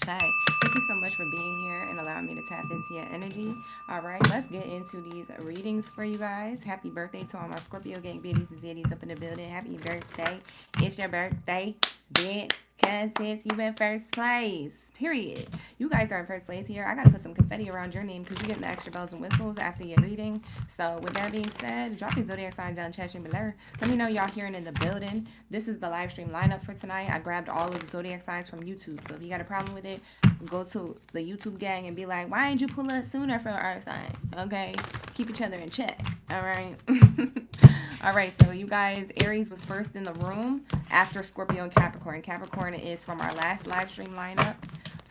Ashe. Thank you so much for being here and allowing me to tap into your energy. All right, let's get into these readings for you guys. Happy birthday to all my Scorpio gang biddies and zeddies up in the building. Happy birthday. It's your birthday, bitch, because since you in first place. Period. You guys are in first place here. I gotta put some confetti around your name because you get the extra bells and whistles after your reading. So with that being said, drop your zodiac signs down in the chat stream below. Let me know y'all hearing in the building. This is the live stream lineup for tonight. I grabbed all of the zodiac signs from YouTube. So if you got a problem with it, go to the YouTube gang and be like, why didn't you pull us sooner for our sign? Okay, keep each other in check. All right. All right, so you guys, Aries was first in the room after Scorpio and Capricorn. Capricorn is from our last live stream lineup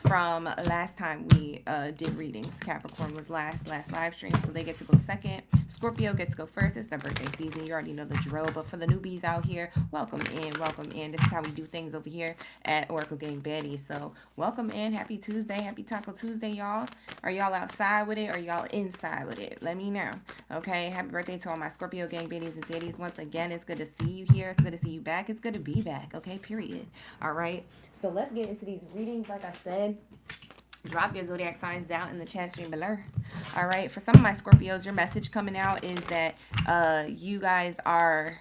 from last time we did readings. Capricorn was last live stream, so they get to go second. Scorpio gets to go first. It's their birthday season. You already know the drill, but for the newbies out here, welcome in, welcome in. This is how we do things over here at OracleGangBaddie. So welcome in. Happy Tuesday. Happy Taco Tuesday, y'all. Are y'all outside with it or y'all inside with it? Let me know. Okay, happy birthday to all my Scorpio gang biddies and zeddies. Once again, it's good to see you here. It's good to see you back. It's good to be back. Okay, period. All right. So let's get into these readings. Like I said, drop your zodiac signs down in the chat stream below. All right. For some of my Scorpios, your message coming out is that you guys are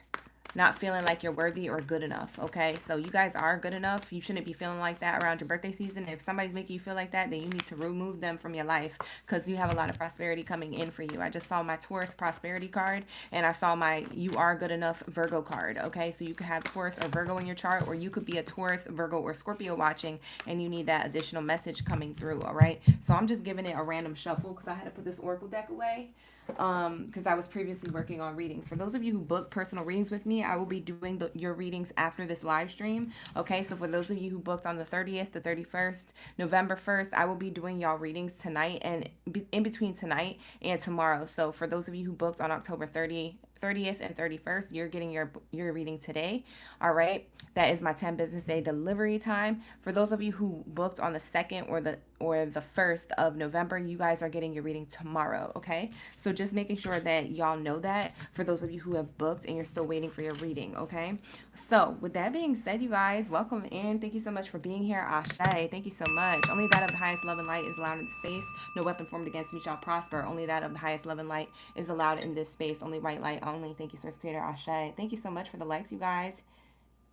not feeling like you're worthy or good enough. Okay, so you guys are good enough. You shouldn't be feeling like that around your birthday season. If somebody's making you feel like that, then you need to remove them from your life because you have a lot of prosperity coming in for you. I just saw my Taurus prosperity card and I saw my you are good enough Virgo card. Okay, so you could have Taurus or Virgo in your chart, or you could be a Taurus, Virgo, or Scorpio watching and you need that additional message coming through. All right, so I'm just giving it a random shuffle because I had to put this oracle deck away because I was previously working on readings. For those of you who booked personal readings with me, I will be doing your readings after this live stream. Okay, so for those of you who booked on the 30th, the 31st, November 1st, I will be doing y'all readings tonight and in between tonight and tomorrow. So for those of you who booked on October 30th and 31st, you're getting your reading today. All right, that is my 10 business day delivery time. For those of you who booked on the 2nd or the 1st of November, you guys are getting your reading tomorrow. Okay, so just making sure that y'all know that for those of you who have booked and you're still waiting for your reading. Okay, so with that being said, you guys, welcome in. Thank you so much for being here. Ashe, thank you so much. Only that of the highest love and light is allowed in this space. No weapon formed against me shall prosper. Only that of the highest love and light is allowed in this space. Only white light only. Thank you, Source Creator. Ashe. Thank you so much for the likes, you guys.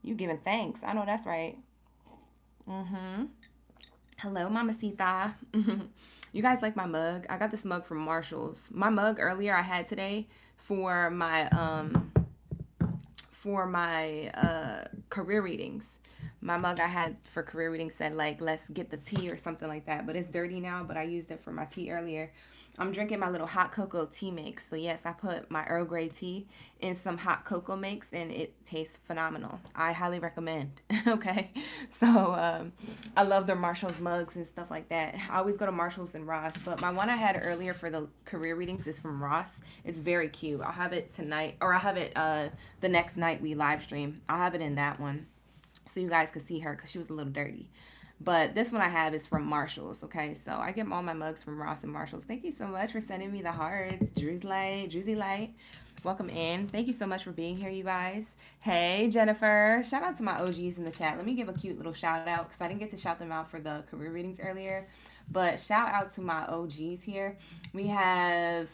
You giving thanks. I know that's right. Hello, Mamacita. You guys like my mug? I got this mug from Marshall's. My mug earlier I had today for my career readings. My mug I had for career readings said like, let's get the tea or something like that, but it's dirty now, but I used it for my tea earlier. I'm drinking my little hot cocoa tea mix. So yes, I put my Earl Grey tea in some hot cocoa mix and it tastes phenomenal. I highly recommend. Okay. So I love their Marshall's mugs and stuff like that. I always go to Marshall's and Ross, but my one I had earlier for the career readings is from Ross. It's very cute. I'll have it tonight, or I'll have it the next night we live stream. I'll have it in that one so you guys could see her because she was a little dirty. But this one I have is from Marshall's. Okay, so I get all my mugs from Ross and Marshall's. Thank you so much for sending me the hearts. Druzy Light. Welcome in. Thank you so much for being here, you guys. Hey, Jennifer. Shout out to my OGs in the chat. Let me give a cute little shout out because I didn't get to shout them out for the career readings earlier. But shout out to my OGs here. We have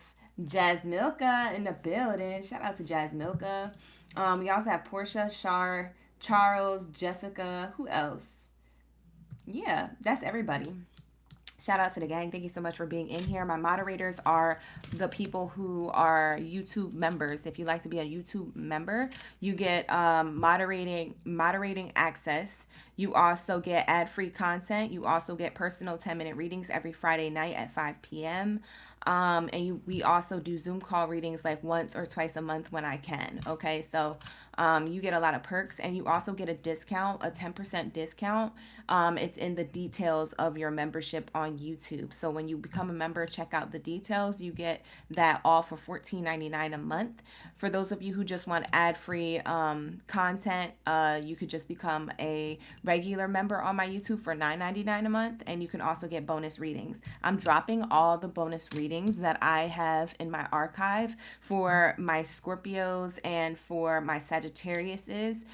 Jazz Milka in the building. Shout out to Jazz Milka. We also have Portia, Char, Charles, Jessica. Who else? Yeah, that's everybody. Shout out to the gang. Thank you so much for being in here. My moderators are the people who are YouTube members. If you'd like to be a YouTube member, you get moderating access. You also get ad-free content. You also get personal 10-minute readings every Friday night at 5 p.m. We also do Zoom call readings like once or twice a month when I can. Okay, so you get a lot of perks and you also get a discount, a 10% discount. It's in the details of your membership on YouTube. So when you become a member, check out the details. You get that all for $14.99 a month. For those of you who just want ad-free content, you could just become a regular member on my YouTube for $9.99 a month, and you can also get bonus readings. I'm dropping all the bonus readings readings that I have in my archive for my Scorpios and for my Sagittariuses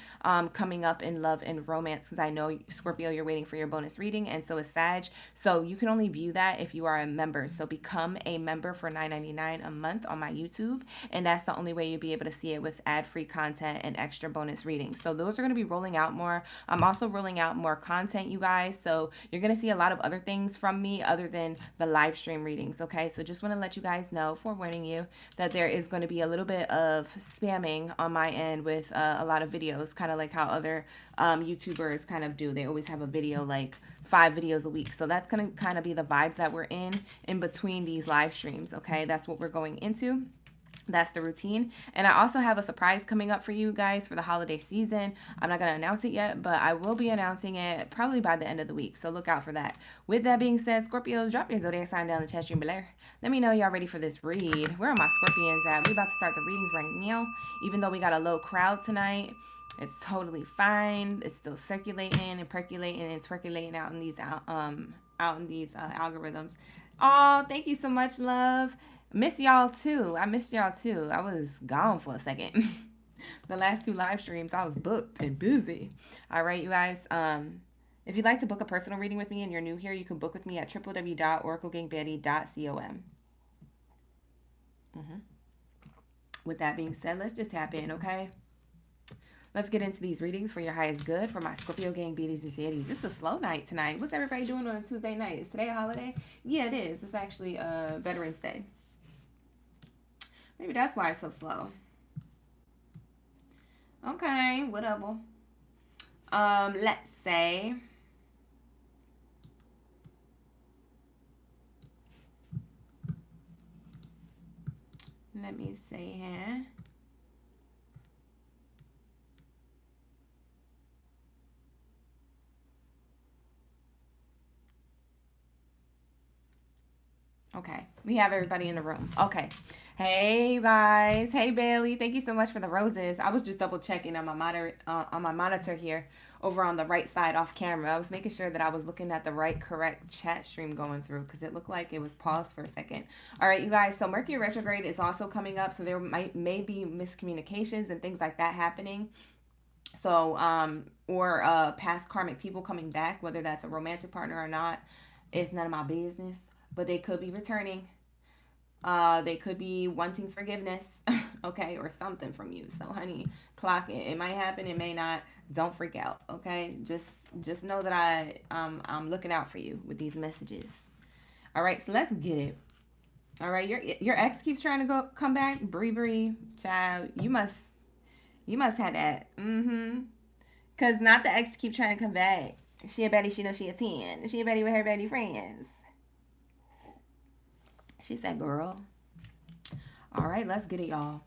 coming up in love and romance, because I know Scorpio, you're waiting for your bonus reading, and so is Sag. So you can only view that if you are a member. So become a member for $9.99 a month on my YouTube, and that's the only way you'll be able to see it with ad-free content and extra bonus readings. So those are going to be rolling out more. I'm also rolling out more content, you guys. So you're going to see a lot of other things from me other than the live stream readings. Okay, so just want to let you guys know, forewarning you, that there is going to be a little bit of spamming on my end with a lot of videos, kind of like how other YouTubers kind of do. They always have a video, like 5 videos a week. So that's going to kind of be the vibes that we're in between these live streams. Okay, that's what we're going into. That's the routine. And I also have a surprise coming up for you guys for the holiday season. I'm not going to announce it yet, but I will be announcing it probably by the end of the week. So look out for that. With that being said, Scorpios, drop your zodiac sign down in the chat stream below. Let me know y'all ready for this read. Where are my Scorpions at? We're about to start the readings right now. Even though we got a low crowd tonight, it's totally fine. It's still circulating and percolating and percolating out in these algorithms. Oh, thank you so much, love. Miss y'all too. I missed y'all too. I was gone for a second. The last 2 live streams, I was booked and busy. All right, you guys. If you'd like to book a personal reading with me and you're new here, you can book with me at www.OracleGangBaddie.com. With that being said, let's just tap in, okay? Let's get into these readings for your highest good for my Scorpio gang Baddies and Zaddies. It's a slow night tonight. What's everybody doing on a Tuesday night? Is today a holiday? Yeah, it is. It's actually Veterans Day. Maybe that's why it's so slow. Okay, whatever. Let's say let me see here. Okay, we have everybody in the room. Okay. Hey, guys. Hey, Bailey. Thank you so much for the roses. I was just double checking on my monitor here over on the right side off camera. I was making sure that I was looking at the right correct chat stream going through because it looked like it was paused for a second. All right, you guys. So Mercury retrograde is also coming up. So there may be miscommunications and things like that happening. So, or past karmic people coming back, whether that's a romantic partner or not, it's none of my business. But they could be returning. They could be wanting forgiveness, okay, or something from you. So, honey, clock it. It might happen. It may not. Don't freak out, okay? Just know that I'm looking out for you with these messages. All right, so let's get it. All right, your ex keeps trying to come back. Bree, child, you must have that. Cause not the ex keep trying to come back. She a baddie. She know she a 10. She a baddie with her baddie friends. She said, girl. All right, let's get it, y'all.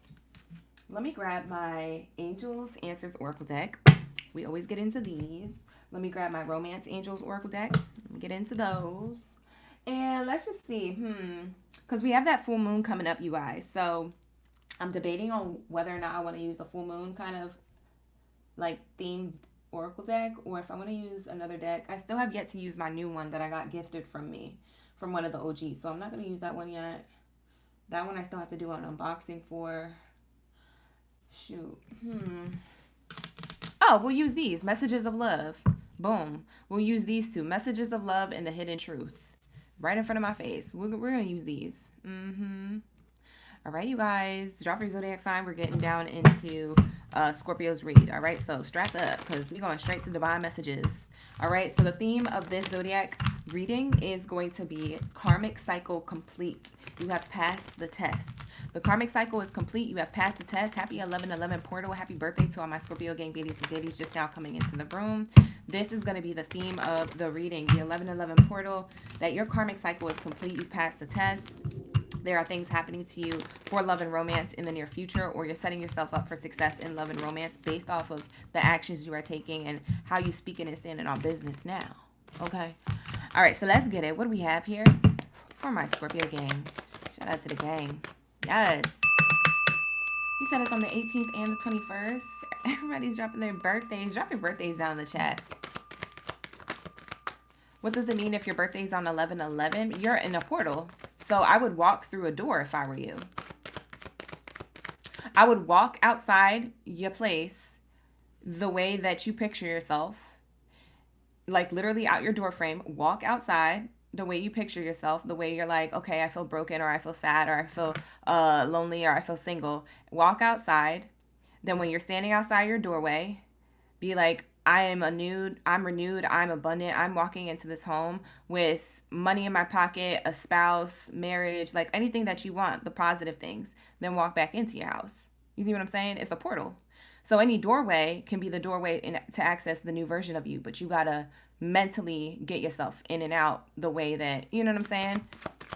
Let me grab my Angels Answers Oracle deck. We always get into these. Let me grab my Romance Angels Oracle deck. Let me get into those. And let's just see. Because we have that full moon coming up, you guys. So I'm debating on whether or not I want to use a full moon kind of like themed Oracle deck, or if I want to use another deck. I still have yet to use my new one that I got gifted from one of the OGs. So I'm not going to use that one yet. That one I still have to do an unboxing for. Shoot. Oh, we'll use these. Messages of Love. Boom. We'll use these 2. Messages of Love and the Hidden Truth. Right in front of my face. We're going to use these. All right, you guys. Drop your zodiac sign. We're getting down into Scorpio's read. All right, so strap up because we're going straight to divine messages. All right, so the theme of this zodiac reading is going to be karmic cycle complete. You have passed the test. The karmic cycle is complete. You have passed the test. Happy 11/11 portal. Happy birthday to all my Scorpio gang Baddies and Zaddies just now coming into the room. This is going to be the theme of the reading, the 11/11 portal, that your karmic cycle is complete. You've passed the test. There are things happening to you for love and romance in the near future, or you're setting yourself up for success in love and romance based off of the actions you are taking and how you speaking and standing on business now. Okay. All right. So let's get it. What do we have here for my Scorpio gang? Shout out to the gang. Yes. You said it's on the 18th and the 21st. Everybody's dropping their birthdays. Drop your birthdays down in the chat. What does it mean if your birthday's on 11/11? You're in a portal. So I would walk through a door if I were you. I would walk outside your place the way that you picture yourself, like literally out your door frame, walk outside the way you picture yourself, the way you're like, okay, I feel broken, or I feel sad, or I feel lonely, or I feel single. Walk outside. Then when you're standing outside your doorway, be like, I'm renewed, I'm abundant, I'm walking into this home with money in my pocket, a spouse, marriage, like anything that you want, the positive things. Then walk back into your house. You see what I'm saying? It's a portal. So any doorway can be the doorway to access the new version of you, but you gotta mentally get yourself in and out the way that, you know what I'm saying?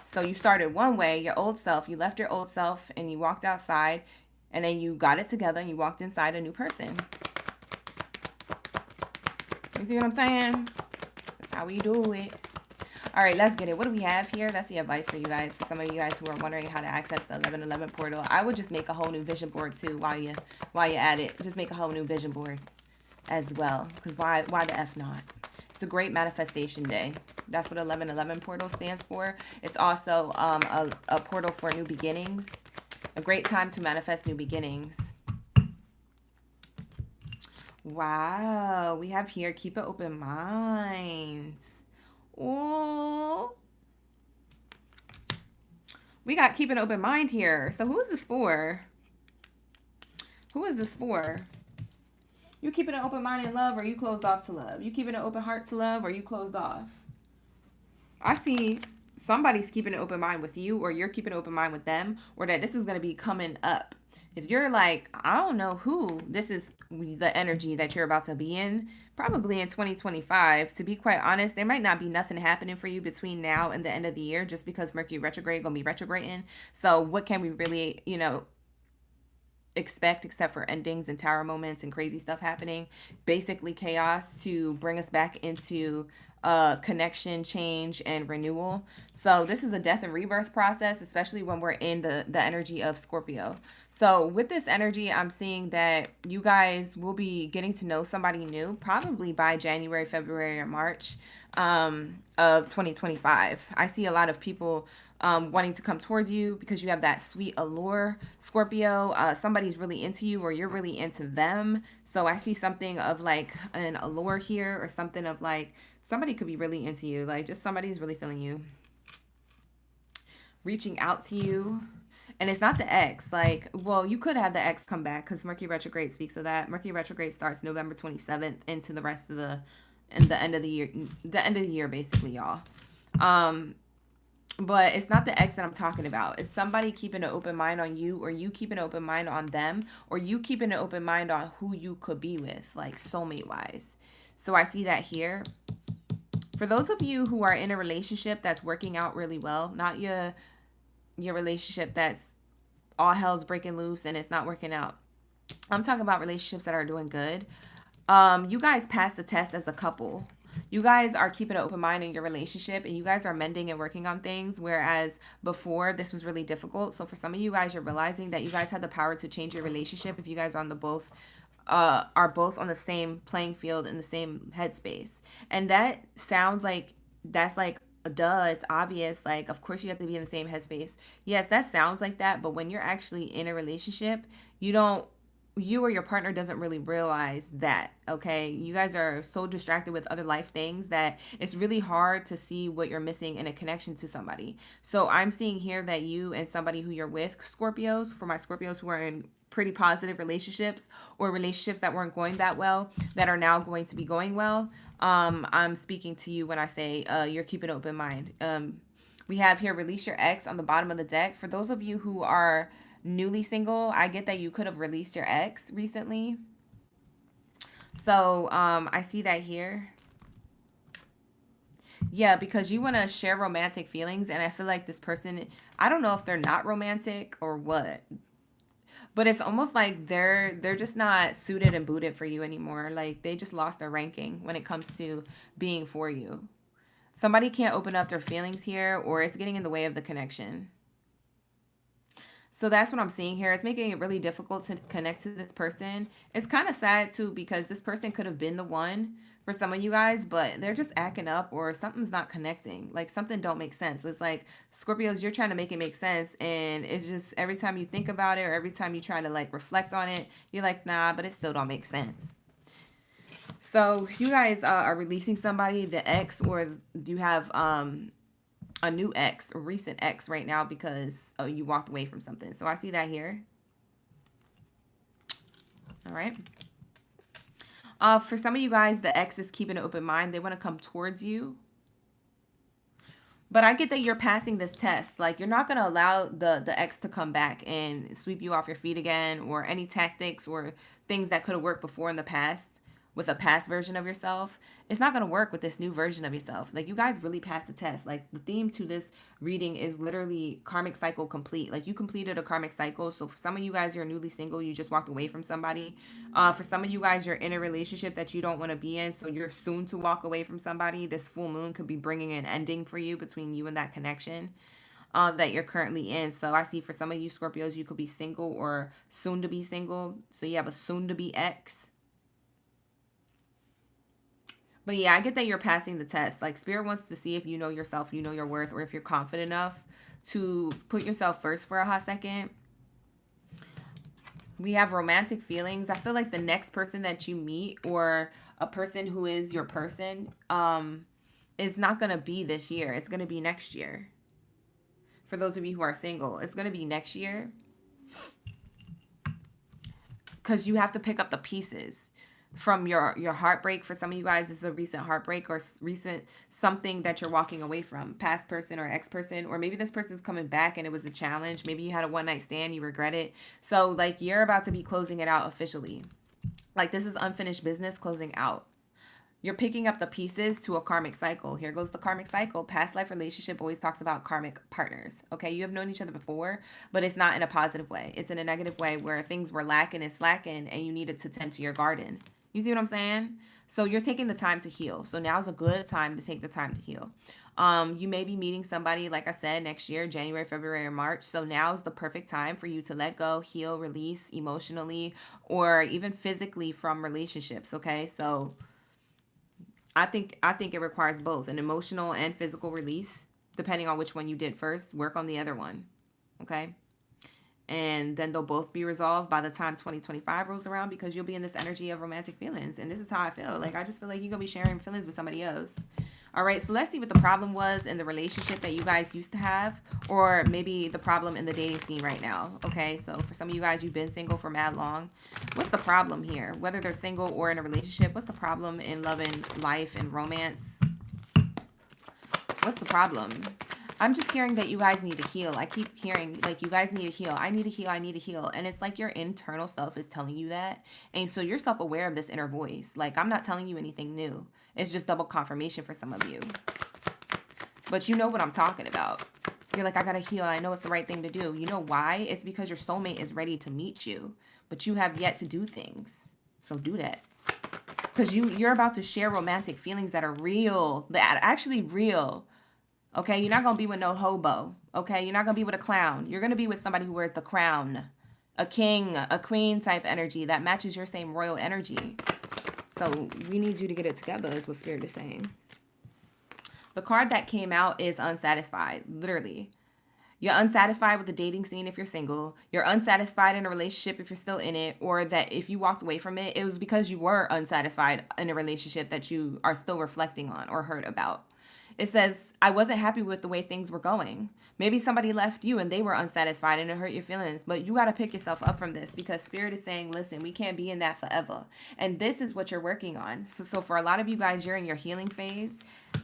So you started one way, your old self, you left your old self and you walked outside, and then you got it together and you walked inside a new person. You see what I'm saying? That's how we do it. All right, let's get it. What do we have here? That's the advice for you guys. For some of you guys who are wondering how to access the 1111 portal, I would just make a whole new vision board too while you're at it. Just make a whole new vision board as well. Because why the F not? It's a great manifestation day. That's what 1111 portal stands for. It's also a portal for new beginnings. A great time to manifest new beginnings. Wow, we have here, keep an open mind. Oh, we got keep an open mind here. So who is this for? Who is this for? You keeping an open mind in love, or you closed off to love? You keeping an open heart to love, or you closed off? I see somebody's keeping an open mind with you, or you're keeping an open mind with them, or that this is going to be coming up. If you're like, I don't know who, this is the energy that you're about to be in, probably in 2025. To be quite honest, there might not be nothing happening for you between now and the end of the year, just because Mercury retrograde going to be retrograding. So what can we really, expect except for endings and tower moments and crazy stuff happening? Basically chaos to bring us back into connection, change, and renewal. So this is a death and rebirth process, especially when we're in the energy of Scorpio. So with this energy, I'm seeing that you guys will be getting to know somebody new, probably by January, February, or March of 2025. I see a lot of people wanting to come towards you because you have that sweet allure, Scorpio. Somebody's really into you, or you're really into them. So I see something of like an allure here, or something of like somebody could be really into you, like just somebody's really feeling you, reaching out to you. And it's not the ex, like, well, you could have the ex come back because Mercury retrograde speaks of that. Mercury retrograde starts November 27th into the rest of the end of the year, basically, y'all. But it's not the ex that I'm talking about. It's somebody keeping an open mind on you, or you keeping an open mind on them, or you keeping an open mind on who you could be with, like soulmate wise. So I see that here. For those of you who are in a relationship that's working out really well, not your relationship that's all hell's breaking loose and it's not working out. I'm talking about relationships that are doing good. You guys passed the test as a couple. You guys are keeping an open mind in your relationship, and you guys are mending and working on things, whereas before this was really difficult. So for some of you guys, you're realizing that you guys have the power to change your relationship if you guys are on are both on the same playing field, in the same headspace. And that sounds like that's like, duh, it's obvious, like of course you have to be in the same headspace. Yes, that sounds like that, but when you're actually in a relationship, you or your partner doesn't really realize that. Okay, you guys are so distracted with other life things that it's really hard to see what you're missing in a connection to somebody. So I'm seeing here that you and somebody who you're with, Scorpios, for my Scorpios who are in pretty positive relationships, or relationships that weren't going that well that are now going to be going well, I'm speaking to you when I say you're keeping an open mind. We have here release your ex on the bottom of the deck. For those of you who are newly single, I get that you could have released your ex recently. So I see that here. Yeah, because you want to share romantic feelings, and I feel like this person, I don't know if they're not romantic or what, but it's almost like they're just not suited and booted for you anymore. Like they just lost their ranking when it comes to being for you. Somebody can't open up their feelings here, or it's getting in the way of the connection. So that's what I'm seeing here. It's making it really difficult to connect to this person. It's kind of sad too because this person could have been the one for some of you guys, but they're just acting up or something's not connecting. Like something don't make sense. It's like Scorpios, you're trying to make it make sense, and it's just every time you think about it or every time you try to like reflect on it, you're like, nah, but it still don't make sense. So you guys are releasing somebody, the ex, or you have a new ex, a recent ex right now because you walked away from something. So I see that here. All right. For some of you guys, the ex is keeping an open mind. They want to come towards you. But I get that you're passing this test. Like, you're not going to allow the ex to come back and sweep you off your feet again, or any tactics or things that could have worked before in the past with a past version of yourself. It's not going to work with this new version of yourself. Like, you guys really passed the test. Like, the theme to this reading is literally karmic cycle complete. Like, you completed a karmic cycle. So for some of you guys, you're newly single. You just walked away from somebody. For some of you guys, you're in a relationship that you don't want to be in. So you're soon to walk away from somebody. This full moon could be bringing an ending for you between you and that connection that you're currently in. So I see for some of you Scorpios, you could be single or soon to be single. So you have a soon to be ex. But yeah, I get that you're passing the test. Like, Spirit wants to see if you know yourself, you know your worth, or if you're confident enough to put yourself first for a hot second. We have romantic feelings. I feel like the next person that you meet, or a person who is your person, is not going to be this year. It's going to be next year. For those of you who are single, it's going to be next year. Because you have to pick up the pieces from your heartbreak. For some of you guys, this is a recent heartbreak or recent something that you're walking away from, past person or ex-person, or maybe this person's coming back and it was a challenge. Maybe you had a one-night stand, you regret it. So like, you're about to be closing it out officially. Like, this is unfinished business closing out. You're picking up the pieces to a karmic cycle. Here goes the karmic cycle. Past life relationship always talks about karmic partners. Okay, you have known each other before, but it's not in a positive way. It's in a negative way where things were lacking and slacking and you needed to tend to your garden. You see what I'm saying? So you're taking the time to heal. So now's a good time to take the time to heal. You may be meeting somebody, like I said, next year, January, February, or March. So now's the perfect time for you to let go, heal, release emotionally, or even physically from relationships. Okay, so I think it requires both an emotional and physical release, depending on which one you did first. Work on the other one. Okay. And then they'll both be resolved by the time 2025 rolls around, because you'll be in this energy of romantic feelings. And this is how I feel. Like, I just feel like you're going to be sharing feelings with somebody else. All right, so let's see what the problem was in the relationship that you guys used to have, or maybe the problem in the dating scene right now. Okay, so for some of you guys, you've been single for mad long. What's the problem here? Whether they're single or in a relationship, what's the problem in love and life and romance? What's the problem? I'm just hearing that you guys need to heal. I keep hearing, like, you guys need to heal. I need to heal. I need to heal. And it's like your internal self is telling you that. And so you're self-aware of this inner voice. Like, I'm not telling you anything new. It's just double confirmation for some of you. But you know what I'm talking about. You're like, I gotta heal. I know it's the right thing to do. You know why? It's because your soulmate is ready to meet you. But you have yet to do things. So do that. Because you're about to share romantic feelings that are real. That are actually real. Okay, you're not going to be with no hobo. Okay, you're not going to be with a clown. You're going to be with somebody who wears the crown. A king, a queen type energy that matches your same royal energy. So we need you to get it together is what Spirit is saying. The card that came out is unsatisfied, literally. You're unsatisfied with the dating scene if you're single. You're unsatisfied in a relationship if you're still in it, or that if you walked away from it, it was because you were unsatisfied in a relationship that you are still reflecting on or heard about. It says, I wasn't happy with the way things were going. Maybe somebody left you and they were unsatisfied and it hurt your feelings. But you got to pick yourself up from this, because Spirit is saying, listen, we can't be in that forever. And this is what you're working on. So for a lot of you guys, you're in your healing phase.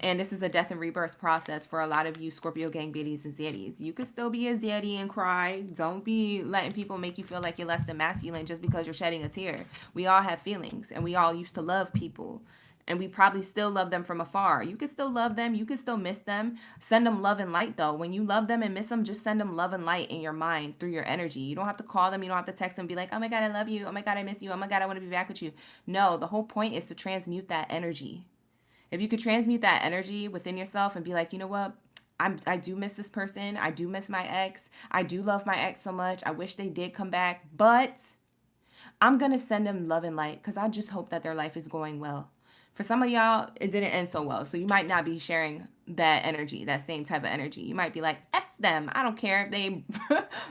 And this is a death and rebirth process for a lot of you Scorpio gang biddies and zaddies. You could still be a zaddie and cry. Don't be letting people make you feel like you're less than masculine just because you're shedding a tear. We all have feelings and we all used to love people. And we probably still love them from afar. You can still love them. You can still miss them. Send them love and light, though. When you love them and miss them, just send them love and light in your mind through your energy. You don't have to call them. You don't have to text them and be like, oh my God, I love you. Oh my God, I miss you. Oh my God, I want to be back with you. No, the whole point is to transmute that energy. If you could transmute that energy within yourself and be like, you know what? I do miss this person. I do miss my ex. I do love my ex so much. I wish they did come back, but I'm going to send them love and light because I just hope that their life is going well. For some of y'all, it didn't end so well. So you might not be sharing that energy, that same type of energy. You might be like, F them. I don't care if they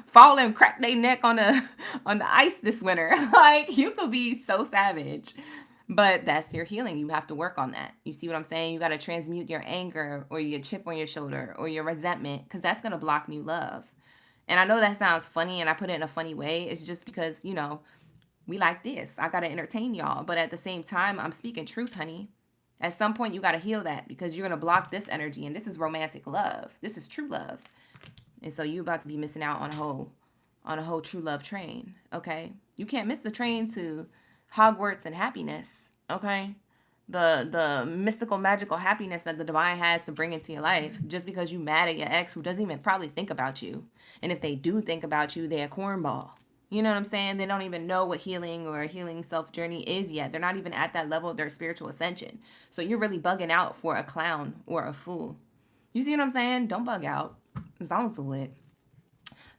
fall and crack their neck on the ice this winter. Like, you could be so savage. But that's your healing. You have to work on that. You see what I'm saying? You got to transmute your anger or your chip on your shoulder or your resentment because that's going to block new love. And I know that sounds funny and I put it in a funny way. It's just because, you know, we like this. I got to entertain y'all. But at the same time, I'm speaking truth, honey. At some point, you got to heal that because you're going to block this energy. And this is romantic love. This is true love. And so you're about to be missing out on a whole true love train. Okay? You can't miss the train to Hogwarts and happiness. Okay? The mystical, magical happiness that the divine has to bring into your life just because you mad at your ex who doesn't even probably think about you. And if they do think about you, they're a cornball. You know what I'm saying? They don't even know what healing or a healing self journey is yet. They're not even at that level of their spiritual ascension. So you're really bugging out for a clown or a fool. You see what I'm saying? Don't bug out. It's also lit.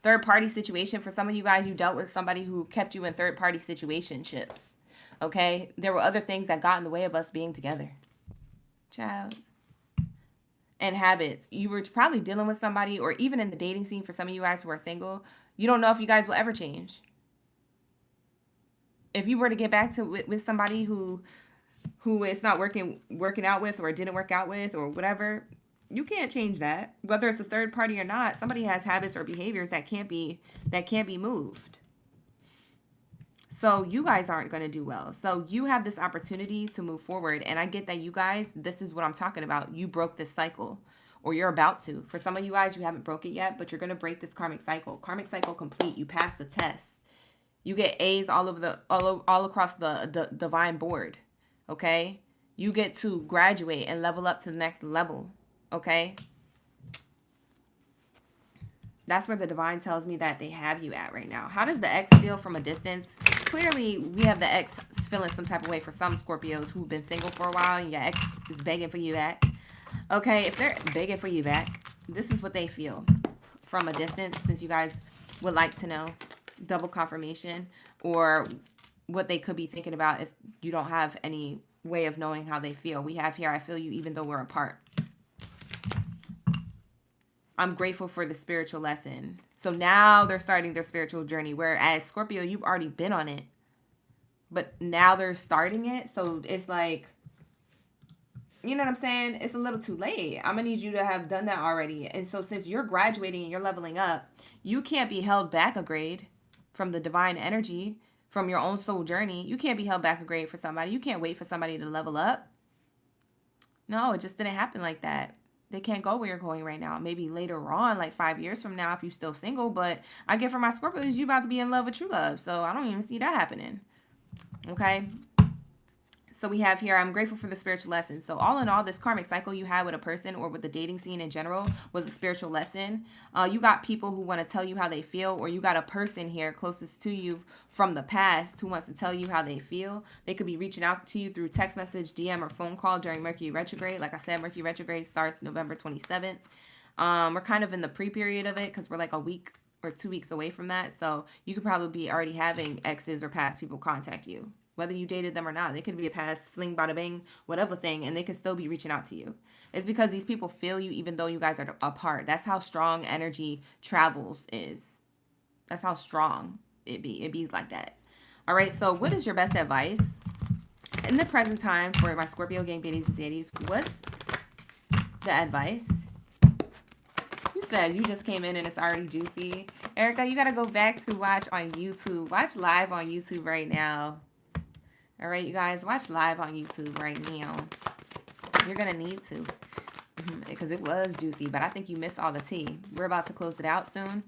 Third party situation. For some of you guys, you dealt with somebody who kept you in third party situationships. Okay? There were other things that got in the way of us being together. Child. And habits. You were probably dealing with somebody, or even in the dating scene for some of you guys who are single, you don't know if you guys will ever change. If you were to get back to with somebody who it's not working out with or didn't work out with or whatever, you can't change that. Whether it's a third party or not, somebody has habits or behaviors that can't be moved. So you guys aren't going to do well. So you have this opportunity to move forward. And I get that you guys, this is what I'm talking about. You broke this cycle, or you're about to. For some of you guys, you haven't broke it yet, but you're going to break this karmic cycle. Karmic cycle complete. You pass the test. You get A's all across the divine board. Okay? You get to graduate and level up to the next level. Okay? That's where the divine tells me that they have you at right now. How does the ex feel from a distance? Clearly, we have the ex feeling some type of way for some Scorpios who've been single for a while and your ex is begging for you back. Okay, if they're begging for you back, this is what they feel from a distance, since you guys would like to know. Double confirmation, or what they could be thinking about if you don't have any way of knowing how they feel. We have here, I feel you even though we're apart. I'm grateful for the spiritual lesson. So now they're starting their spiritual journey, whereas Scorpio, you've already been on it. But now they're starting it. So it's like, you know what I'm saying? It's a little too late. I'm going to need you to have done that already. And so since you're graduating and you're leveling up, you can't be held back a grade from the divine energy, from your own soul journey. You can't be held back a grade for somebody. You can't wait for somebody to level up. No, it just didn't happen like that. They can't go where you're going right now. Maybe later on, like 5 years from now, if you're still single. But I get from my Scorpios, you about to be in love with true love. So I don't even see that happening. Okay? So we have here, I'm grateful for the spiritual lesson. So all in all, this karmic cycle you had with a person or with the dating scene in general was a spiritual lesson. You got people who want to tell you how they feel, or you got a person here closest to you from the past who wants to tell you how they feel. They could be reaching out to you through text message, DM, or phone call during Mercury retrograde. Like I said, Mercury retrograde starts November 27th. We're kind of in the pre-period of it because we're like a week or 2 weeks away from that. So you could probably be already having exes or past people contact you. Whether you dated them or not. They could be a past fling, bada bing, whatever thing, and they could still be reaching out to you. It's because these people feel you even though you guys are apart. That's how strong energy travels is. That's how strong it be. It be's like that. All right, so what is your best advice in the present time for my Scorpio gang baddies and zaddies? What's the advice? You said you just came in and it's already juicy. Erica, you got to go back to watch on YouTube. Watch live on YouTube right now. All right, you guys, watch live on YouTube right now. You're going to need to, because it was juicy, but I think you missed all the tea. We're about to close it out soon.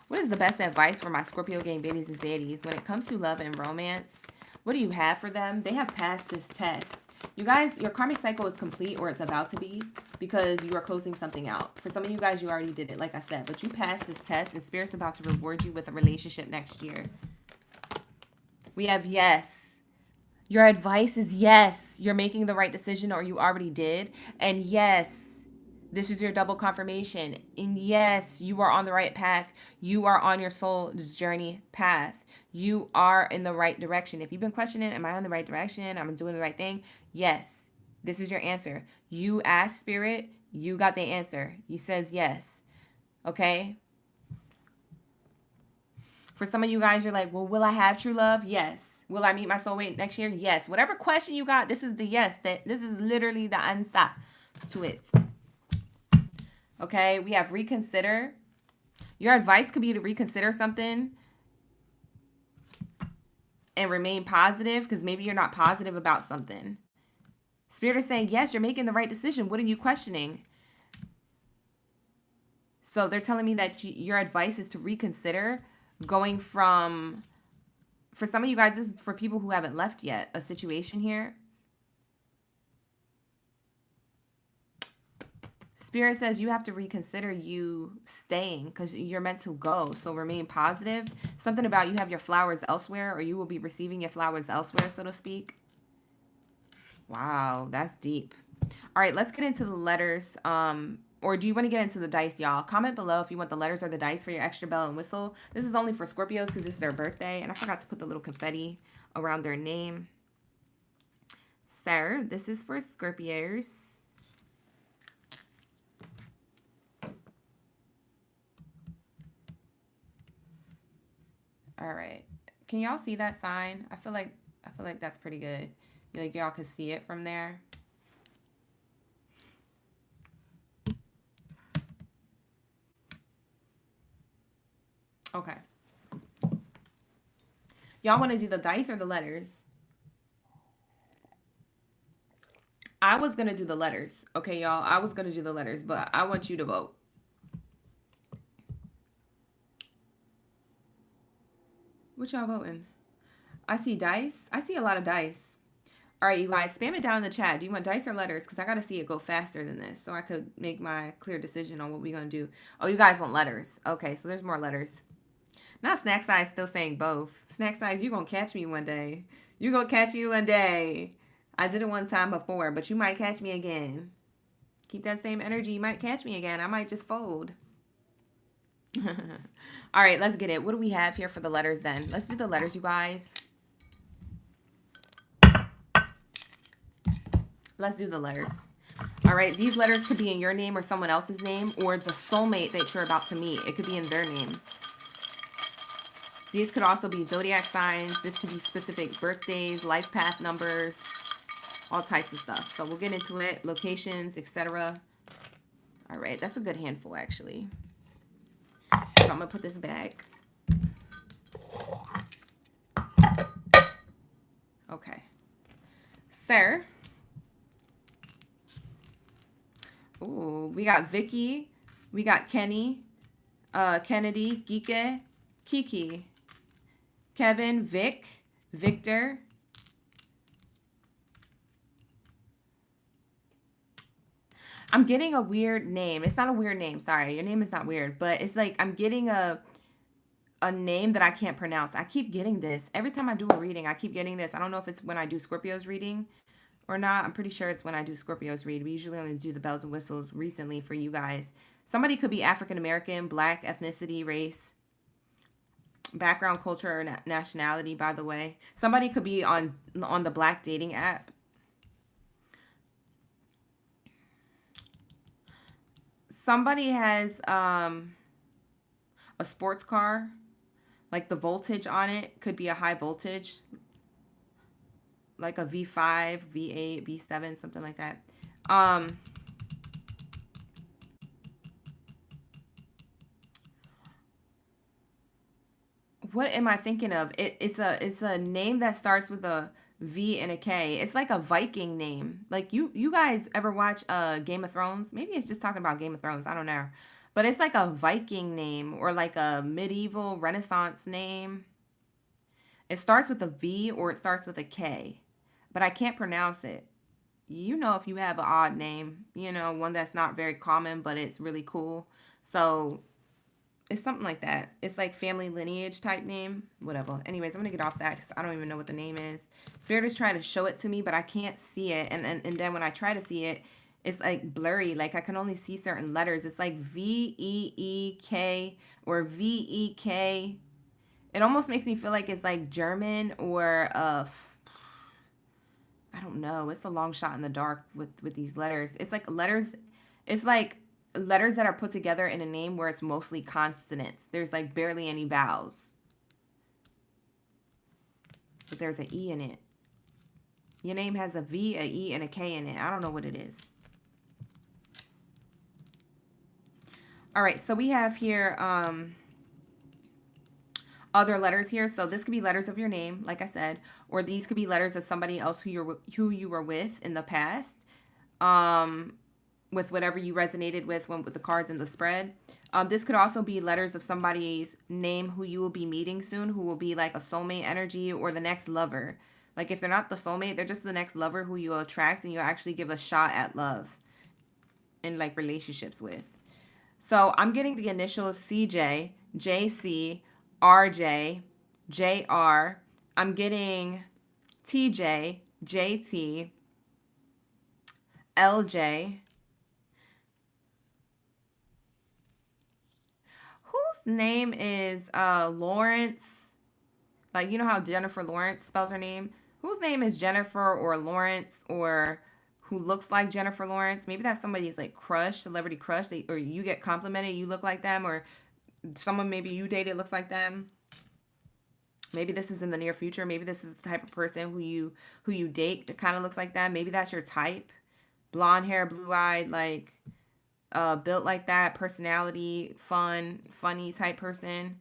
What is the best advice for my Scorpio gang baddies and zaddies when it comes to love and romance? What do you have for them? They have passed this test. You guys, your karmic cycle is complete, or it's about to be, because you are closing something out. For some of you guys, you already did it, like I said, but you passed this test, and Spirit's about to reward you with a relationship next year. We have yes. Your advice is yes, you're making the right decision, or you already did. And yes, This is your double confirmation. And yes, you are on the right path. You are on your soul's journey path. You are in the right direction. If you've been questioning, am I on the right direction? I'm doing the right thing? Yes. This is your answer. You asked Spirit, you got the answer. He says yes. Okay? For some of you guys, you're like, well, will I have true love? Yes. Will I meet my soulmate next year? Yes. Whatever question you got, this is the yes. This is literally the answer to it. Okay? We have reconsider. Your advice could be to reconsider something and remain positive, because maybe you're not positive about something. Spirit is saying, yes, you're making the right decision. What are you questioning? So they're telling me that your advice is to reconsider going from, for some of you guys, this is for people who haven't left yet, a situation here. Spirit says you have to reconsider you staying because you're meant to go. So remain positive. Something about you have your flowers elsewhere, or you will be receiving your flowers elsewhere, so to speak. Wow, that's deep. All right, let's get into the letters. Or do you want to get into the dice, y'all? Comment below if you want the letters or the dice for your extra bell and whistle. This is only for Scorpios because it's their birthday. And I forgot to put the little confetti around their name. So this is for Scorpios. All right. Can y'all see that sign? I feel like that's pretty good. Like y'all can see it from there. Okay. Y'all want to do the dice or the letters? I was going to do the letters. Okay, y'all. I was going to do the letters, but I want you to vote. What y'all voting? I see dice. I see a lot of dice. All right, you guys, spam it down in the chat. Do you want dice or letters? Because I got to see it go faster than this so I could make my clear decision on what we're going to do. Oh, you guys want letters. Okay, so there's more letters. Not Snack Size still saying both. Snack Size, you going to catch me one day. You going to catch me one day. I did it one time before, but you might catch me again. Keep that same energy. You might catch me again. I might just fold. All right, let's get it. What do we have here for the letters then? Let's do the letters, you guys. Let's do the letters. All right, these letters could be in your name or someone else's name, or the soulmate that you're about to meet. It could be in their name. These could also be zodiac signs. This could be specific birthdays, life path numbers, all types of stuff. So we'll get into it. Locations, etc. All right, that's a good handful, actually. So I'm going to put this back. Okay. Sir. Ooh, we got Vicky. We got Kenny. Kennedy. Gike. Kiki. Kevin. Vic. Victor. I'm getting a weird name. It's not a weird name. Sorry. Your name is not weird. But it's like I'm getting a name that I can't pronounce. I keep getting this. Every time I do a reading, I keep getting this. I don't know if it's when I do Scorpio's reading or not. I'm pretty sure it's when I do Scorpio's read. We usually only do the bells and whistles recently for you guys. Somebody could be African American, black, ethnicity, race, background, culture, or nationality, by the way. Somebody could be on the black dating app. Somebody has a sports car, like the voltage on it could be a high voltage, like a V5, V8, V7, something like that. What am I thinking of? It's a name that starts with a V and a K. It's like a Viking name. Like you guys ever watch Game of Thrones? Maybe it's just talking about Game of Thrones. I don't know. But it's like a Viking name or like a medieval Renaissance name. It starts with a V or it starts with a K. But I can't pronounce it. You know, if you have an odd name, you know, one that's not very common, but it's really cool. So it's something like that. It's like family lineage type name, whatever. Anyways, I'm going to get off that because I don't even know what the name is. Spirit is trying to show it to me, but I can't see it. And then when I try to see it, It's like blurry. Like I can only see certain letters. It's like VEEK or VEK. It almost makes me feel like it's like German or I don't know. It's a long shot in the dark with these letters. It's like letters. It's like letters that are put together in a name where it's mostly consonants. There's like barely any vowels, but there's an E in it. Your name has a V, a E, and a K in it. I don't know what it is. All right, so we have here other letters here. So this could be letters of your name, like I said, or these could be letters of somebody else who you were with in the past, with whatever you resonated with with the cards in the spread. This could also be letters of somebody's name who you will be meeting soon, who will be like a soulmate energy or the next lover. Like if they're not the soulmate, they're just the next lover who you'll attract and you'll actually give a shot at love in like relationships with. So I'm getting the initials CJ, JC, RJ, JR. I'm getting TJ, JT, LJ. Whose name is Lawrence? Like, you know how Jennifer Lawrence spells her name? Whose name is Jennifer or Lawrence, or who looks like Jennifer Lawrence? Maybe that's somebody's like crush, celebrity crush, or you get complimented, you look like them, or someone maybe you dated looks like them. Maybe this is in the near future. Maybe this is the type of person who you date that kind of looks like them. Maybe that's your type. Blonde hair, blue-eyed, like built like that, personality, funny type person.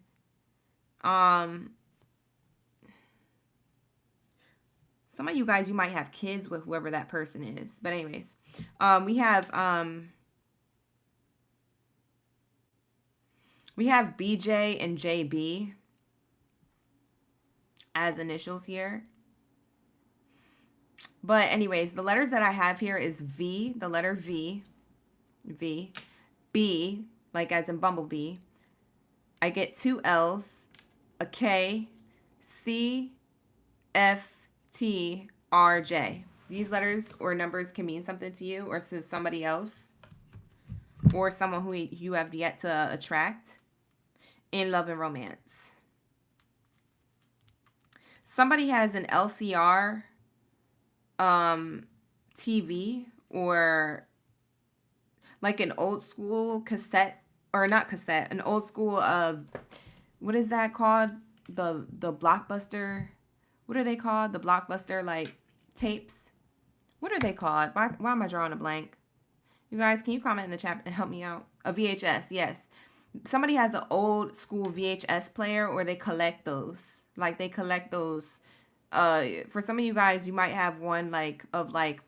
Some of you guys, you might have kids with whoever that person is. But anyways, we have BJ and JB as initials here. But anyways, the letters that I have here is V, the letter V, B, like as in bumblebee. I get 2 L's, a K, C, F, T, R, J. These letters or numbers can mean something to you or to somebody else or someone who you have yet to attract in love and romance. Somebody has an LCR TV or like an old school cassette, or not cassette, an old school what is that called? The Blockbuster. What are they called? The Blockbuster like tapes. What are they called? Why am I drawing a blank? You guys, can you comment in the chat and help me out? A VHS, yes. Somebody has an old school VHS player, or they collect those. Like they collect those. For some of you guys, you might have one like of like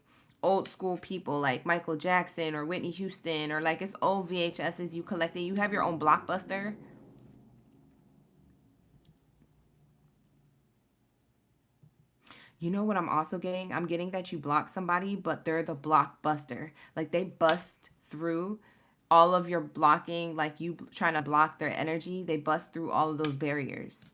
old school people like Michael Jackson or Whitney Houston, or like it's old VHSs you collected. You have your own Blockbuster. You know what I'm also getting? I'm getting that you block somebody, but they're the blockbuster. Like they bust through all of your blocking, like you trying to block their energy. They bust through all of those barriers.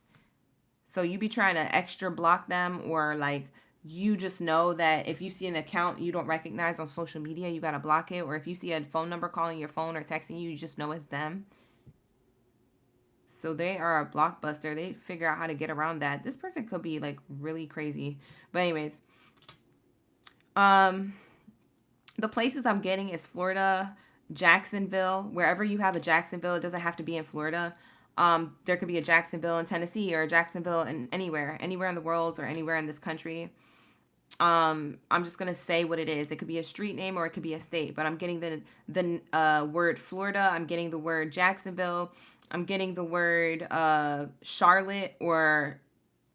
So you be trying to extra block them, or like you just know that if you see an account you don't recognize on social media, you got to block it. Or if you see a phone number calling your phone or texting you, you just know it's them. So they are a blockbuster. They figure out how to get around that. This person could be like really crazy. But anyways, the places I'm getting is Florida, Jacksonville. Wherever you have a Jacksonville, it doesn't have to be in Florida. There could be a Jacksonville in Tennessee, or a Jacksonville in anywhere in the world, or anywhere in this country. I'm just going to say what it is. It could be a street name or it could be a state, but I'm getting the word Florida. I'm getting the word Jacksonville. I'm getting the word Charlotte or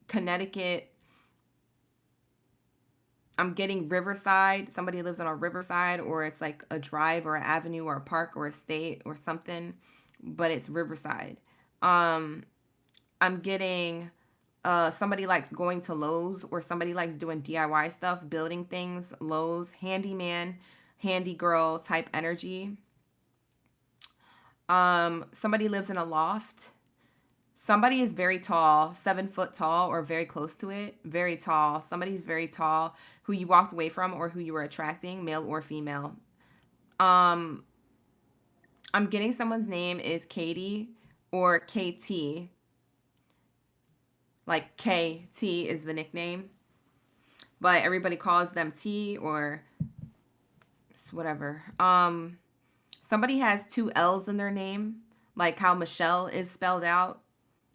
Connecticut. I'm getting Riverside. Somebody lives on a Riverside, or it's like a drive or an avenue or a park or a state or something, but it's Riverside. I'm getting somebody likes going to Lowe's, or somebody likes doing DIY stuff, building things. Lowe's, handyman, handy girl type energy. Somebody lives in a loft. Somebody is very tall, 7 foot tall, or very close to it. Very tall. Somebody's very tall who you walked away from or who you were attracting, male or female. I'm getting someone's name is Katie or KT. Like KT is the nickname, but everybody calls them T or whatever. Somebody has 2 L's in their name, like how Michelle is spelled out.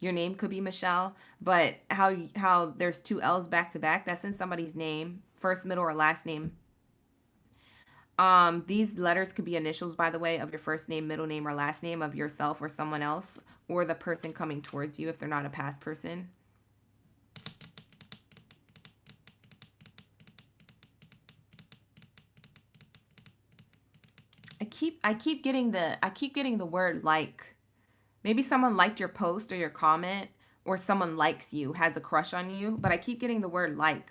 Your name could be Michelle, but how there's 2 L's back to back, that's in somebody's name, first, middle, or last name. These letters could be initials, by the way, of your first name, middle name, or last name of yourself or someone else, or the person coming towards you if they're not a past person. I keep getting the word like. Maybe someone liked your post or your comment, or someone likes you, has a crush on you, but I keep getting the word like,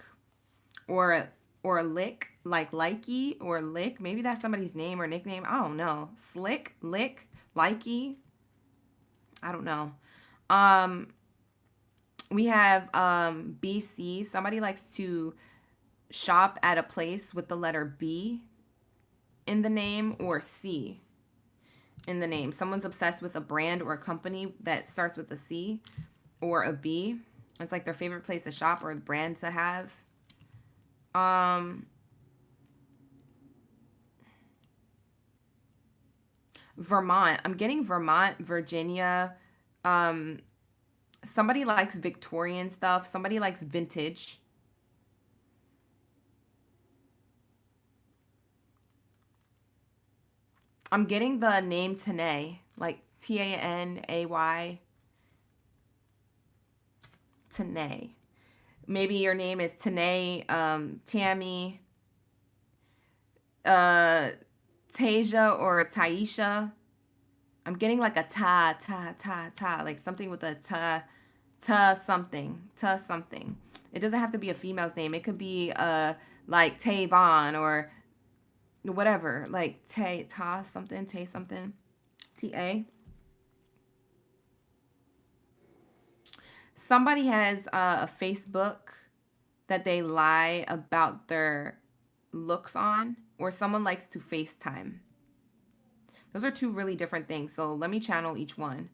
or lick, like likey or lick. Maybe that's somebody's name or nickname. I don't know. Slick, lick, likey. I don't know. We have BC. Somebody likes to shop at a place with the letter B in the name or C in the name. Someone's obsessed with a brand or a company that starts with a C or a B. It's like their favorite place to shop or a brand to have. Vermont. I'm getting Vermont, Virginia. Somebody likes Victorian stuff. Somebody likes vintage. I'm getting the name Tanay, like Tanay. Tanay. Maybe your name is Tanay, Tammy, Tasia or Taisha. I'm getting like a ta, like something with a something. It doesn't have to be a female's name. It could be like Tavon or whatever, like Tay something, TA. Somebody has a Facebook that they lie about their looks on, or someone likes to FaceTime. Those are 2 really different things. So let me channel each one.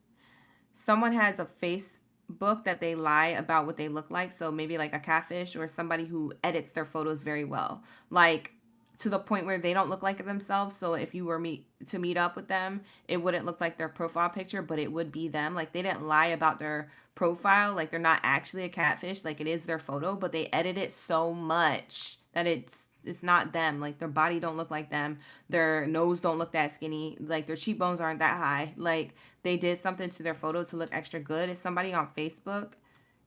Someone has a Facebook that they lie about what they look like. So maybe like a catfish, or somebody who edits their photos very well. Like to the point where they don't look like themselves. So if you were to meet up with them, it wouldn't look like their profile picture, but it would be them. Like they didn't lie about their profile. Like they're not actually a catfish. Like it is their photo, but they edit it so much that it's not them. Like their body don't look like them. Their nose don't look that skinny. Like their cheekbones aren't that high. Like they did something to their photo to look extra good. It's somebody on Facebook.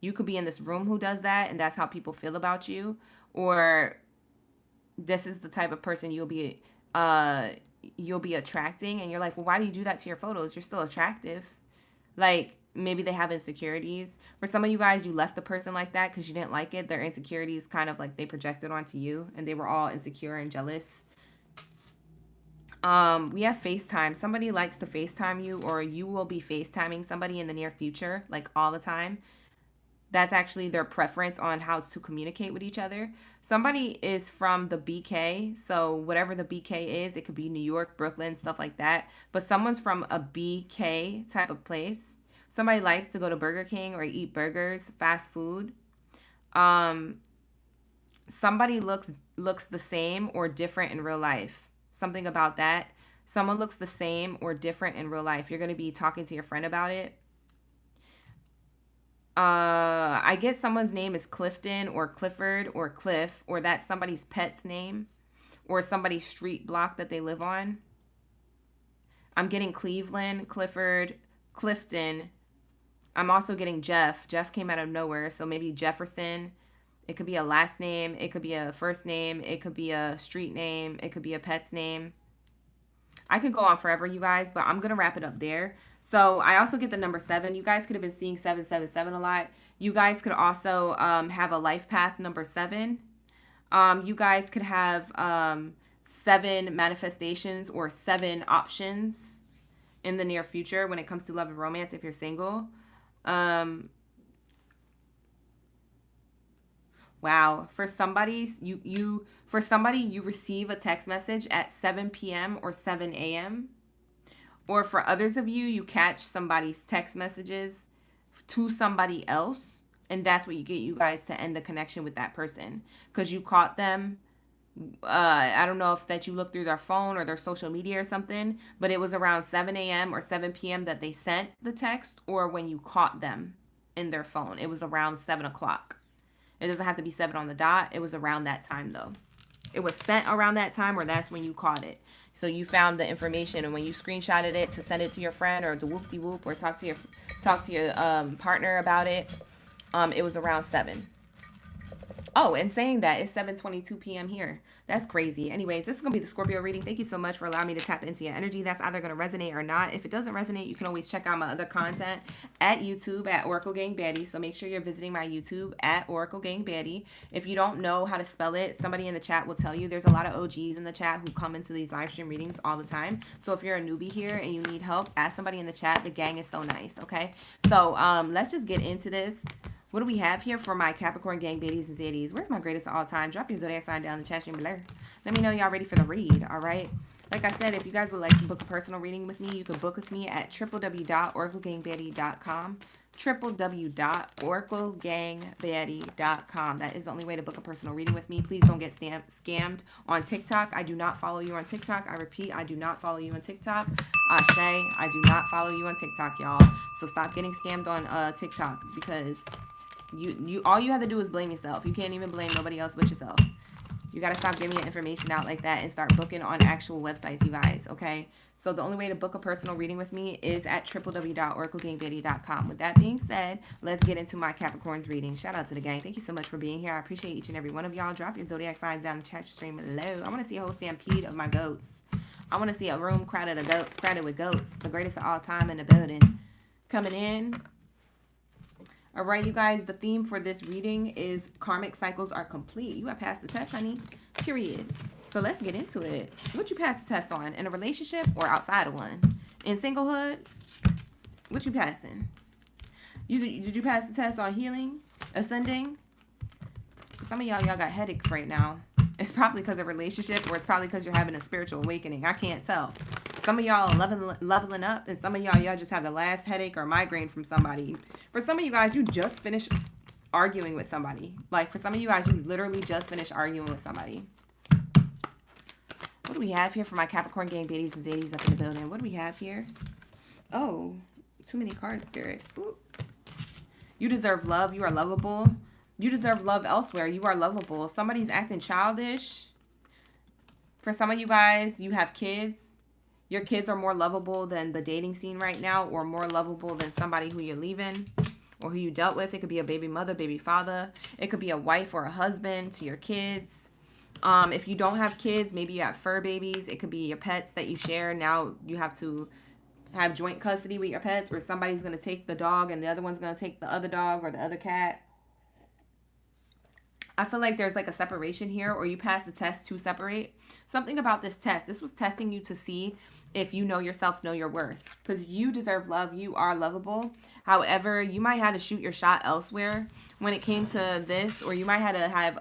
You could be in this room who does that, and that's how people feel about you. Or this is the type of person you'll be attracting, and you're like, well, why do you do that to your photos? You're still attractive. Like maybe they have insecurities. For some of you guys, you left the person like that because you didn't like it. Their insecurities kind of like they projected onto you, and they were all insecure and jealous. We have FaceTime. Somebody likes to FaceTime you, or you will be FaceTiming somebody in the near future, like all the time. That's actually their preference on how to communicate with each other. Somebody is from the BK, so whatever the BK is, it could be New York, Brooklyn, stuff like that. But someone's from a BK type of place. Somebody likes to go to Burger King or eat burgers, fast food. Somebody looks the same or different in real life. Something about that. Someone looks the same or different in real life. You're going to be talking to your friend about it. I guess someone's name is Clifton or Clifford or Cliff, or that's somebody's pet's name, or somebody's street block that they live on. I'm getting Cleveland, Clifford, Clifton. I'm also getting Jeff. Jeff came out of nowhere, so maybe Jefferson. It could be a last name. It could be a first name. It could be a street name. It could be a pet's name. I could go on forever, you guys, but I'm going to wrap it up there. So I also get the number 7. You guys could have been seeing 777 a lot. You guys could also have a life path number 7. You guys could have 7 manifestations or 7 options in the near future when it comes to love and romance if you're single. Wow. For somebody, you receive a text message at 7 p.m. or 7 a.m. Or for others of you, you catch somebody's text messages to somebody else, and that's what you get you guys to end the connection with that person, because you caught them. I don't know if that you looked through their phone or their social media or something, but it was around 7 a.m. or 7 p.m. that they sent the text, or when you caught them in their phone, it was around 7 o'clock. It doesn't have to be 7 on the dot. It was around that time, though. It was sent around that time, or that's when you caught it. So you found the information, and when you screenshotted it to send it to your friend, or to whoop-de-whoop, or talk to your partner about it, it was around 7. Oh, and saying that, it's 7:22 p.m. here. That's crazy. Anyways, this is going to be the Scorpio reading. Thank you so much for allowing me to tap into your energy. That's either going to resonate or not. If it doesn't resonate, you can always check out my other content at YouTube at OracleGangBaddie. So make sure you're visiting my YouTube at OracleGangBaddie. If you don't know how to spell it, somebody in the chat will tell you. There's a lot of OGs in the chat who come into these live stream readings all the time. So if you're a newbie here and you need help, ask somebody in the chat. The gang is so nice, okay? So let's just get into this. What do we have here for my Capricorn gang, baddies, and zeddies? Where's my greatest of all time? Drop your zodiac sign down in the chat stream below. Let me know y'all ready for the read, all right? Like I said, if you guys would like to book a personal reading with me, you can book with me at www.oraclegangbaddie.com. www.oraclegangbaddie.com. That is the only way to book a personal reading with me. Please don't get scammed on TikTok. I do not follow you on TikTok. I repeat, I do not follow you on TikTok. Ashe, I do not follow you on TikTok, y'all. So stop getting scammed on TikTok, because you all you have to do is blame yourself. You can't even blame nobody else but yourself. You got to stop giving your information out like that and start booking on actual websites, you guys, okay? So the only way to book a personal reading with me is at www.oraclegangbaddie.com. With that being said, let's get into my Capricorn's reading. Shout out to the gang. Thank you so much for being here. I appreciate each and every one of y'all. Drop your zodiac signs down in the chat stream below. I want to see a whole stampede of my goats. I want to see a room crowded with goats. The greatest of all time in the building. Coming in. All right, you guys, the theme for this reading is karmic cycles are complete. You have passed the test, honey. Period. So let's get into it. What you passed the test on? In a relationship or outside of one? In singlehood? What you passing? Did you pass the test on healing? Ascending? Some of y'all got headaches right now. It's probably because of relationship, or it's probably because you're having a spiritual awakening. I can't tell. Some of y'all are leveling up, and some of y'all just have the last headache or migraine from somebody. For some of you guys, you just finished arguing with somebody. Like, for some of you guys, you literally just finished arguing with somebody. What do we have here for my Capricorn gang, baddies, and zeddies up in the building? What do we have here? Oh, too many cards, Spirit. Ooh. You deserve love. You are lovable. You deserve love elsewhere. You are lovable. Somebody's acting childish. For some of you guys, you have kids. Your kids are more lovable than the dating scene right now, or more lovable than somebody who you're leaving or who you dealt with. It could be a baby mother, baby father. It could be a wife or a husband to your kids. If you don't have kids, maybe you have fur babies. It could be your pets that you share. Now you have to have joint custody with your pets, or somebody's going to take the dog and the other one's going to take the other dog or the other cat. I feel like there's like a separation here, or you passed the test to separate. Something about this test. This was testing you to see if you know yourself, know your worth. Because you deserve love. You are lovable. However, you might have to shoot your shot elsewhere when it came to this, or you might have to have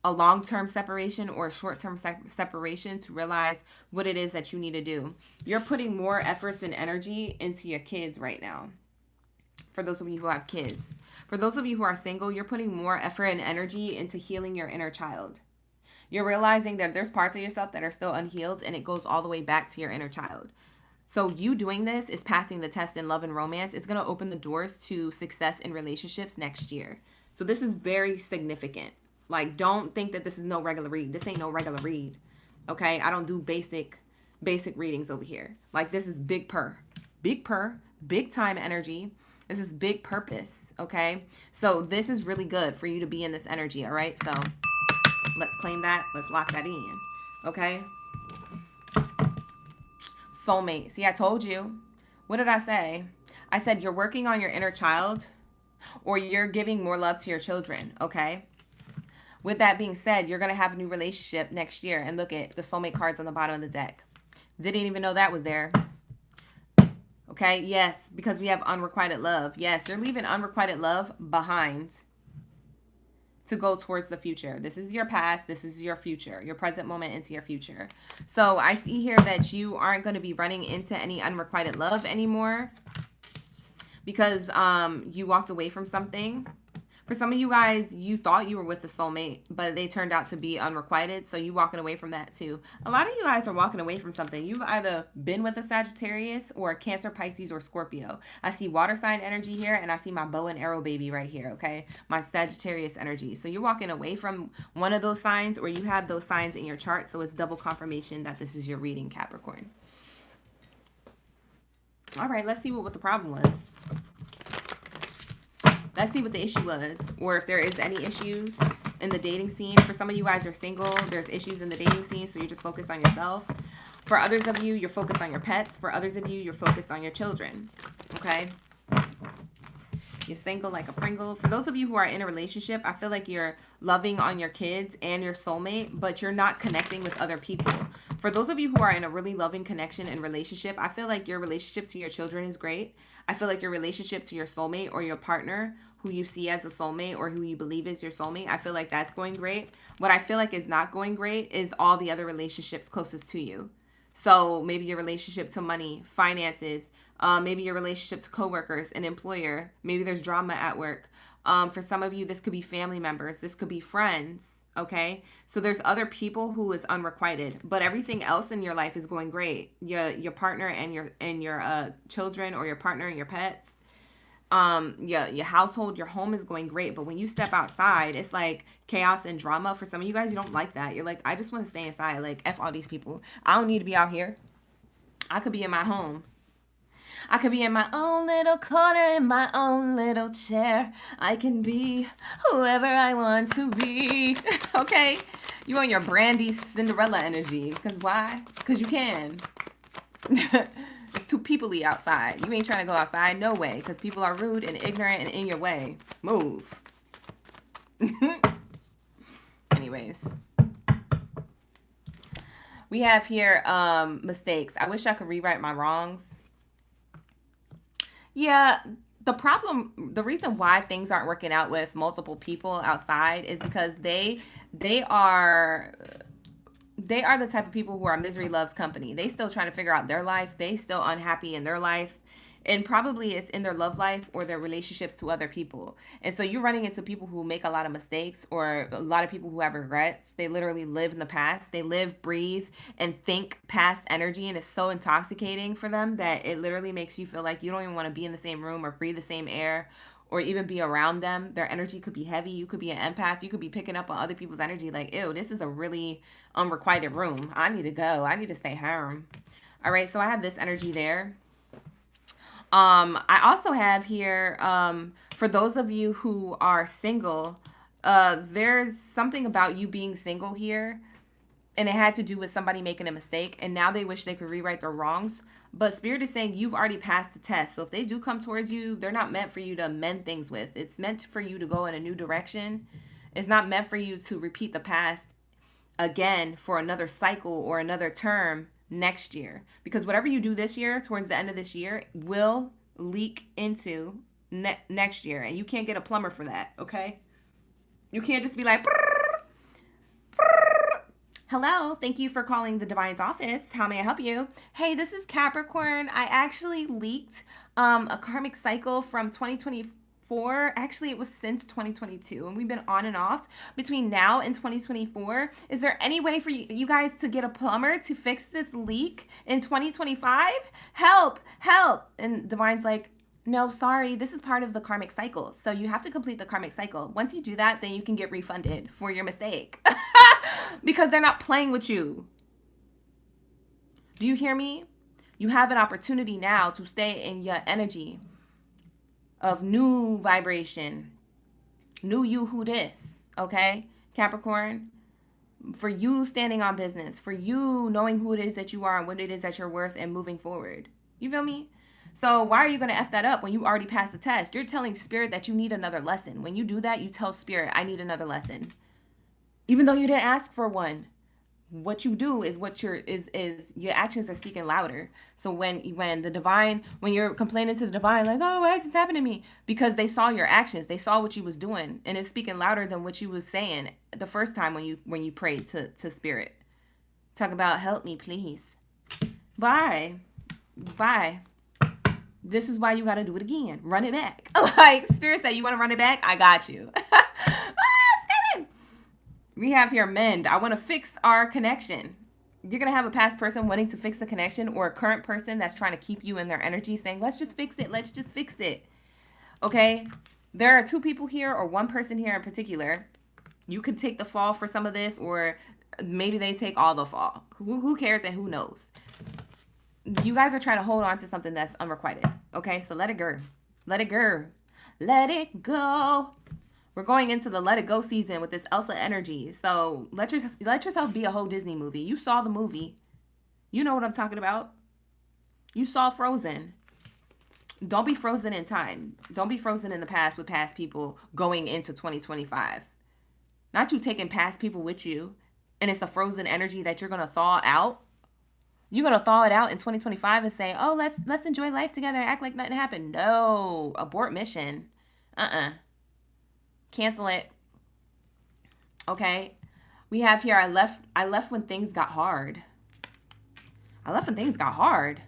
a long-term separation or a short-term separation to realize what it is that you need to do. You're putting more efforts and energy into your kids right now. For those of you who have kids. For those of you who are single, you're putting more effort and energy into healing your inner child. You're realizing that there's parts of yourself that are still unhealed, and it goes all the way back to your inner child. So you doing this is passing the test in love and romance. It's going to open the doors to success in relationships next year. So this is very significant. Like, don't think that this is no regular read. This ain't no regular read. Okay? I don't do basic readings over here. Like, this is big big time energy. This is big purpose, okay? So this is really good for you to be in this energy, all right? So let's claim that. Let's lock that in, okay? Soulmate. See, I told you. What did I say? I said you're working on your inner child, or you're giving more love to your children, okay? With that being said, you're going to have a new relationship next year. And look at the soulmate cards on the bottom of the deck. Didn't even know that was there. Okay, yes, because we have unrequited love. Yes, you're leaving unrequited love behind to go towards the future. This is your past. This is your future, your present moment into your future. So I see here that you aren't going to be running into any unrequited love anymore because you walked away from something. For some of you guys, you thought you were with a soulmate, but they turned out to be unrequited. So you walking away from that too. A lot of you guys are walking away from something. You've either been with a Sagittarius or a Cancer, Pisces, or Scorpio. I see water sign energy here, and I see my bow and arrow baby right here, okay? My Sagittarius energy. So you're walking away from one of those signs, or you have those signs in your chart. So it's double confirmation that this is your reading, Capricorn. All right, let's see what the problem was. Let's see what the issue was, or if there is any issues in the dating scene. For some of you guys are single, there's issues in the dating scene, so you're just focused on yourself. For others of you, you're focused on your pets. For others of you, you're focused on your children, okay? You're single like a Pringle. For those of you who are in a relationship, I feel like you're loving on your kids and your soulmate, but you're not connecting with other people. For those of you who are in a really loving connection and relationship, I feel like your relationship to your children is great. I feel like your relationship to your soulmate or your partner who you see as a soulmate or who you believe is your soulmate, I feel like that's going great. What I feel like is not going great is all the other relationships closest to you. So maybe your relationship to money, finances, maybe your relationship to coworkers, an employer. Maybe there's drama at work. For some of you, this could be family members. This could be friends. Okay, so there's other people who is unrequited, but everything else in your life is going great. Your partner and your children, or your partner and your pets, your household, your home is going great. But when you step outside, it's like chaos and drama. For some of you guys, you don't like that. You're like, I just want to stay inside. Like, F all these people. I don't need to be out here. I could be in my home. I could be in my own little corner, in my own little chair. I can be whoever I want to be. Okay? You on your Brandy Cinderella energy. Because why? Because you can. It's too people-y outside. You ain't trying to go outside. No way. Because people are rude and ignorant and in your way. Move. Anyways. We have here mistakes. I wish I could rewrite my wrongs. Yeah, the reason why things aren't working out with multiple people outside is because they are the type of people who are misery loves company. They still trying to figure out their life. They still unhappy in their life. And probably it's in their love life or their relationships to other people. And so you're running into people who make a lot of mistakes, or a lot of people who have regrets. They literally live in the past. They live, breathe, and think past energy. And it's so intoxicating for them that it literally makes you feel like you don't even want to be in the same room or breathe the same air or even be around them. Their energy could be heavy. You could be an empath. You could be picking up on other people's energy like, ew, this is a really unrequited room. I need to go. I need to stay home. All right, so I have this energy there. I also have here, for those of you who are single, there's something about you being single here, and it had to do with somebody making a mistake, and now they wish they could rewrite their wrongs. But Spirit is saying you've already passed the test. So if they do come towards you, they're not meant for you to mend things with. It's meant for you to go in a new direction. It's not meant for you to repeat the past again for another cycle or another term next year, because whatever you do this year towards the end of this year will leak into next year, and you can't get a plumber for that. Okay, you can't just be like, hello, thank you for calling the Divine's office, how may I help you? Hey, this is Capricorn. I actually leaked a karmic cycle from 2024. Actually, it was since 2022, and we've been on and off between now and 2024. Is there any way for you guys to get a plumber to fix this leak in 2025? Help, help. And Divine's like, no, sorry, this is part of the karmic cycle. So you have to complete the karmic cycle. Once you do that, then you can get refunded for your mistake because they're not playing with you. Do you hear me? You have an opportunity now to stay in your energy of new vibration, new you who this, okay, Capricorn? For you standing on business, for you knowing who it is that you are and what it is that you're worth and moving forward. You feel me? So why are you going to F that up when you already passed the test? You're telling Spirit that you need another lesson. When you do that, you tell Spirit, I need another lesson. Even though you didn't ask for one. what you do is what your is your actions are speaking louder. So when you're complaining to the divine, like, oh, why is this happening to me? Because they saw your actions, they saw what you was doing, and it's speaking louder than what you was saying the first time when you prayed to spirit. Talk about, help me, please. Bye. This is why you got to do it again. Run it back. Like, spirit said, you want to run it back? I got you. We have here mend. I want to fix our connection. You're going to have a past person wanting to fix the connection, or a current person that's trying to keep you in their energy saying, let's just fix it. Let's just fix it. Okay. There are two people here, or one person here in particular. You could take the fall for some of this, or maybe they take all the fall. Who cares and who knows? You guys are trying to hold on to something that's unrequited. Okay. So let it go. Let it go. Let it go. We're going into the let it go season with this Elsa energy. So let yourself be a whole Disney movie. You saw the movie. You know what I'm talking about. You saw Frozen. Don't be frozen in time. Don't be frozen in the past with past people going into 2025. Not you taking past people with you, and it's a frozen energy that you're going to thaw out. You're going to thaw it out in 2025 and say, oh, let's enjoy life together and act like nothing happened. No. Abort mission. Cancel it. Okay. We have here, I left when things got hard. I left when things got hard.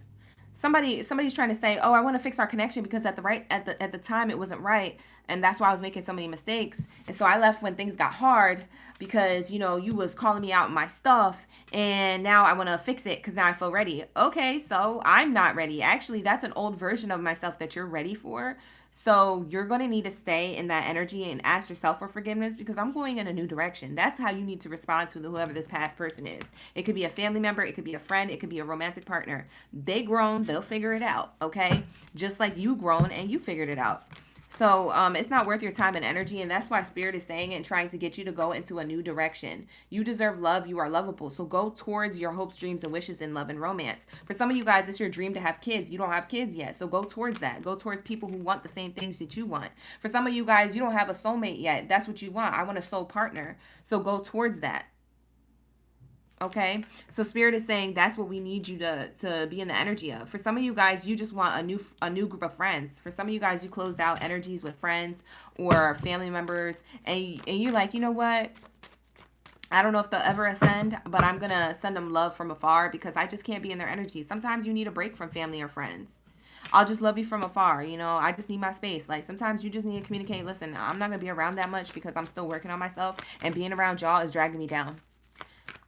Somebody's trying to say, oh, I want to fix our connection because at the time it wasn't right, and that's why I was making so many mistakes. And so I left when things got hard because, you know, you was calling me out my stuff, and now I want to fix it because now I feel ready. Okay, so I'm not ready. Actually, that's an old version of myself that you're ready for. So you're going to need to stay in that energy and ask yourself for forgiveness, because I'm going in a new direction. That's how you need to respond to whoever this past person is. It could be a family member. It could be a friend. It could be a romantic partner. They grown. They'll figure it out. Okay. Just like you grown and you figured it out. So it's not worth your time and energy, and that's why Spirit is saying it and trying to get you to go into a new direction. You deserve love. You are lovable. So go towards your hopes, dreams, and wishes in love and romance. For some of you guys, it's your dream to have kids. You don't have kids yet, so go towards that. Go towards people who want the same things that you want. For some of you guys, you don't have a soulmate yet. That's what you want. I want a soul partner. So go towards that. Okay, so Spirit is saying that's what we need you to be in the energy of. For some of you guys, you just want a new group of friends. For some of you guys, you closed out energies with friends or family members, and you're like, you know what? I don't know if they'll ever ascend, but I'm gonna send them love from afar because I just can't be in their energy. Sometimes you need a break from family or friends. I'll just love you from afar. You know, I just need my space. Like, sometimes you just need to communicate. Listen, I'm not gonna be around that much because I'm still working on myself, and being around y'all is dragging me down.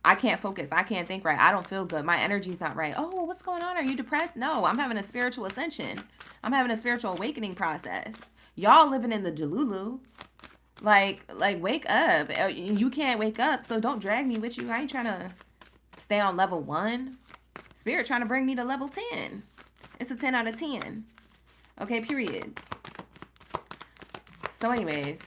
I can't focus. I can't think right. I don't feel good. My energy's not right. Oh, what's going on? Are you depressed? No, I'm having a spiritual ascension. I'm having a spiritual awakening process. Y'all living in the Delulu. Like wake up. You can't wake up, so don't drag me with you. I ain't trying to stay on level 1. Spirit trying to bring me to level 10. It's a 10 out of 10. Okay, period. So anyways,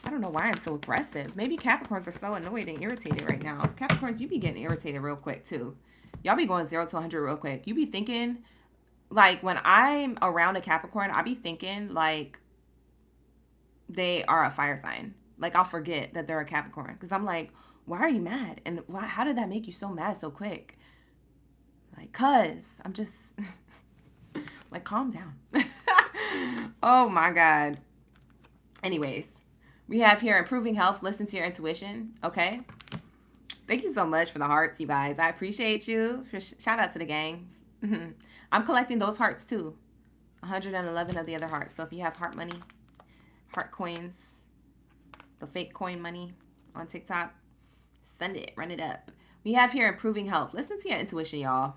I don't know why I'm so aggressive. Maybe Capricorns are so annoyed and irritated right now. Capricorns, you be getting irritated real quick too. Y'all be going 0 to 100 real quick. You be thinking, like, when I'm around a Capricorn, I be thinking like they are a fire sign. Like, I'll forget that they're a Capricorn because I'm like, why are you mad? And how did that make you so mad so quick? Like, cause I'm just like, calm down. Oh my God. Anyways. We have here improving health. Listen to your intuition. Okay. Thank you so much for the hearts, you guys. I appreciate you. Shout out to the gang. I'm collecting those hearts too. 111 of the other hearts. So if you have heart money, heart coins, the fake coin money on TikTok, send it. Run it up. We have here improving health. Listen to your intuition, y'all.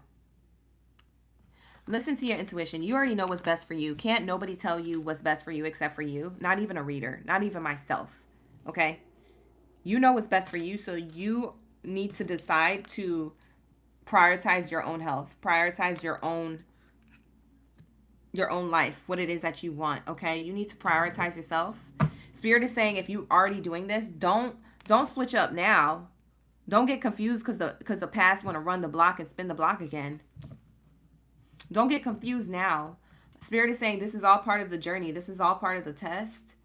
Listen to your intuition. You already know what's best for you. Can't nobody tell you what's best for you except for you. Not even a reader. Not even myself. Okay? You know what's best for you, so you need to decide to prioritize your own health. Prioritize your own life. What it is that you want. Okay? You need to prioritize yourself. Spirit is saying if you already doing this, don't switch up now. Don't get confused because the past want to run the block and spin the block again. Don't get confused now. Spirit is saying this is all part of the journey. This is all part of the test.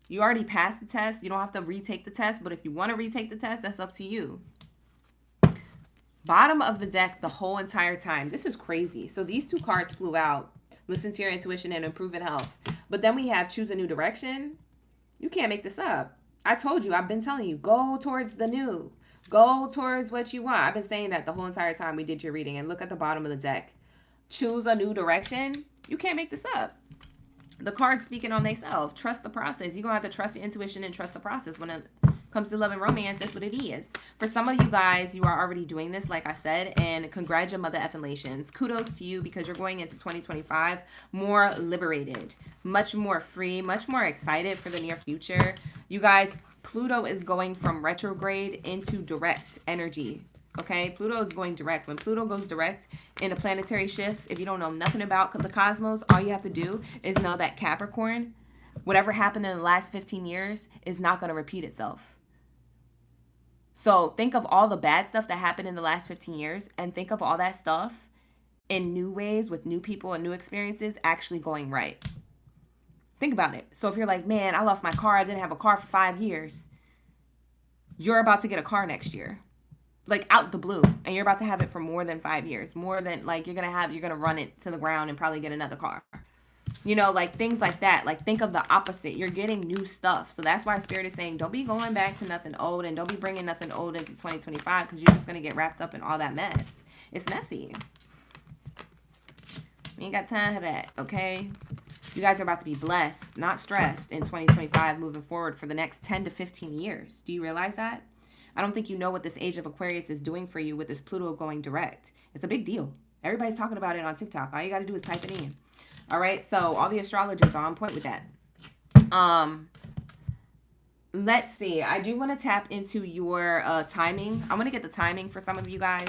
You already passed the test. You don't have to retake the test. But if you want to retake the test, that's up to you. Bottom of the deck the whole entire time. This is crazy. So these two cards flew out. Listen to your intuition and improve in health. But then we have choose a new direction. You can't make this up. I told you, I've been telling you, go towards the new. Go towards what you want. I've been saying that the whole entire time we did your reading. And look at the bottom of the deck. Choose a new direction. You can't make this up. The cards speaking on themselves. Trust the process. You're going to have to trust your intuition and trust the process. When it comes to love and romance, that's what it is. For some of you guys, you are already doing this, like I said, and congrats, mother effalations. Kudos to you, because you're going into 2025 more liberated, much more free, much more excited for the near future. You guys, Pluto is going from retrograde into direct energy. Okay, Pluto is going direct. When Pluto goes direct in the planetary shifts, if you don't know nothing about the cosmos, all you have to do is know that Capricorn, whatever happened in the last 15 years, is not going to repeat itself. So think of all the bad stuff that happened in the last 15 years and think of all that stuff in new ways with new people and new experiences actually going right. Think about it. So if you're like, man, I lost my car. I didn't have a car for 5 years. You're about to get a car next year. Like out the blue, and you're about to have it for more than 5 years, more than like you're gonna run it to the ground and probably get another car, you know, like things like that. Like think of the opposite. You're getting new stuff. So that's why Spirit is saying don't be going back to nothing old, and don't be bringing nothing old into 2025, because you're just gonna get wrapped up in all that mess. It's messy. We ain't got time for that. Okay, you guys are about to be blessed, not stressed, in 2025 moving forward for the next 10 to 15 years. Do you realize that? I don't think you know what this age of Aquarius is doing for you with this Pluto going direct. It's a big deal. Everybody's talking about it on TikTok. All you got to do is type it in. All right. So all the astrologers are on point with that. Let's see. I do want to tap into your timing. I want to get the timing for some of you guys.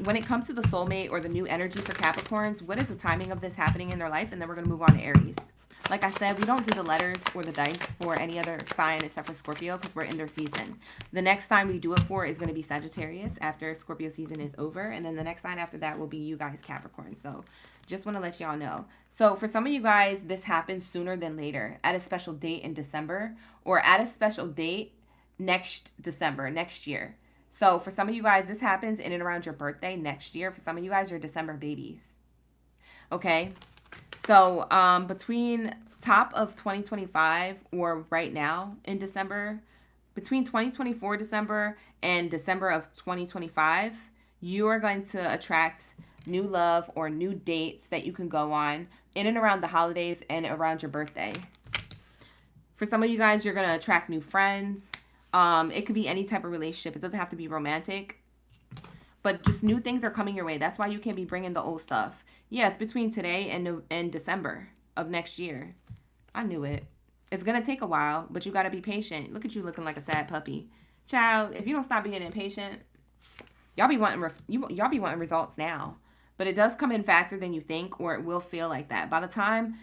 When it comes to the soulmate or the new energy for Capricorns, what is the timing of this happening in their life? And then we're going to move on to Aries. Like I said, we don't do the letters or the dice for any other sign except for Scorpio, because we're in their season. The next sign we do it for is going to be Sagittarius after Scorpio season is over. And then the next sign after that will be you guys, Capricorn. So just want to let y'all know. So for some of you guys, this happens sooner than later, at a special date in December, or at a special date next December, next year. So for some of you guys, this happens in and around your birthday next year. For some of you guys, you're December babies. Okay. So between top of 2025 or right now in December, between 2024 December and December of 2025, you are going to attract new love or new dates that you can go on in and around the holidays and around your birthday. For some of you guys, you're going to attract new friends. It could be any type of relationship. It doesn't have to be romantic. But just new things are coming your way. That's why you can't be bringing the old stuff. Yeah, it's between today and December of next year. I knew it. It's going to take a while, but you got to be patient. Look at you looking like a sad puppy. Child, if you don't stop being impatient, y'all be wanting results now. But it does come in faster than you think, or it will feel like that. By the time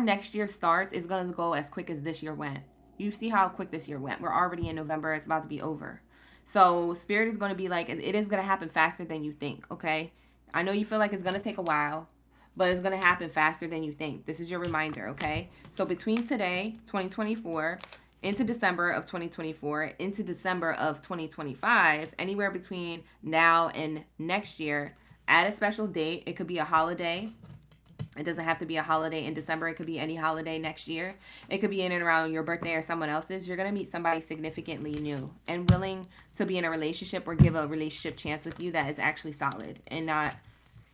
next year starts, it's going to go as quick as this year went. You see how quick this year went. We're already in November. It's about to be over. So Spirit is going to be like, it is going to happen faster than you think, okay? I know you feel like it's going to take a while, but it's going to happen faster than you think. This is your reminder, okay? So between today, 2024, into December of 2024, into December of 2025, anywhere between now and next year, at a special date, it could be a holiday. It doesn't have to be a holiday in December. It could be any holiday next year. It could be in and around your birthday or someone else's. You're going to meet somebody significantly new and willing to be in a relationship or give a relationship chance with you that is actually solid and not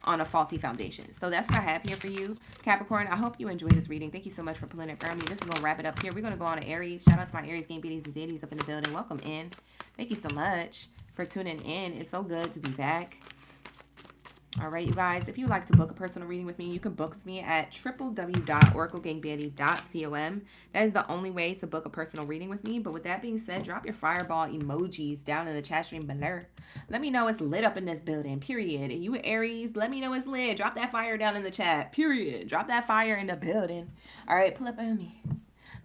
on a faulty foundation. So that's what I have here for you, Capricorn. I hope you enjoyed this reading. Thank you so much for pulling it for me. This is going to wrap it up here. We're going to go on to Aries. Shout out to my Aries, Baddies, and Zodiacs up in the building. Welcome in. Thank you so much for tuning in. It's so good to be back. All right, you guys, if you'd like to book a personal reading with me, you can book with me at www.OracleGangBaddie.com. That is the only way to book a personal reading with me. But with that being said, drop your fireball emojis down in the chat stream below. Let me know it's lit up in this building, period. And you Aries, let me know it's lit. Drop that fire down in the chat, period. Drop that fire in the building. All right, pull up on me.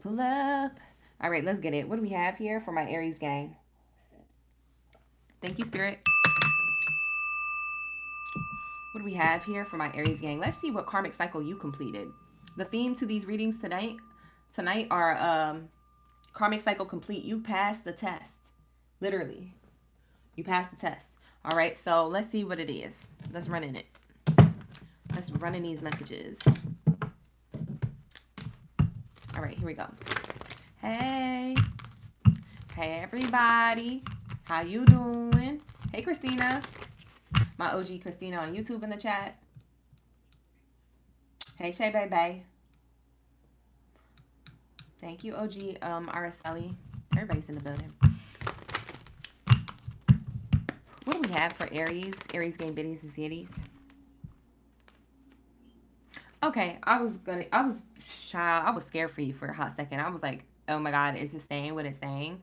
Pull up. All right, let's get it. What do we have here for my Aries gang? Thank you, Spirit. What do we have here for my Aries gang? Let's see what karmic cycle you completed. The theme to these readings tonight are karmic cycle complete. You passed the test. Literally. You passed the test. All right, so let's see what it is. Let's run in it. Let's run in these messages. All right, here we go. Hey. Hey, everybody. How you doing? Hey, Christina. My OG Christina on YouTube in the chat. Hey, Shay Baby. Thank you, OG Araceli. Everybody's in the building. What do we have for Aries? Aries gang biddies and zitties. Okay, I was shy. I was scared for you for a hot second. I was like, oh my God, is it saying what it's saying?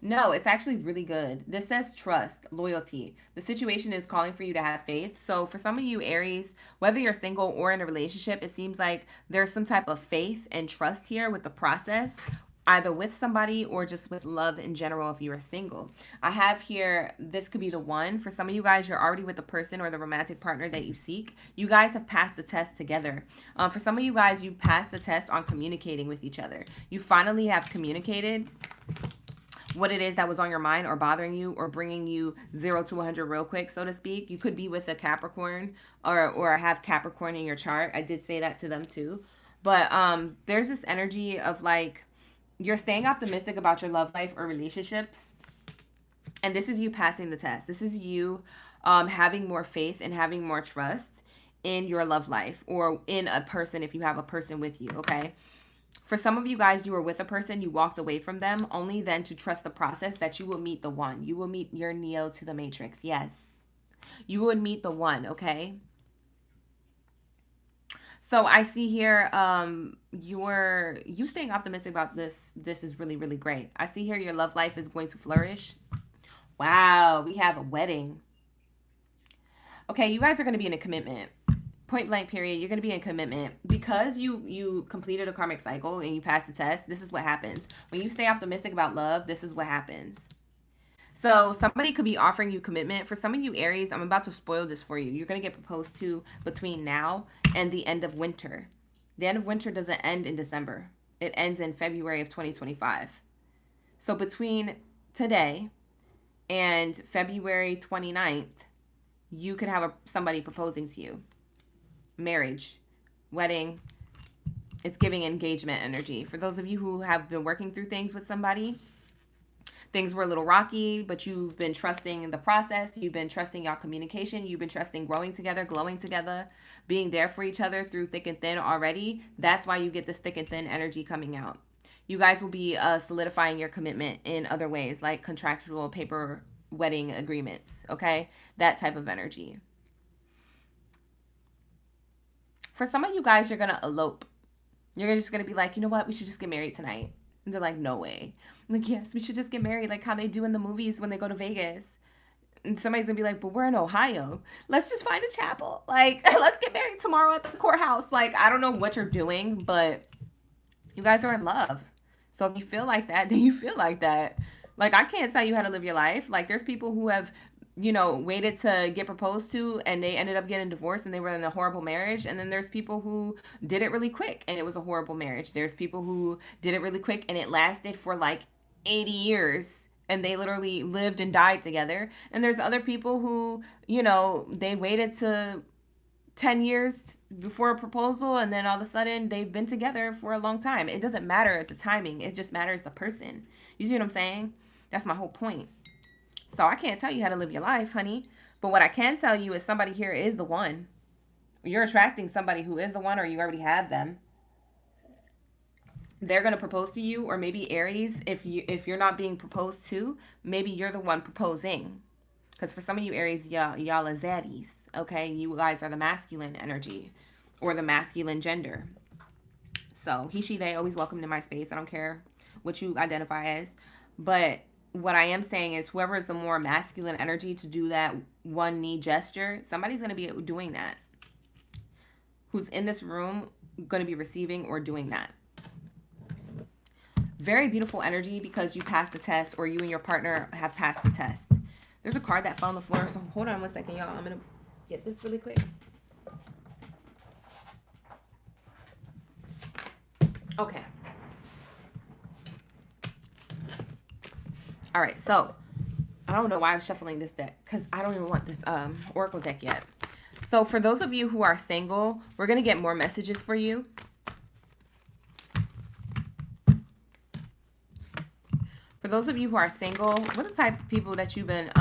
No, it's actually really good. This says trust, loyalty. The situation is calling for you to have faith. So for some of you Aries, whether you're single or in a relationship, it seems like there's some type of faith and trust here with the process, either with somebody or just with love in general if you are single. I have here, this could be the one. For some of you guys, you're already with the person or the romantic partner that you seek. You guys have passed the test together. For some of you guys, you passed the test on communicating with each other. You finally have communicated what it is that was on your mind or bothering you or bringing you 0 to 100 real quick, so to speak. You could be with a Capricorn or have Capricorn in your chart. I did say that to them too. But there's this energy of like, you're staying optimistic about your love life or relationships. And this is you passing the test. This is you having more faith and having more trust in your love life or in a person if you have a person with you, okay? For some of you guys, you were with a person, you walked away from them, only then to trust the process that you will meet the one. You will meet your Neo to the Matrix. Yes. You would meet the one, okay? So I see here, you staying optimistic about this. This is really, really great. I see here your love life is going to flourish. Wow, we have a wedding. Okay, you guys are going to be in a commitment. Point blank period. You're going to be in commitment because you completed a karmic cycle and you passed the test. This is what happens when you stay optimistic about love. This is what happens. So somebody could be offering you commitment. For some of you Aries, I'm about to spoil this for you. You're going to get proposed to between now and the end of winter. The end of winter doesn't end in December. It ends in February of 2025. So between today and February 29th, you could have somebody proposing to you. Marriage, wedding, it's giving engagement energy. For those of you who have been working through things with somebody, things were a little rocky, but you've been trusting the process. You've been trusting y'all communication. You've been trusting growing together, glowing together, being there for each other through thick and thin already. That's why you get this thick and thin energy coming out. You guys will be solidifying your commitment in other ways, like contractual paper wedding agreements, okay? That type of energy. For some of you guys, you're going to elope. You're just going to be like, you know what? We should just get married tonight. And they're like, no way. I'm like, yes, we should just get married like how they do in the movies when they go to Vegas. And somebody's going to be like, but we're in Ohio. Let's just find a chapel. Like, let's get married tomorrow at the courthouse. Like, I don't know what you're doing, but you guys are in love. So if you feel like that, then you feel like that. Like, I can't tell you how to live your life. Like, there's people who have, you know, waited to get proposed to and they ended up getting divorced and they were in a horrible marriage. And then there's people who did it really quick and it was a horrible marriage. There's people who did it really quick and it lasted for like 80 years and they literally lived and died together. And there's other people who, you know, they waited to 10 years before a proposal and then all of a sudden they've been together for a long time. It doesn't matter at the timing. It just matters the person. You see what I'm saying? That's my whole point. So I can't tell you how to live your life, honey. But what I can tell you is somebody here is the one. You're attracting somebody who is the one or you already have them. They're going to propose to you, or maybe Aries, if you're not being proposed to, maybe you're the one proposing. Because for some of you Aries, y'all are zaddies, okay? You guys are the masculine energy or the masculine gender. So he, she, they, always welcome to my space. I don't care what you identify as. But what I am saying is whoever is the more masculine energy to do that one knee gesture, somebody's going to be doing that. Who's in this room going to be receiving or doing that. Very beautiful energy because you passed the test or you and your partner have passed the test. There's a card that fell on the floor, so hold on one second, y'all. I'm going to get this really quick. Okay. All right, so don't know why I'm shuffling this deck, because I don't even want this Oracle deck yet. So for those of you who are single, we're going to get more messages for you. For those of you who are single, what are the type of people that you've been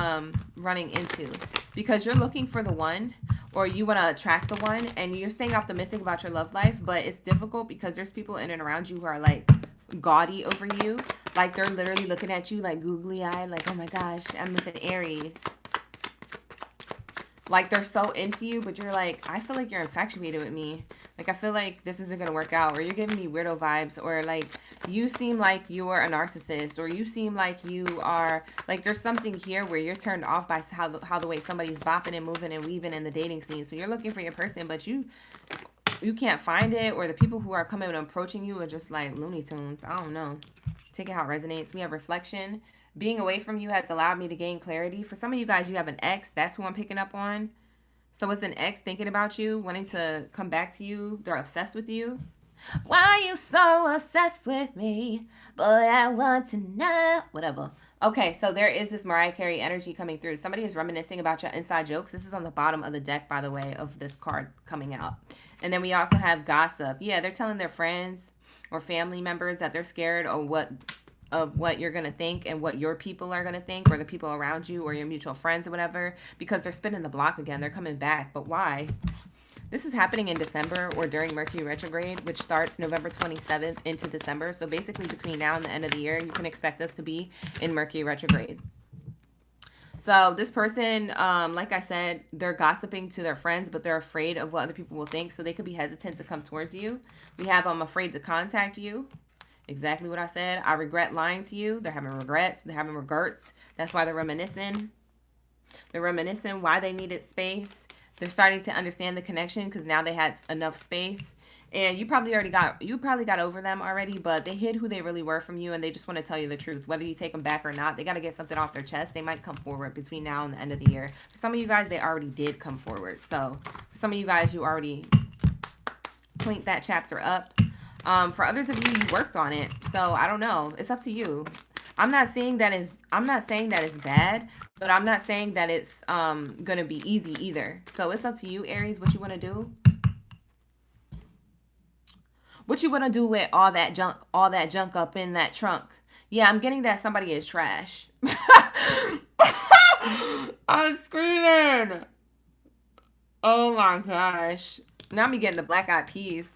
running into? Because you're looking for the one, or you want to attract the one, and you're staying optimistic about your love life, but it's difficult because there's people in and around you who are like gaudy over you. Like they're literally looking at you like googly eyed, like, oh my gosh, I'm with an Aries. Like they're so into you, but you're like, I feel like you're infatuated with me. Like I feel like this isn't going to work out, or you're giving me weirdo vibes, or like you seem like you're a narcissist, or you seem like you are, like there's something here where you're turned off by how the way somebody's bopping and moving and weaving in the dating scene. So you're looking for your person, but you can't find it, or the people who are coming and approaching you are just like Looney Tunes. I don't know. Take it how it resonates. We have reflection. Being away from you has allowed me to gain clarity. For some of you guys, you have an ex. That's who I'm picking up on. So it's an ex thinking about you, wanting to come back to you. They're obsessed with you. Why are you so obsessed with me? Boy, I want to know. Whatever. Okay, so there is this Mariah Carey energy coming through. Somebody is reminiscing about your inside jokes. This is on the bottom of the deck, by the way, of this card coming out. And then we also have gossip. Yeah, they're telling their friends or family members that they're scared of what you're going to think and what your people are going to think, or the people around you or your mutual friends or whatever, because they're spinning the block again. They're coming back. But why? This is happening in December or during Mercury retrograde, which starts November 27th into December. So basically between now and the end of the year, you can expect us to be in Mercury retrograde. So this person, like I said, they're gossiping to their friends, but they're afraid of what other people will think. So they could be hesitant to come towards you. We have, I'm afraid to contact you. Exactly what I said. I regret lying to you. They're having regrets. They're having regrets. That's why they're reminiscing. They're reminiscing why they needed space. They're starting to understand the connection because now they had enough space. And you probably got over them already, but they hid who they really were from you, and they just want to tell you the truth. Whether you take them back or not, they got to get something off their chest. They might come forward between now and the end of the year. For some of you guys, they already did come forward. So for some of you guys, you already cleaned that chapter up. For others of you, you worked on it. So I don't know. It's up to you. I'm not saying that it's bad, but I'm not saying that it's gonna be easy either. So it's up to you, Aries, what you want to do. What you want to do with all that junk up in that trunk? Yeah, I'm getting that somebody is trash. I'm screaming. Oh my gosh. Now I'm getting the Black Eyed Peas.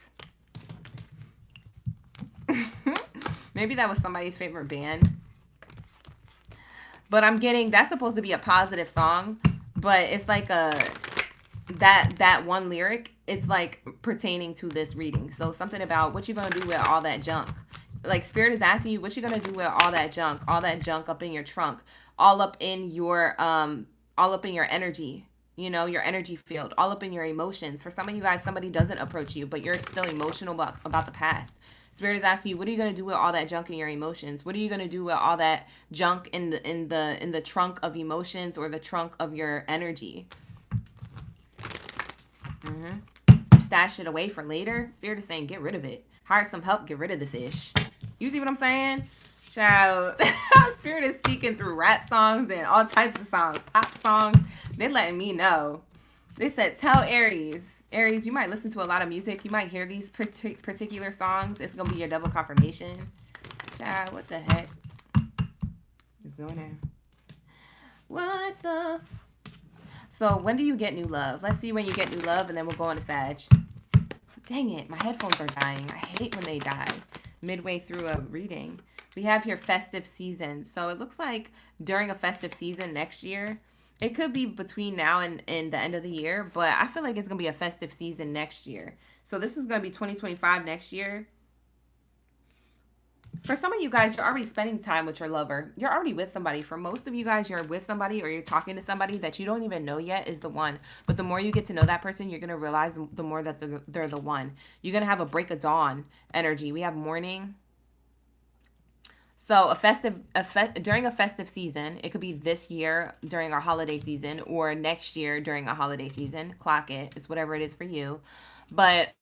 Maybe that was somebody's favorite band. But I'm getting, that's supposed to be a positive song, but it's like that one lyric, it's like pertaining to this reading. So something about what you gonna do with all that junk. Like Spirit is asking you, what you gonna do with all that junk up in your trunk, all up in your energy, you know, your energy field, all up in your emotions. For some of you guys, somebody doesn't approach you, but you're still emotional about the past. Spirit is asking you, what are you going to do with all that junk in your emotions? What are you going to do with all that junk in the trunk of emotions, or the trunk of your energy? You stash it away for later. Spirit is saying, get rid of it. Hire some help, get rid of this ish. You see what I'm saying? Child. Spirit is speaking through rap songs and all types of songs, pop songs. They're letting me know. They said, tell Aries, you might listen to a lot of music. You might hear these particular songs. It's going to be your double confirmation. Child, what the heck is going on? What the? So when do you get new love? Let's see when you get new love, and then we'll go on to Sag. Dang it, my headphones are dying. I hate when they die midway through a reading. We have here festive season. So it looks like during a festive season next year. It could be between now and the end of the year, but I feel like it's going to be a festive season next year. So this is going to be 2025 next year. For some of you guys, you're already spending time with your lover. You're already with somebody. For most of you guys, you're with somebody, or you're talking to somebody that you don't even know yet is the one. But the more you get to know that person, you're going to realize the more that they're the one. You're going to have a break of dawn energy. We have morning. So during a festive season, it could be this year during our holiday season, or next year during a holiday season. Clock it. It's whatever it is for you. But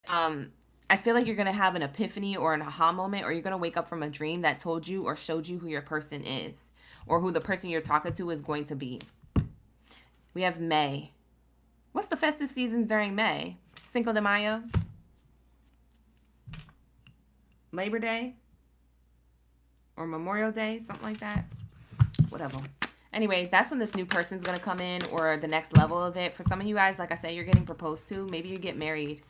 I feel like you're going to have an epiphany or an aha moment, or you're going to wake up from a dream that told you or showed you who your person is. or who the person you're talking to is going to be. We have May. What's the festive seasons during May? Cinco de Mayo? Labor Day? Or Memorial Day? Something like that. Whatever. Anyways, that's when this new person's going to come in, or the next level of it. For some of you guys, like I said, you're getting proposed to. Maybe you get married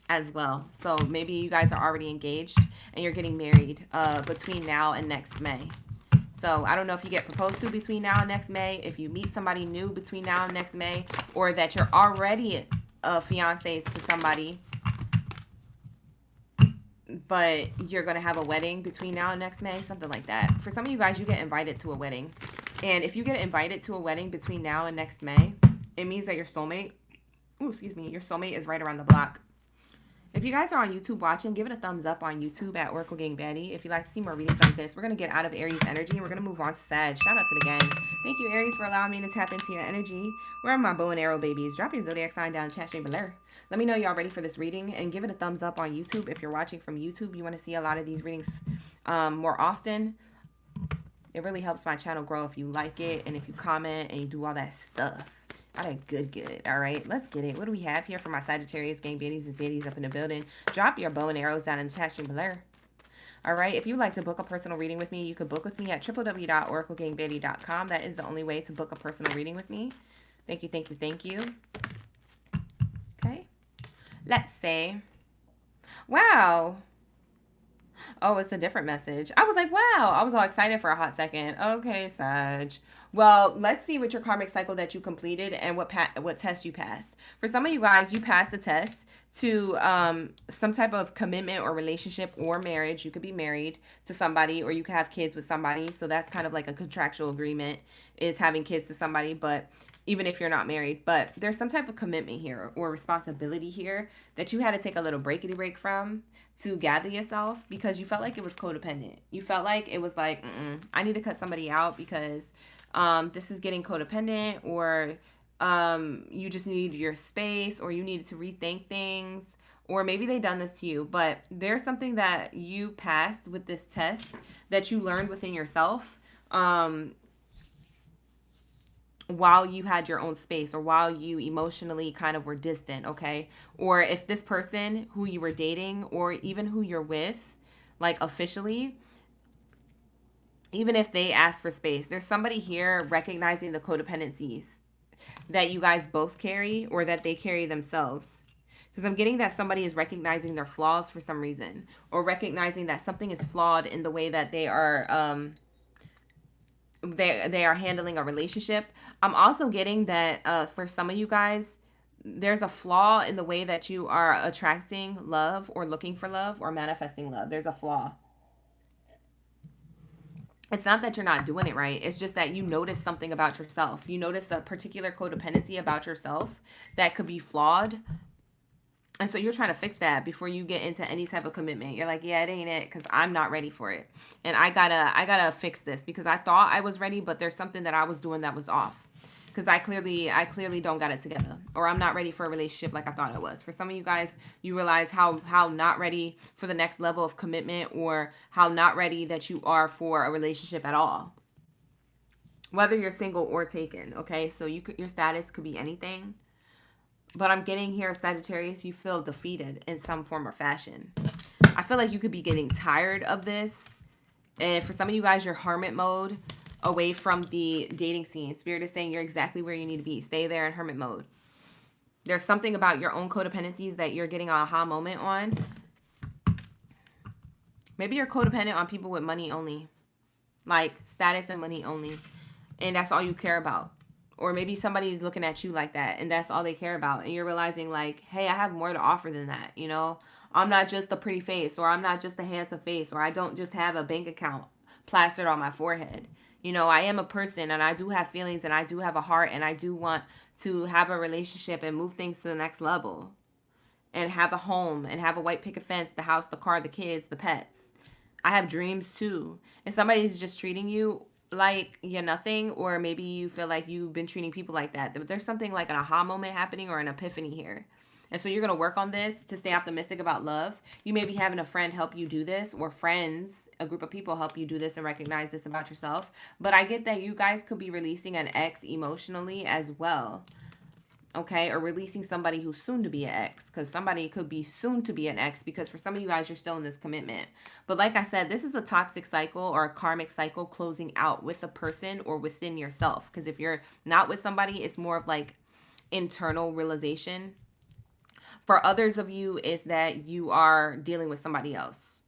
as well. So maybe you guys are already engaged and you're getting married between now and next May. So I don't know if you get proposed to between now and next May, if you meet somebody new between now and next May, or that you're already fiancés to somebody, but you're going to have a wedding between now and next May, something like that. For some of you guys, you get invited to a wedding. And if you get invited to a wedding between now and next May, it means that your soulmate, your soulmate is right around the block. If you guys are on YouTube watching, give it a thumbs up on YouTube at OracleGangBaddie. If you'd like to see more readings like this, we're going to get out of Aries energy and we're going to move on to Sag. Shout out to the gang. Thank you, Aries, for allowing me to tap into your energy. Where are my bow and arrow babies? Drop your zodiac sign down in the chat stream below. Let me know y'all ready for this reading, and give it a thumbs up on YouTube. If you're watching from YouTube, you want to see a lot of these readings more often. It really helps my channel grow if you like it and if you comment and you do all that stuff. All right, good. All right, let's get it. What do we have here for my Sagittarius, gang baddies, and zaddies up in the building? Drop your bow and arrows down in the chat stream below. All right, if you'd like to book a personal reading with me, you could book with me at www.oraclegangbaddie.com. That is the only way to book a personal reading with me. Thank you. Okay, let's say, wow. Oh, it's a different message. I was like, wow. I was all excited for a hot second. Okay, Sag. Well, let's see what your karmic cycle that you completed and what test you passed. For some of you guys, you passed the test to some type of commitment or relationship or marriage. You could be married to somebody, or you could have kids with somebody. So that's kind of like a contractual agreement, is having kids to somebody, but even if you're not married. But there's some type of commitment here or responsibility here that you had to take a little break from to gather yourself, because you felt like it was codependent. You felt like it was like, I need to cut somebody out because this is getting codependent, or you just needed your space, or you needed to rethink things, or maybe they done this to you. But there's something that you passed with this test that you learned within yourself while you had your own space, or while you emotionally kind of were distant, okay? Or if this person who you were dating, or even who you're with, like officially, even if they ask for space, there's somebody here recognizing the codependencies that you guys both carry, or that they carry themselves. Because I'm getting that somebody is recognizing their flaws for some reason, or recognizing that something is flawed in the way that they are handling a relationship. I'm also getting that for some of you guys, there's a flaw in the way that you are attracting love, or looking for love, or manifesting love. There's a flaw. It's not that you're not doing it right. It's just that you notice something about yourself. You notice a particular codependency about yourself that could be flawed. And so you're trying to fix that before you get into any type of commitment. You're like, yeah, it ain't it, because I'm not ready for it. And I gotta fix this, because I thought I was ready, but there's something that I was doing that was off. Because I clearly don't got it together, or I'm not ready for a relationship like I thought I was. For some of you guys, you realize how not ready for the next level of commitment, or how not ready that you are for a relationship at all. Whether you're single or taken, okay? So your status could be anything. But I'm getting here, Sagittarius, you feel defeated in some form or fashion. I feel like you could be getting tired of this. And for some of you guys, your hermit mode, away from the dating scene. Spirit is saying you're exactly where you need to be. Stay there in hermit mode. There's something about your own codependencies that you're getting an aha moment on. Maybe you're codependent on people with money only. Like status and money only. And that's all you care about. Or maybe somebody's looking at you like that, and that's all they care about. And you're realizing like, hey, I have more to offer than that. You know, I'm not just a pretty face, or I'm not just a handsome face, or I don't just have a bank account plastered on my forehead. You know, I am a person, and I do have feelings, and I do have a heart, and I do want to have a relationship and move things to the next level, and have a home, and have a white picket fence, the house, the car, the kids, the pets. I have dreams too. And somebody's just treating you like you're nothing, or maybe you feel like you've been treating people like that. There's something like an aha moment happening, or an epiphany here. And so you're going to work on this to stay optimistic about love. You may be having a friend help you do this, or friends a group of people help you do this and recognize this about yourself. But I get that you guys could be releasing an ex emotionally as well. Okay, or releasing somebody who's soon to be an ex, because somebody could be soon to be an ex, because for some of you guys, you're still in this commitment. But like I said, this is a toxic cycle or a karmic cycle closing out with a person or within yourself. Because if you're not with somebody, it's more of like internal realization. For others of you, is that you are dealing with somebody else,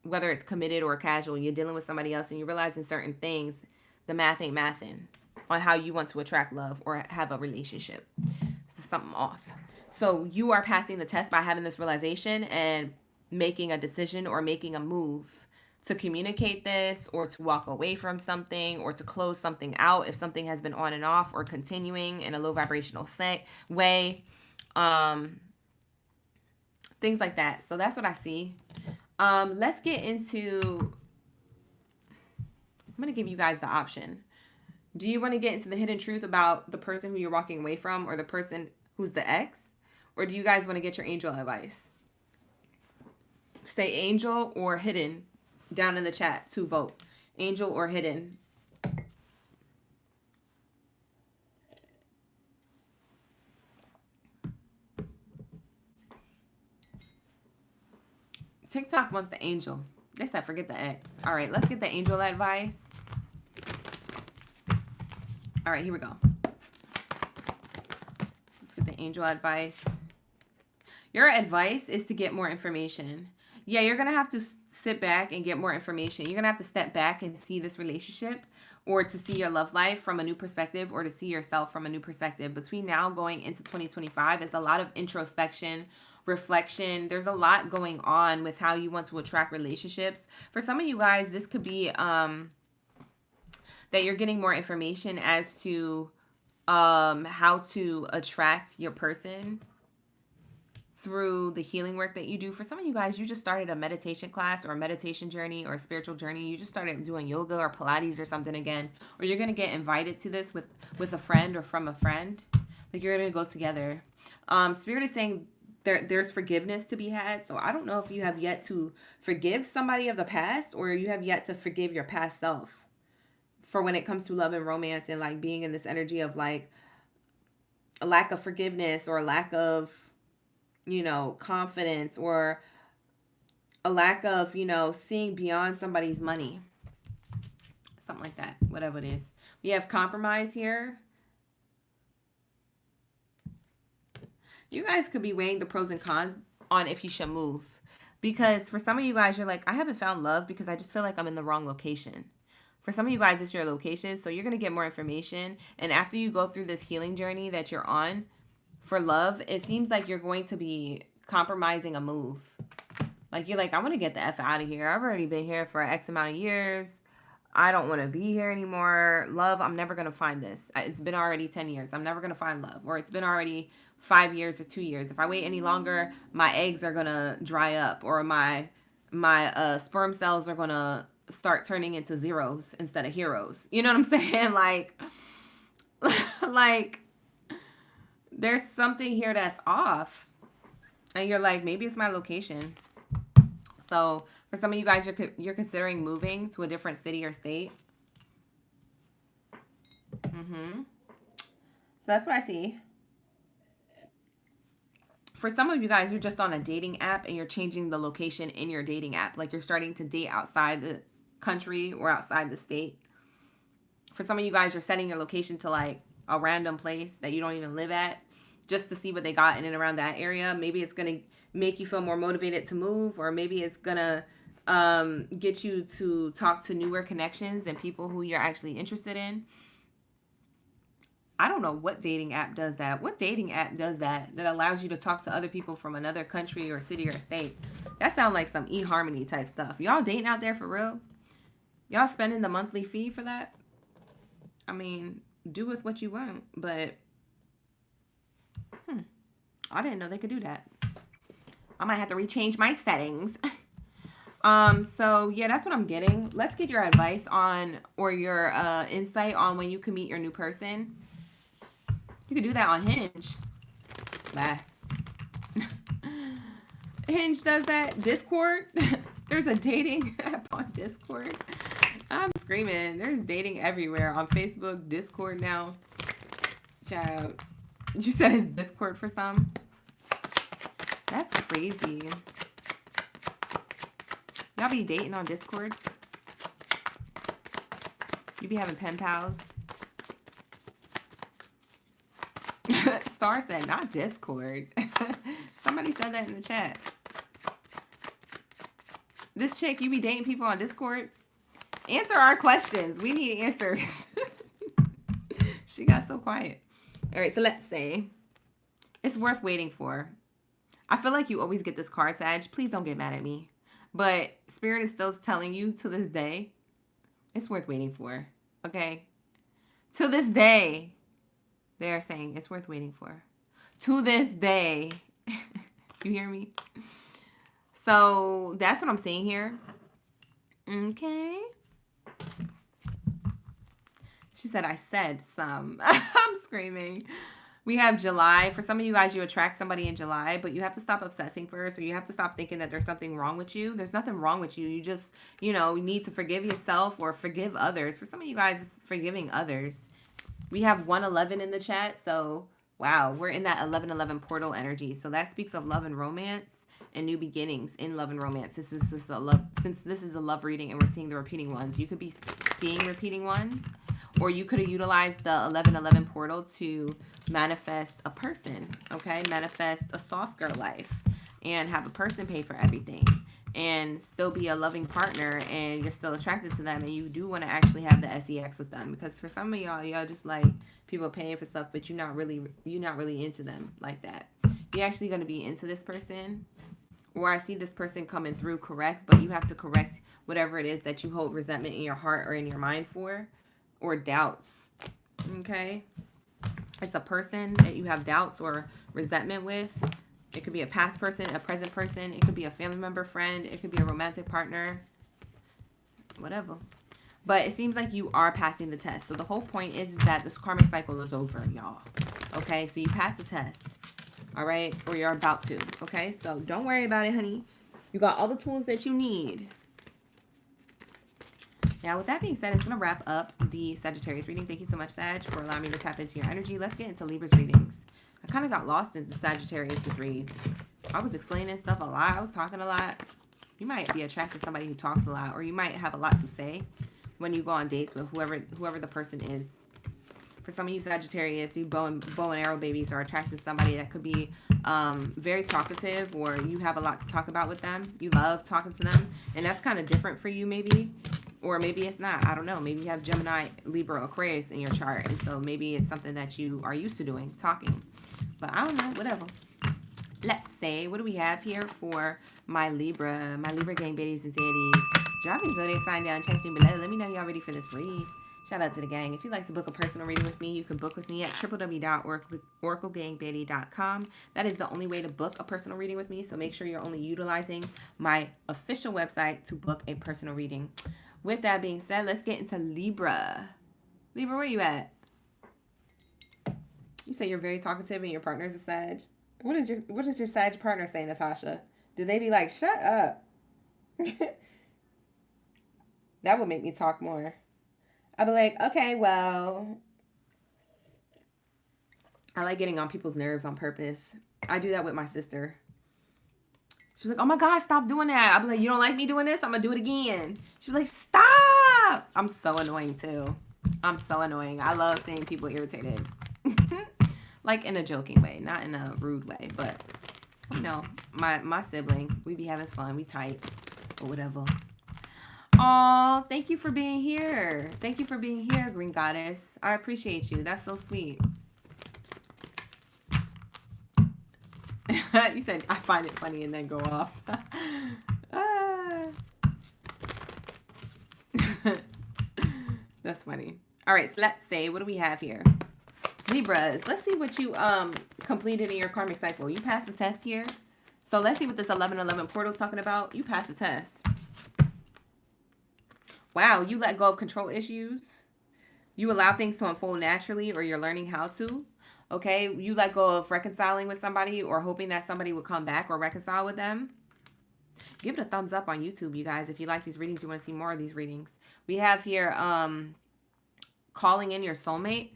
whether it's committed or casual. You're dealing with somebody else and you're realizing certain things. The math ain't mathing on how you want to attract love or have a relationship. So something off. So you are passing the test by having this realization and making a decision or making a move to communicate this, or to walk away from something, or to close something out if something has been on and off or continuing in a low vibrational way. Things like that. So that's what I see. Let's get into, I'm going to give you guys the option. Do you want to get into the hidden truth about the person who you're walking away from, or the person who's the ex? Or do you guys want to get your angel advice? Say angel or hidden down in the chat to vote. Angel or hidden. TikTok wants the angel. They said forget the ex. All right, let's get the angel advice. All right, here we go. Let's get the angel advice. Your advice is to get more information. Yeah, you're going to have to sit back and get more information. You're going to have to step back and see this relationship, or to see your love life from a new perspective, or to see yourself from a new perspective. Between now going into 2025 is a lot of introspection, reflection. There's a lot going on with how you want to attract relationships. For some of you guys, this could be that you're getting more information as to how to attract your person through the healing work that you do. For some of you guys, you just started a meditation class or a meditation journey or a spiritual journey. You just started doing yoga or Pilates or something again. Or you're going to get invited to this with a friend or from a friend. Like you're going to go together. Spirit is saying there's forgiveness to be had. So I don't know if you have yet to forgive somebody of the past, or you have yet to forgive your past self. For when it comes to love and romance, and like being in this energy of like a lack of forgiveness, or a lack of, you know, confidence, or a lack of, you know, seeing beyond somebody's money. Something like that, whatever it is. We have compromise here. You guys could be weighing the pros and cons on if you should move. Because for some of you guys, you're like, I haven't found love because I just feel like I'm in the wrong location. For some of you guys, it's your location. So you're going to get more information. And after you go through this healing journey that you're on for love, it seems like you're going to be compromising a move. Like you're like, I want to get the F out of here. I've already been here for X amount of years. I don't want to be here anymore. Love, I'm never going to find this. It's been already 10 years. I'm never going to find love. Or it's been already 5 years or 2 years. If I wait any longer, my eggs are going to dry up, or my sperm cells are going to start turning into zeros instead of heroes. You know what I'm saying? Like there's something here that's off. And you're like, maybe it's my location. So for some of you guys, you're considering moving to a different city or state. So that's what I see. For some of you guys, you're just on a dating app and you're changing the location in your dating app. Like you're starting to date outside the country or outside the state. For some of you guys, you're setting your location to like a random place that you don't even live at, just to see what they got in and around that area. Maybe it's going to make you feel more motivated to move, or maybe it's going to get you to talk to newer connections and people who you're actually interested in. I don't know what dating app does that. What dating app does that allows you to talk to other people from another country or city or state? That sounds like some eHarmony type stuff. Y'all dating out there for real? Y'all spending the monthly fee for that? I mean, do with what you want, but I didn't know they could do that. I might have to rechange my settings. So yeah, that's what I'm getting. Let's get your advice on, or your insight on when you can meet your new person. You can do that on Hinge. Bye. Hinge does that. Discord. There's a dating app on Discord. I'm screaming. There's dating everywhere on Facebook, Discord now. Child. You said it's Discord for some? That's crazy. Y'all be dating on Discord? You be having pen pals? Star said, not Discord. Somebody said that in the chat. This chick, you be dating people on Discord? Answer our questions. We need answers. She got so quiet. All right, so let's say it's worth waiting for. I feel like you always get this card, Sag. Please don't get mad at me. But Spirit is still telling you to this day, it's worth waiting for. Okay? To this day, they're saying it's worth waiting for. To this day. You hear me? So that's what I'm seeing here. Okay. She said, I said some. I'm screaming. We have July. For some of you guys, you attract somebody in July, but you have to stop obsessing first, or you have to stop thinking that there's something wrong with you. There's nothing wrong with you. You just, you need to forgive yourself or forgive others. For some of you guys, it's forgiving others. We have 111 in the chat. So, wow, we're in that 1111 portal energy. So that speaks of love and romance and new beginnings in love and romance. Since this is a love reading and we're seeing the repeating ones, you could be seeing repeating ones, or you could have utilized the 1111 portal to manifest a person, okay? Manifest a soft girl life and have a person pay for everything and still be a loving partner, and you're still attracted to them, and you do want to actually have the sex with them, because for some of y'all just like people paying for stuff, but you're not really into them like that. You're actually going to be into this person, or I see this person coming through correct, but you have to correct whatever it is that you hold resentment in your heart or in your mind for, or doubts, okay? It's a person that you have doubts or resentment with. It could be a past person, a present person. It could be a family member, friend. It could be a romantic partner, whatever. But it seems like you are passing the test. So the whole point is that this karmic cycle is over, y'all. Okay, so you passed the test, all right? Or you're about to, okay? So don't worry about it, honey. You got all the tools that you need. Now, with that being said, it's going to wrap up the Sagittarius reading. Thank you so much, Sag, for allowing me to tap into your energy. Let's get into Libra's readings. I kind of got lost into Sagittarius's read. I was explaining stuff a lot. I was talking a lot. You might be attracted to somebody who talks a lot, or you might have a lot to say when you go on dates with whoever the person is. For some of you Sagittarius, you bow and arrow babies are attracted to somebody that could be very talkative, or you have a lot to talk about with them. You love talking to them, and that's kind of different for you maybe. Or maybe it's not. I don't know. Maybe you have Gemini, Libra, Aquarius in your chart. And so maybe it's something that you are used to doing, talking. But I don't know. Whatever. Let's say, what do we have here for my Libra gang baddies and zaddies? Drop your zodiac sign down, check me below. Let me know y'all ready for this read. Shout out to the gang. If you'd like to book a personal reading with me, you can book with me at www.OracleGangBaddie.com. That is the only way to book a personal reading with me. So make sure you're only utilizing my official website to book a personal reading. With that being said, let's get into Libra. Libra, where you at? You say you're very talkative and your partner's a Sag. What does your Sag partner say, Natasha? Do they be like, shut up? That would make me talk more. I'd be like, okay, well, I like getting on people's nerves on purpose. I do that with my sister. She's like, oh my God, stop doing that. I'll be like, you don't like me doing this? I'm going to do it again. She's like, stop. I'm so annoying too. I'm so annoying. I love seeing people irritated. Like in a joking way, not in a rude way. But, you know, my sibling, we be having fun. We tight or whatever. Oh, thank you for being here. Thank you for being here, Green Goddess. I appreciate you. That's so sweet. You said, I find it funny and then go off. That's funny. All right, so let's say, what do we have here? Libras, let's see what you completed in your karmic cycle. You passed the test here. So let's see what this 1111 portal is talking about. You passed the test. Wow, you let go of control issues. You allow things to unfold naturally, or you're learning how to. Okay, you let go of reconciling with somebody or hoping that somebody would come back or reconcile with them. Give it a thumbs up on YouTube, you guys, if you like these readings, you want to see more of these readings. We have here calling in your soulmate.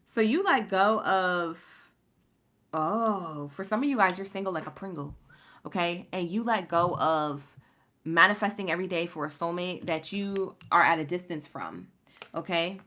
So you let go of, oh, for some of you guys, you're single like a Pringle, okay? And you let go of manifesting every day for a soulmate that you are at a distance from, okay?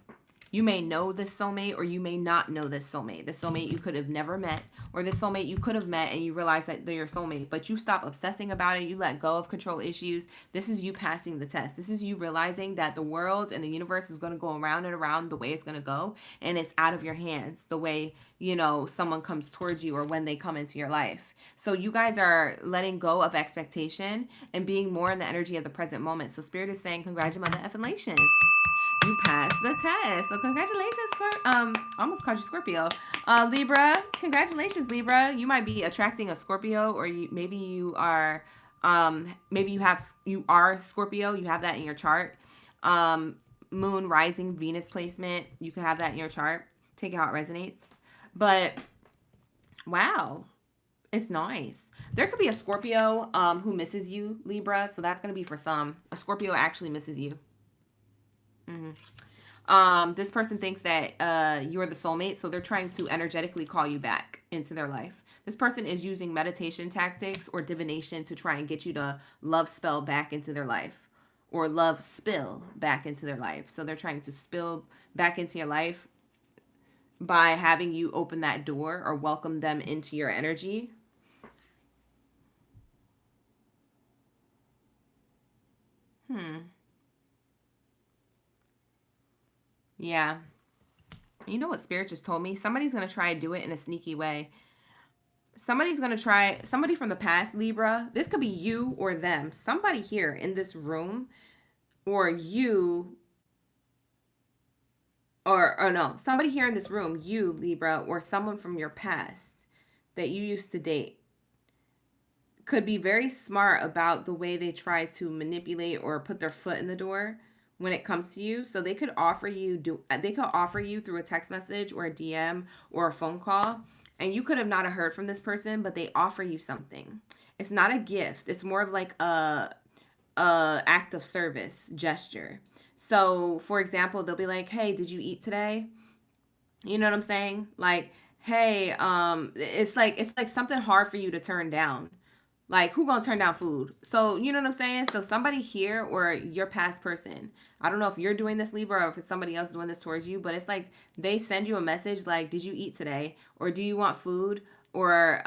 You may know this soulmate or you may not know this soulmate. This soulmate you could have never met, or this soulmate you could have met and you realize that they're your soulmate, but you stop obsessing about it. You let go of control issues. This is you passing the test. This is you realizing that the world and the universe is going to go around and around the way it's going to go, and it's out of your hands the way, you know, someone comes towards you or when they come into your life. So you guys are letting go of expectation and being more in the energy of the present moment. So Spirit is saying congratulations. You passed the test. So congratulations, almost called you Scorpio. Libra, congratulations, Libra. You might be attracting a Scorpio, or maybe you are Scorpio. You have that in your chart. Moon, rising, Venus placement. You can have that in your chart. Take it how it resonates. But wow, it's nice. There could be a Scorpio who misses you, Libra. So that's going to be for some. A Scorpio actually misses you. This person thinks that you're the soulmate, so they're trying to energetically call you back into their life. This person is using meditation tactics or divination to try and get you to love spell back into their life, or love spill back into their life. So they're trying to spill back into your life by having you open that door or welcome them into your energy. Yeah. You know what Spirit just told me? Somebody's going to try to do it in a sneaky way. Somebody's going to try, somebody from the past, Libra. This could be you or them. Somebody here in this room, or you, or no, somebody here in this room, you, Libra, or someone from your past that you used to date, could be very smart about the way they try to manipulate or put their foot in the door when it comes to you. So they could offer you through a text message or a DM or a phone call, and you could have not heard from this person, but they offer you something. It's not a gift. It's more of like a act of service gesture. So for example, they'll be like, "Hey, did you eat today?" You know what I'm saying? Like, "Hey, it's like something hard for you to turn down. Like, who gonna turn down food?" So, you know what I'm saying? So somebody here or your past person, I don't know if you're doing this, Libra, or if it's somebody else doing this towards you, but it's like they send you a message like, "Did you eat today?" Or "Do you want food?" Or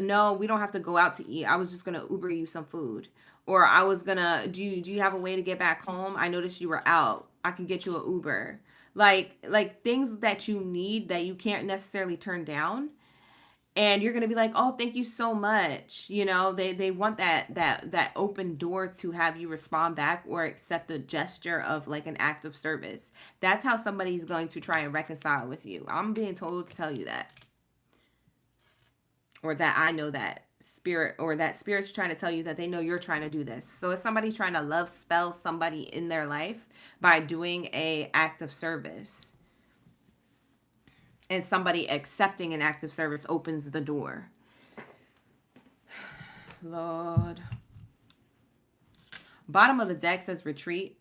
"No, we don't have to go out to eat. I was just gonna Uber you some food." Or "I was gonna, do you have a way to get back home? I noticed you were out. I can get you an Uber." Like things that you need that you can't necessarily turn down. And you're going to be like, "Oh, thank you so much." You know, they want that open door to have you respond back or accept a gesture of like an act of service. That's how somebody's going to try and reconcile with you. I'm being told to tell you that. Or that I know that spirit, or that spirit's trying to tell you that they know you're trying to do this. So it's somebody trying to love spell somebody in their life by doing a act of service. And somebody accepting an act of service opens the door. Lord. Bottom of the deck says retreat.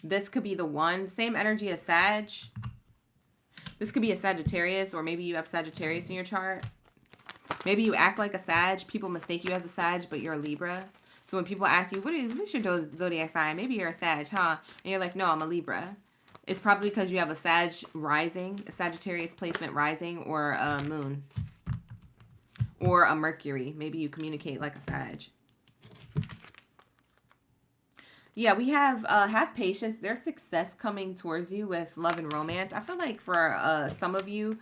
This could be the one. Same energy as Sag. This could be a Sagittarius, or maybe you have Sagittarius in your chart. Maybe you act like a Sag. People mistake you as a Sag, but you're a Libra. So when people ask you, what's your zodiac sign? Maybe you're a Sag, huh? And you're like, "No, I'm a Libra." It's probably because you have a Sag rising, a Sagittarius placement rising, or a moon. Or a Mercury. Maybe you communicate like a Sag. Yeah, we have patience. There's success coming towards you with love and romance. I feel like for some of you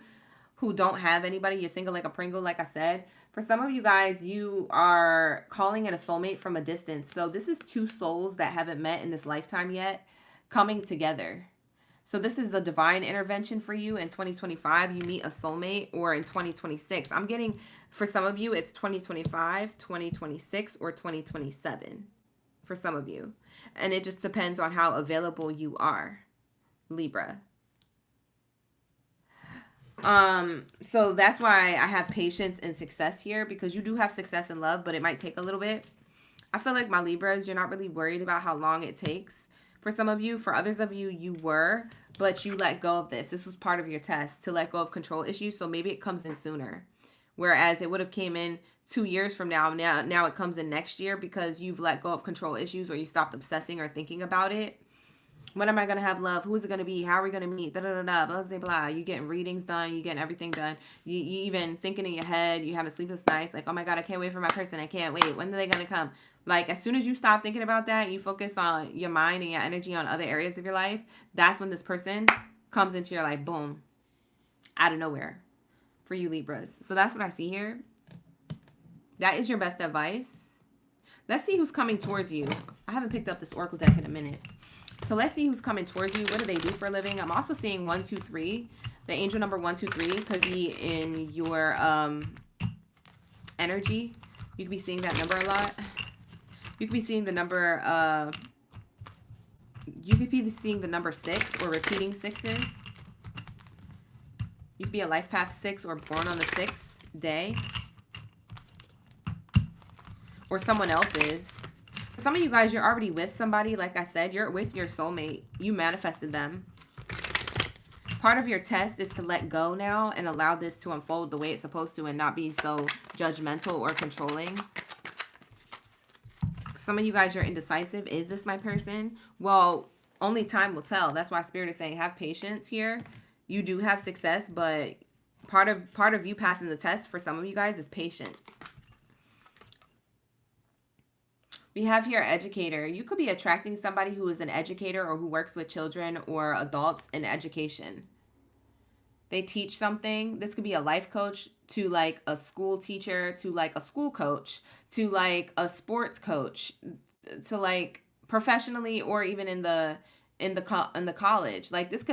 who don't have anybody, you're single like a Pringle, like I said. For some of you guys, you are calling in a soulmate from a distance. So this is two souls that haven't met in this lifetime yet coming together. So this is a divine intervention for you in 2025. You meet a soulmate, or in 2026. I'm getting, for some of you, it's 2025, 2026, or 2027 for some of you. And it just depends on how available you are, Libra. So that's why I have patience and success here, because you do have success in love, but it might take a little bit. I feel like my Libras, you're not really worried about how long it takes for some of you. For others of you, you were, but you let go of this. This was part of your test to let go of control issues. So maybe it comes in sooner. Whereas it would have came in 2 years from now. Now it comes in next year because you've let go of control issues, or you stopped obsessing or thinking about it. When am I going to have love? Who is it going to be? How are we going to meet? Da, da, da, da, blah, blah, blah. You getting readings done. You getting everything done. You even thinking in your head. You having sleepless nights. Like, oh my God, I can't wait for my person. I can't wait. When are they going to come? Like, as soon as you stop thinking about that, you focus on your mind and your energy on other areas of your life. That's when this person comes into your life. Boom. Out of nowhere. For you Libras. So that's what I see here. That is your best advice. Let's see who's coming towards you. I haven't picked up this Oracle deck in a minute. So let's see who's coming towards you. What do they do for a living? I'm also seeing 1, 2, 3. The angel number 1, 2, 3 could be in your energy. You could be seeing that number a lot. You could be seeing the number. You could be seeing the number 6 or repeating sixes. You could be a life path 6 or born on the 6th day. Or someone else is. Some of you guys, you're already with somebody. Like I said, you're with your soulmate. You manifested them. Part of your test is to let go now and allow this to unfold the way it's supposed to and not be so judgmental or controlling. Some of you guys, you're indecisive. Is this my person? Well, only time will tell. That's why Spirit is saying have patience here. You do have success, but part of you passing the test for some of you guys is patience. We have here educator. You could be attracting somebody who is an educator or who works with children or adults in education. They teach something. This could be a life coach to like a school teacher, to like a school coach, to like a sports coach, to like professionally or even in the college. Like this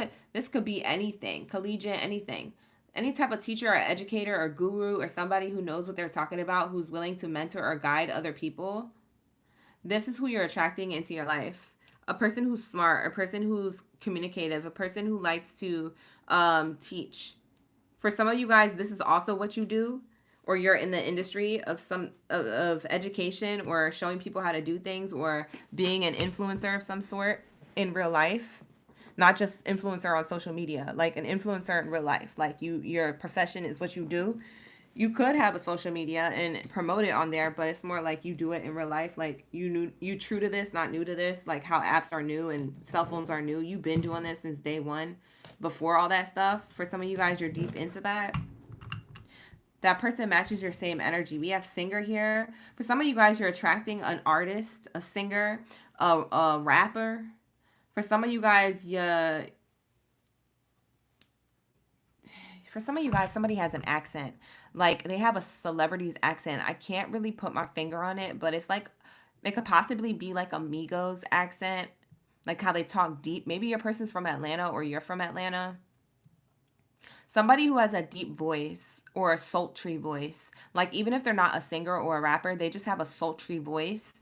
could be anything, collegiate, anything. Any type of teacher or educator or guru or somebody who knows what they're talking about, who's willing to mentor or guide other people. This is who you're attracting into your life. A person who's smart, a person who's communicative, a person who likes to teach. For some of you guys, this is also what you do, or you're in the industry of of education or showing people how to do things or being an influencer of some sort in real life. Not just influencer on social media, like an influencer in real life. Like your profession is what you do. You could have a social media and promote it on there, but it's more like you do it in real life. Like you true to this, not new to this. Like how apps are new and cell phones are new. You've been doing this since day one, before all that stuff. For some of you guys, you're deep into that. That person matches your same energy. We have singer here. For some of you guys, you're attracting an artist, a singer, a rapper. For some of you guys, somebody has an accent. Like they have a celebrity's accent. I can't really put my finger on it, but it's like it could possibly be like Amigos accent, like how they talk deep. Maybe your person's from Atlanta or you're from Atlanta. Somebody who has a deep voice or a sultry voice. Like even if they're not a singer or a rapper, they just have a sultry voice,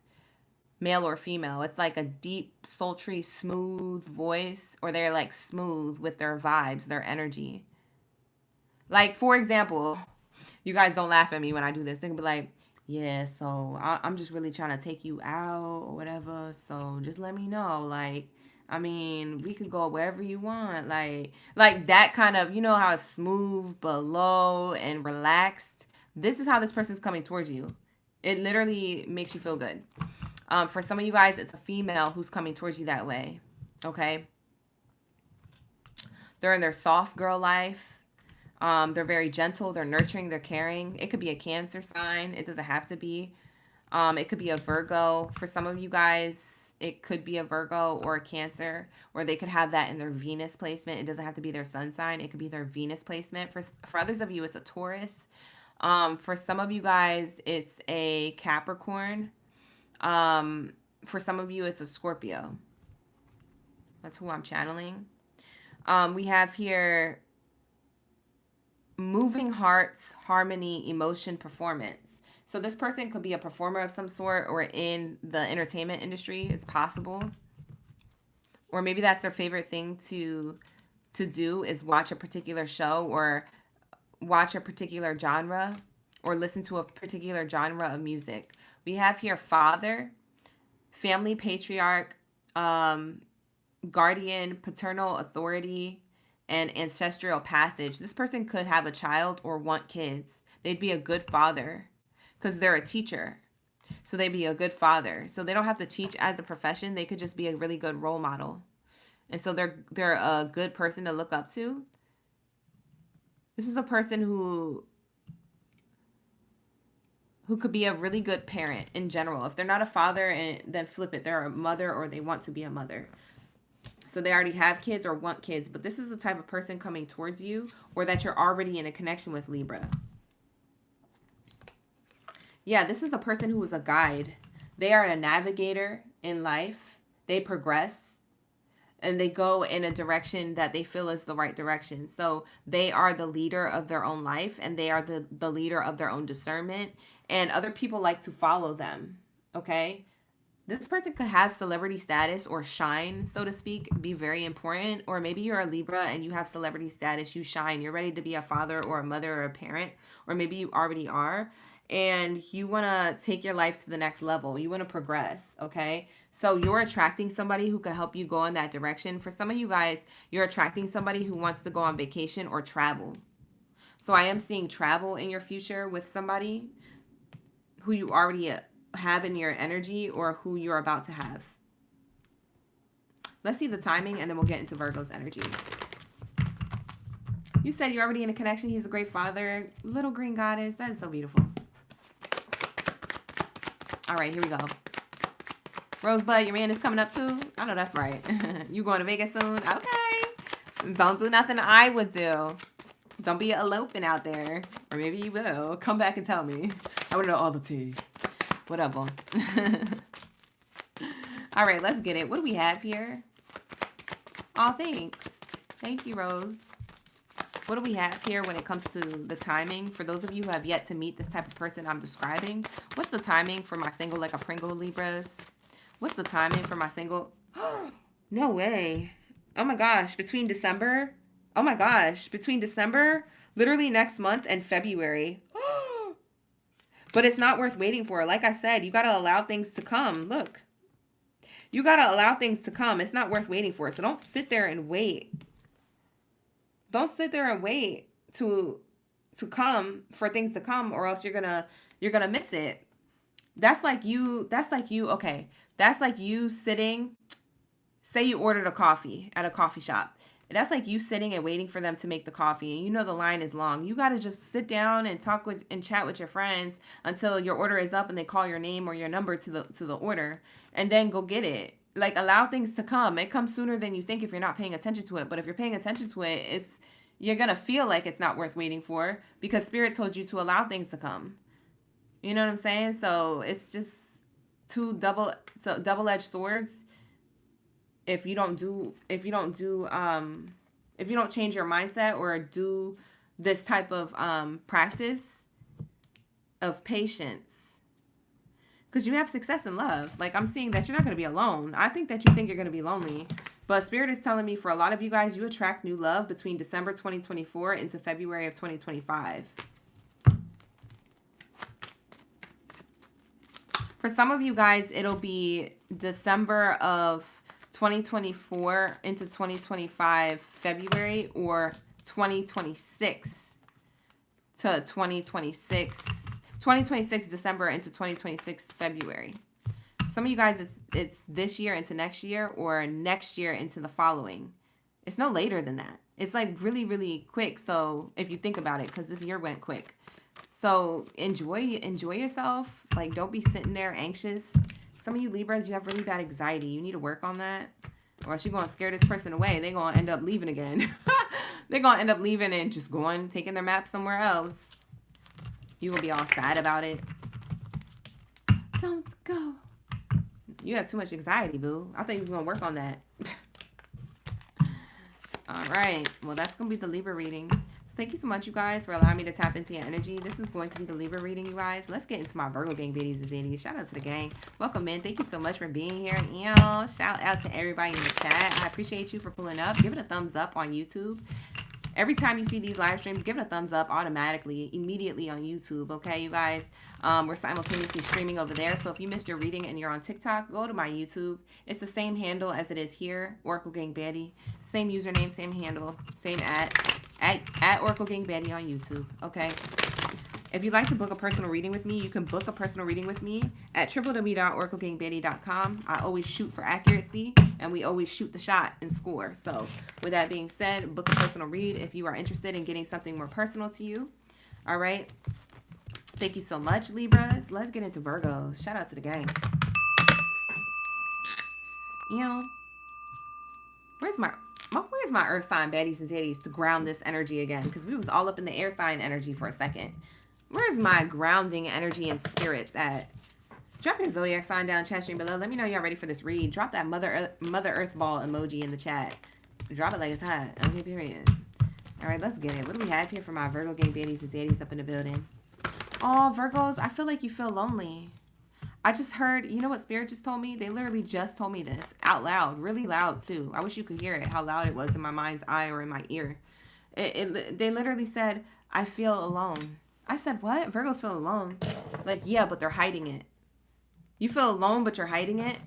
male or female. It's like a deep, sultry, smooth voice, or they're like smooth with their vibes, their energy. Like, for example, you guys don't laugh at me when I do this. They can be like, yeah, so I'm just really trying to take you out or whatever. So just let me know. Like, I mean, we could go wherever you want. Like that kind of, you know how it's smooth but low and relaxed. This is how this person's coming towards you. It literally makes you feel good. For some of you guys, it's a female who's coming towards you that way. Okay? They're in their soft girl life. They're very gentle. They're nurturing. They're caring. It could be a Cancer sign. It doesn't have to be. It could be a Virgo. For some of you guys, it could be a Virgo or a Cancer, or they could have that in their Venus placement. It doesn't have to be their sun sign. It could be their Venus placement. For others of you, it's a Taurus. For some of you guys, it's a Capricorn. For some of you, it's a Scorpio. That's who I'm channeling. We have here moving hearts, harmony, emotion, performance. So this person could be a performer of some sort or in the entertainment industry. It's possible. Or maybe that's their favorite thing to to do is watch a particular show or watch a particular genre or listen to a particular genre of music. We have here father, family patriarch, guardian, paternal authority, and ancestral passage. This person could have a child or want kids. They'd be a good father because they're a teacher. So they'd be a good father. So they don't have to teach as a profession. They could just be a really good role model. And so they're a good person to look up to. This is a person who could be a really good parent in general. If they're not a father, and then flip it, they're a mother or they want to be a mother. So they already have kids or want kids, but this is the type of person coming towards you or that you're already in a connection with, Libra. Yeah, this is a person who is a guide. They are a navigator in life. They progress and they go in a direction that they feel is the right direction. So they are the leader of their own life and they are the leader of their own discernment, and other people like to follow them, okay? This person could have celebrity status or shine, so to speak, be very important. Or maybe you're a Libra and you have celebrity status, you shine, you're ready to be a father or a mother or a parent, or maybe you already are, and you want to take your life to the next level. You want to progress, okay? So you're attracting somebody who could help you go in that direction. For some of you guys, you're attracting somebody who wants to go on vacation or travel. So I am seeing travel in your future with somebody who you already have in your energy or who you're about to have. Let's see the timing and then we'll get into Virgo's energy. You said you're already in a connection. He's a great father. Little green goddess. That is so beautiful. All right, here we go. Rosebud, your man is coming up too. I know that's right. You going to Vegas soon? Okay. Don't do nothing I would do. Don't be eloping out there. Or maybe you will. Come back and tell me. I want to know all the tea. Whatever. All right, let's get it. What do we have here? Oh, thanks. Thank you, Rose. What do we have here when it comes to the timing? For those of you who have yet to meet this type of person I'm describing, what's the timing for my single like a Pringle Libras? What's the timing for my single? No way. Oh my gosh, between December. Oh my gosh, between December, literally next month, and February. But it's not worth waiting for. Like I said, you got to allow things to come. Look. You got to allow things to come. It's not worth waiting for. So don't sit there and wait. Don't sit there and wait to come for things to come, or else you're going to miss it. That's like you, okay. That's like you sitting, say you ordered a coffee at a coffee shop. That's like you sitting and waiting for them to make the coffee, and you know the line is long. You got to just sit down and talk with and chat with your friends until your order is up and they call your name or your number to the order, and then go get it. Like, allow things to come. It comes sooner than you think if you're not paying attention to it. But if you're paying attention to it, you're going to feel like it's not worth waiting for because Spirit told you to allow things to come. You know what I'm saying? So it's just two double-edged swords. If you don't change your mindset or do this type of practice of patience, because you have success in love. Like, I'm seeing that you're not going to be alone. I think that you think you're going to be lonely, but Spirit is telling me for a lot of you guys, you attract new love between December 2024 into February of 2025. For some of you guys, it'll be December of 2024 into 2025 February, or 2026 to 2026 December into 2026 February. Some of you guys, it's this year into next year, or next year into the following. It's no later than that. It's like really, really quick. So if you think about it, because this year went quick. So enjoy yourself. Like, don't be sitting there anxious. Some of you Libras, you have really bad anxiety. You need to work on that, or else you're going to scare this person away. They're going to end up leaving again. They're going to end up leaving and just taking their map somewhere else. You're going to be all sad about it. Don't go. You have too much anxiety, boo. I thought you was going to work on that. All right. Well, that's going to be the Libra readings. So Thank you so much, you guys, for allowing me to tap into your energy. This is going to be the Libra reading, you guys. Let's get into my Virgo gang biddies and zadies. Shout out to the gang. Welcome in. Thank you so much for being here. Shout out to everybody in the chat. I appreciate you for pulling up. Give it a thumbs up on YouTube. Every time you see these live streams, give it a thumbs up automatically, immediately on YouTube, okay, you guys? We're simultaneously streaming over there, so if you missed your reading and you're on TikTok, go to my YouTube. It's the same handle as it is here, OracleGangBaddie. Same username, same handle, same at OracleGangBaddie on YouTube, okay? If you'd like to book a personal reading with me, you can book a personal reading with me at www.oraclegangbaddie.com. I always shoot for accuracy, and we always shoot the shot and score. So with that being said, book a personal read if you are interested in getting something more personal to you. All right. Thank you so much, Libras. Let's get into Virgos. Shout out to the gang. Where's my earth sign baddies and daddies to ground this energy again? Because we was all up in the air sign energy for a second. Where's my grounding energy and spirits at? Drop your zodiac sign down chat stream below. Let me know y'all ready for this read. Drop that Mother Earth ball emoji in the chat. Drop it like it's hot. Okay, period. All right, let's get it. What do we have here for my Virgo gang baddies and zaddies up in the building? Oh, Virgos, I feel like you feel lonely. I just heard, you know what Spirit just told me? They literally just told me this out loud, really loud too. I wish you could hear it, how loud it was in my mind's eye or in my ear. They literally said, I feel alone. I said, what? Virgos feel alone? Like, yeah, but they're hiding it. You feel alone, but you're hiding it?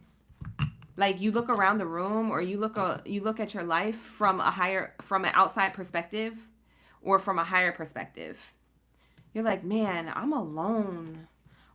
Like, you look around the room or you look at your life from an outside perspective or from a higher perspective. You're like, man, I'm alone.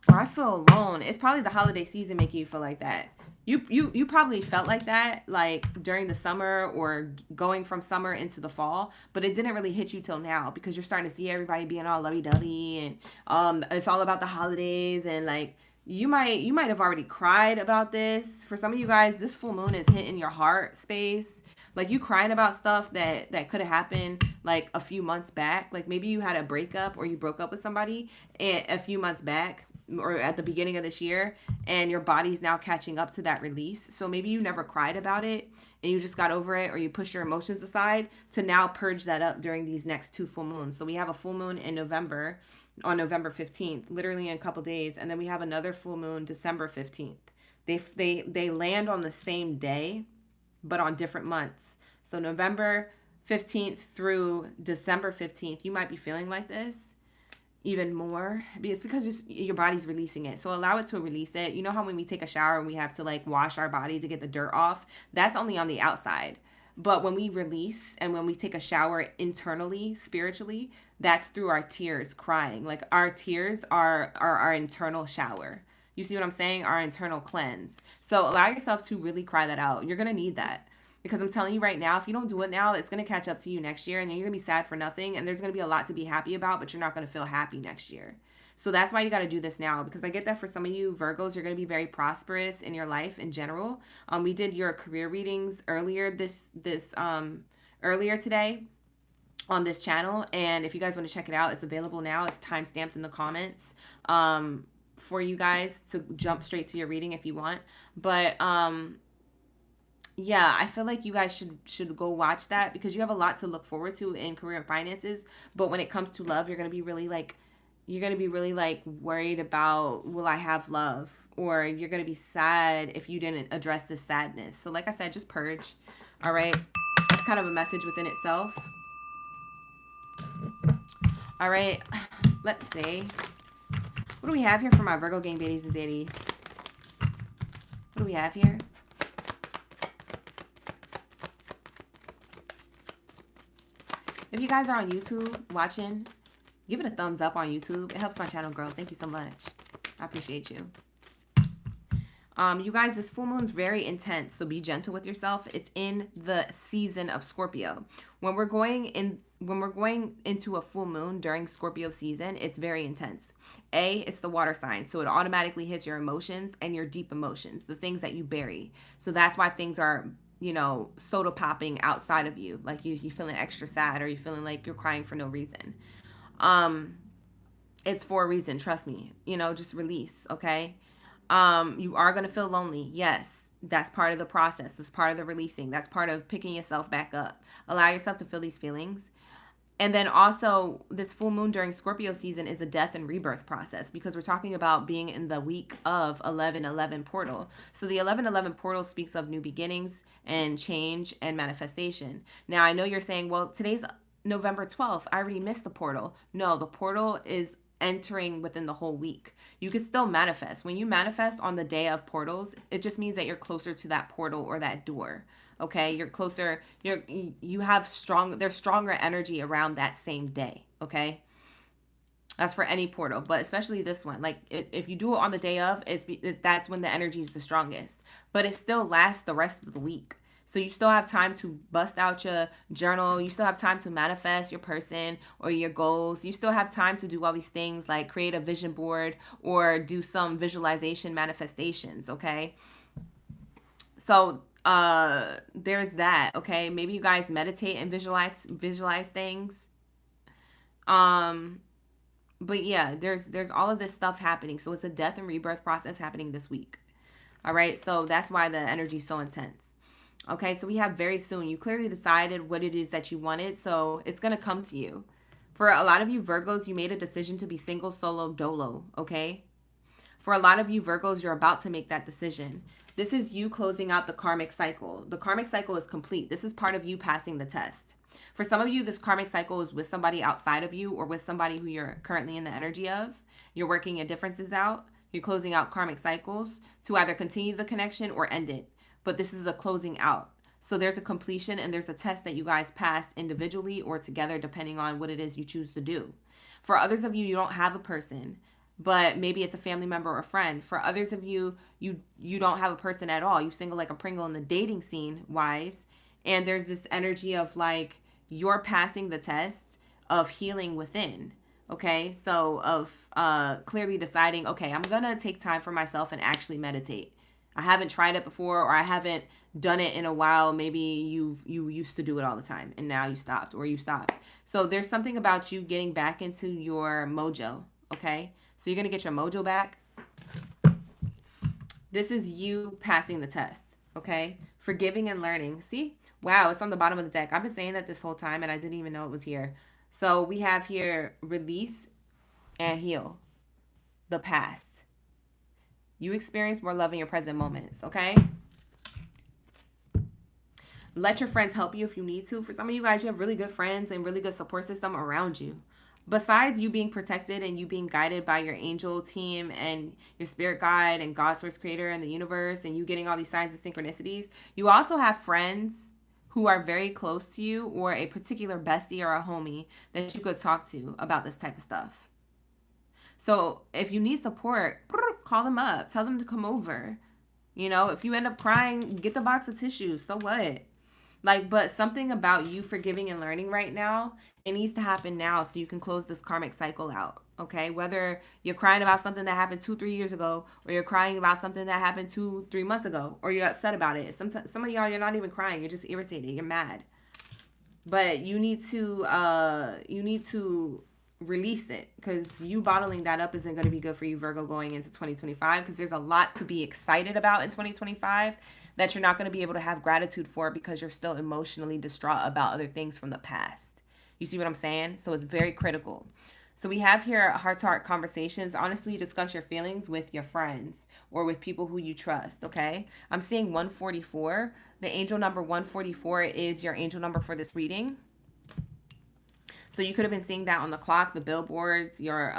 Or I feel alone. It's probably the holiday season making you feel like that. You probably felt like that, like during the summer or going from summer into the fall, but it didn't really hit you till now because you're starting to see everybody being all lovey-dovey and it's all about the holidays, and like you might have already cried about this. For some of you guys, this full moon is hitting your heart space. Like you crying about stuff that could have happened like a few months back. Like maybe you had a breakup or you broke up with somebody a few months back, or at the beginning of this year, and your body's now catching up to that release. So maybe you never cried about it and you just got over it, or you pushed your emotions aside to now purge that up during these next two full moons. So we have a full moon in November, on November 15th, literally in a couple days, and then we have another full moon December 15th. They land on the same day, but on different months. So November 15th through December 15th, you might be feeling like this even more. It's because just your body's releasing it. So allow it to release it. You know how when we take a shower and we have to like wash our body to get the dirt off? That's only on the outside. But when we release and when we take a shower internally, spiritually, that's through our tears, crying. Like our tears are our internal shower. You see what I'm saying? Our internal cleanse. So allow yourself to really cry that out. You're going to need that. Because I'm telling you right now, if you don't do it now, it's going to catch up to you next year, and then you're going to be sad for nothing, and there's going to be a lot to be happy about, but you're not going to feel happy next year. So that's why you got to do this now, because I get that for some of you Virgos, you're going to be very prosperous in your life in general. We did your career readings earlier earlier today on this channel, and if you guys want to check it out, it's available now. It's time-stamped in the comments for you guys to jump straight to your reading if you want. But yeah, I feel like you guys should go watch that, because you have a lot to look forward to in career and finances. But when it comes to love, you're going to be really worried about, will I have love? Or you're going to be sad if you didn't address this sadness. So like I said, just purge. All right. That's kind of a message within itself. All right. Let's see. What do we have here for my Virgo gang baddies and zaddies? What do we have here? If you guys are on YouTube watching, give it a thumbs up on YouTube. It helps my channel grow. Thank you so much. I appreciate you. You guys, this full moon's very intense, so be gentle with yourself. It's in the season of Scorpio. When we're going into a full moon during Scorpio season, it's very intense. It's the water sign, so it automatically hits your emotions and your deep emotions, the things that you bury. So that's why things are, you know, soda popping outside of you, like you feeling extra sad, or you feeling like you're crying for no reason. It's for a reason, trust me. You know, just release, okay? You are going to feel lonely. Yes, that's part of the process. That's part of the releasing. That's part of picking yourself back up. Allow yourself to feel these feelings. And then also this full moon during Scorpio season is a death and rebirth process, because we're talking about being in the week of 11/11 portal. So the 11/11 portal speaks of new beginnings and change and manifestation. Now, I know you're saying, well, today's November 12th. I already missed the portal. No, the portal is entering within the whole week. You could still manifest. When you manifest on the day of portals, it just means that you're closer to that portal or that door. Okay, you're closer, you have there's stronger energy around that same day. Okay, that's for any portal, but especially this one. Like if you do it on the day of, that's when the energy is the strongest, but it still lasts the rest of the week. So you still have time to bust out your journal. You still have time to manifest your person or your goals. You still have time to do all these things, like create a vision board or do some visualization manifestations. Okay, so there's that. Okay, maybe you guys meditate and visualize things. But yeah, there's all of this stuff happening. So it's a death and rebirth process happening this week. All right, so that's why the energy is so intense. Okay, so we have very soon. You clearly decided what it is that you wanted, so it's going to come to you. For a lot of you Virgos, you made a decision to be single, solo, dolo, okay? For a lot of you Virgos, you're about to make that decision. This is you closing out the karmic cycle. The karmic cycle is complete. This is part of you passing the test. For some of you, this karmic cycle is with somebody outside of you or with somebody who you're currently in the energy of. You're working your differences out. You're closing out karmic cycles to either continue the connection or end it. But this is a closing out. So there's a completion and there's a test that you guys passed individually or together, depending on what it is you choose to do. For others of you, you don't have a person, but maybe it's a family member or a friend. For others of you, you don't have a person at all. You single like a Pringle in the dating scene wise. And there's this energy of like, you're passing the test of healing within. Okay, so of clearly deciding, okay, I'm going to take time for myself and actually meditate. I haven't tried it before, or I haven't done it in a while. Maybe you used to do it all the time and now you stopped, or you stopped. So there's something about you getting back into your mojo. Okay, so you're going to get your mojo back. This is you passing the test. Okay, forgiving and learning. See? Wow, it's on the bottom of the deck. I've been saying that this whole time and I didn't even know it was here. So we have here release and heal the past. You experience more love in your present moments, okay? Let your friends help you if you need to. For some of you guys, you have really good friends and really good support system around you. Besides you being protected and you being guided by your angel team and your spirit guide and God's source creator and the universe, and you getting all these signs and synchronicities, you also have friends who are very close to you, or a particular bestie or a homie that you could talk to about this type of stuff. So if you need support, call them up. Tell them to come over. You know, if you end up crying, get the box of tissues. So what? Like, but something about you forgiving and learning right now, it needs to happen now so you can close this karmic cycle out. Okay, whether you're crying about something that happened 2-3 years ago, or you're crying about something that happened 2-3 months ago, or you're upset about it. Some of y'all, you're not even crying. You're just irritated. You're mad. But you need to release it, because you bottling that up isn't going to be good for you, Virgo, going into 2025, because there's a lot to be excited about in 2025 that you're not going to be able to have gratitude for because you're still emotionally distraught about other things from the past. You see what I'm saying? So it's very critical. So we have here heart-to-heart conversations. Honestly, discuss your feelings with your friends or with people who you trust, okay? I'm seeing 144. The angel number 144 is your angel number for this reading. So you could have been seeing that on the clock, the billboards, your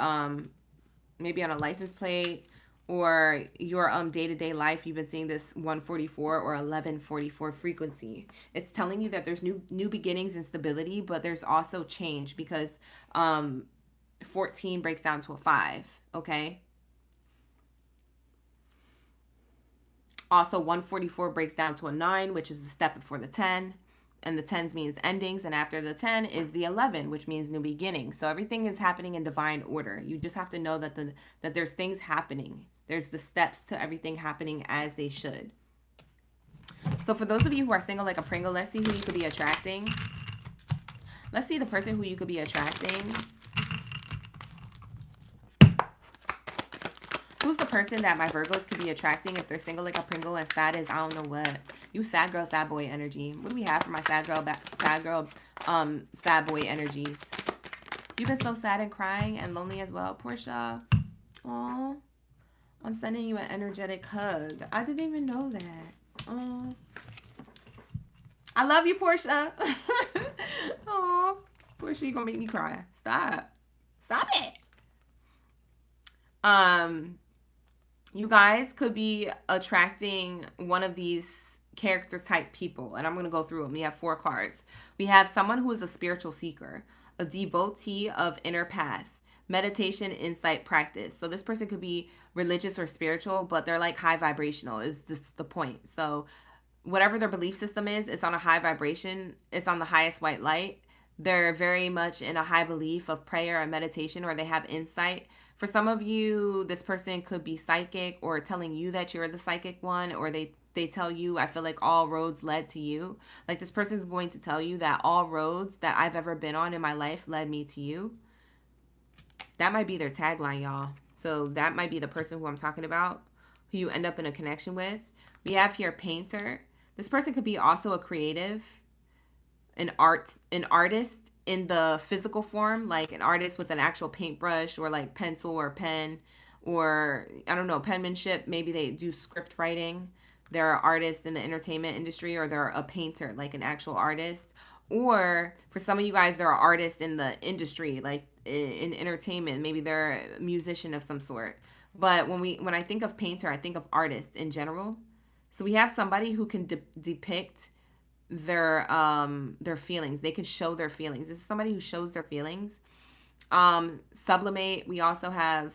maybe on a license plate, or your day-to-day life. You've been seeing this 144 or 1144 frequency. It's telling you that there's new beginnings and stability, but there's also change, because 14 breaks down to a 5, okay? Also, 144 breaks down to a 9, which is the step before the 10. And the 10s means endings, and after the 10 is the 11, which means new beginnings. So everything is happening in divine order. You just have to know that that there's things happening. There's the steps to everything happening as they should. So for those of you who are single like a Pringle, let's see who you could be attracting. Let's see the person who you could be attracting. Who's the person that my Virgos could be attracting if they're single like a Pringle and sad as I don't know what? You sad girl, sad boy energy. What do we have for my sad girl sad boy energies. You've been so sad and crying and lonely as well, Portia. Aw. I'm sending you an energetic hug. I didn't even know that. Aw. I love you, Portia. Aw. Portia, you're gonna make me cry. Stop. Stop it. You guys could be attracting one of these character type people, and I'm going to go through them. We have 4 cards. We have someone who is a spiritual seeker, a devotee of inner path, meditation, insight, practice. So this person could be religious or spiritual, but they're like high vibrational is just the point. So whatever their belief system is, it's on a high vibration. It's on the highest white light. They're very much in a high belief of prayer and meditation, or they have insight. For some of you, this person could be psychic or telling you that you're the psychic one, or they tell you, I feel like all roads led to you. Like this person's going to tell you that all roads that I've ever been on in my life led me to you. That might be their tagline, y'all. So that might be the person who I'm talking about, who you end up in a connection with. We have here painter. This person could be also a creative, an artist in the physical form, like an artist with an actual paintbrush or like pencil or pen, or I don't know, penmanship. Maybe they do script writing. They're an artist in the entertainment industry, or they're a painter, like an actual artist. Or for some of you guys, they're an artist in the industry, like in entertainment. Maybe they're a musician of some sort. But when I think of painter, I think of artist in general. So we have somebody who can depict their feelings. They can show their feelings. This is somebody who shows their feelings. Sublimate. We also have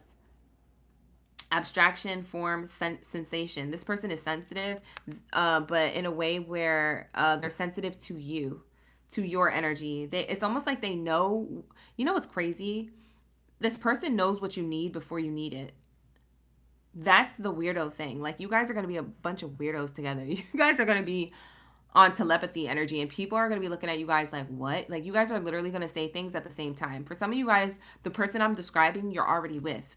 abstraction, form, sensation. This person is sensitive, but in a way where they're sensitive to you, to your energy. It's almost like they know. You know what's crazy? This person knows what you need before you need it. That's the weirdo thing. Like, you guys are going to be a bunch of weirdos together. You guys are going to be on telepathy energy, and people are going to be looking at you guys like, what? Like, you guys are literally going to say things at the same time. For some of you guys, the person I'm describing, you're already with.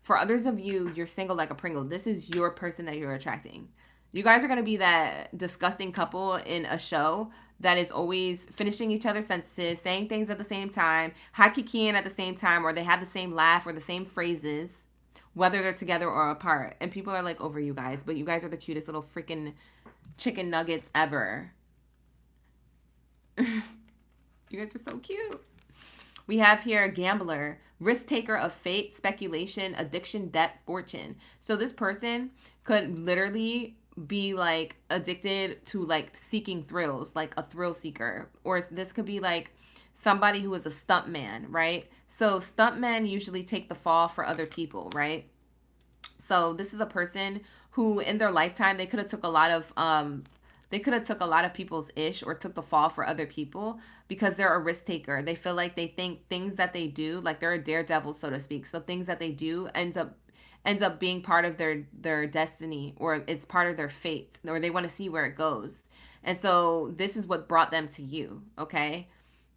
For others of you, you're single like a Pringle. This is your person that you're attracting. You guys are going to be that disgusting couple in a show that is always finishing each other's sentences, saying things at the same time, high-kikiing at the same time, or they have the same laugh or the same phrases, whether they're together or apart. And people are like over you guys, but you guys are the cutest little freaking chicken nuggets ever. You guys are so cute. We have here gambler, risk taker of fate, speculation, addiction, debt, fortune. So this person could literally be like addicted to like seeking thrills, like a thrill seeker. Or this could be like somebody who is a stunt man, right? So stunt men usually take the fall for other people, right? So this is a person who in their lifetime, they could have took a lot of people's ish or took the fall for other people because they're a risk taker. They feel like they think things that they do, like they're a daredevil, so to speak. So things that they do ends up being part of their destiny, or it's part of their fate, or they want to see where it goes. And so this is what brought them to you, okay?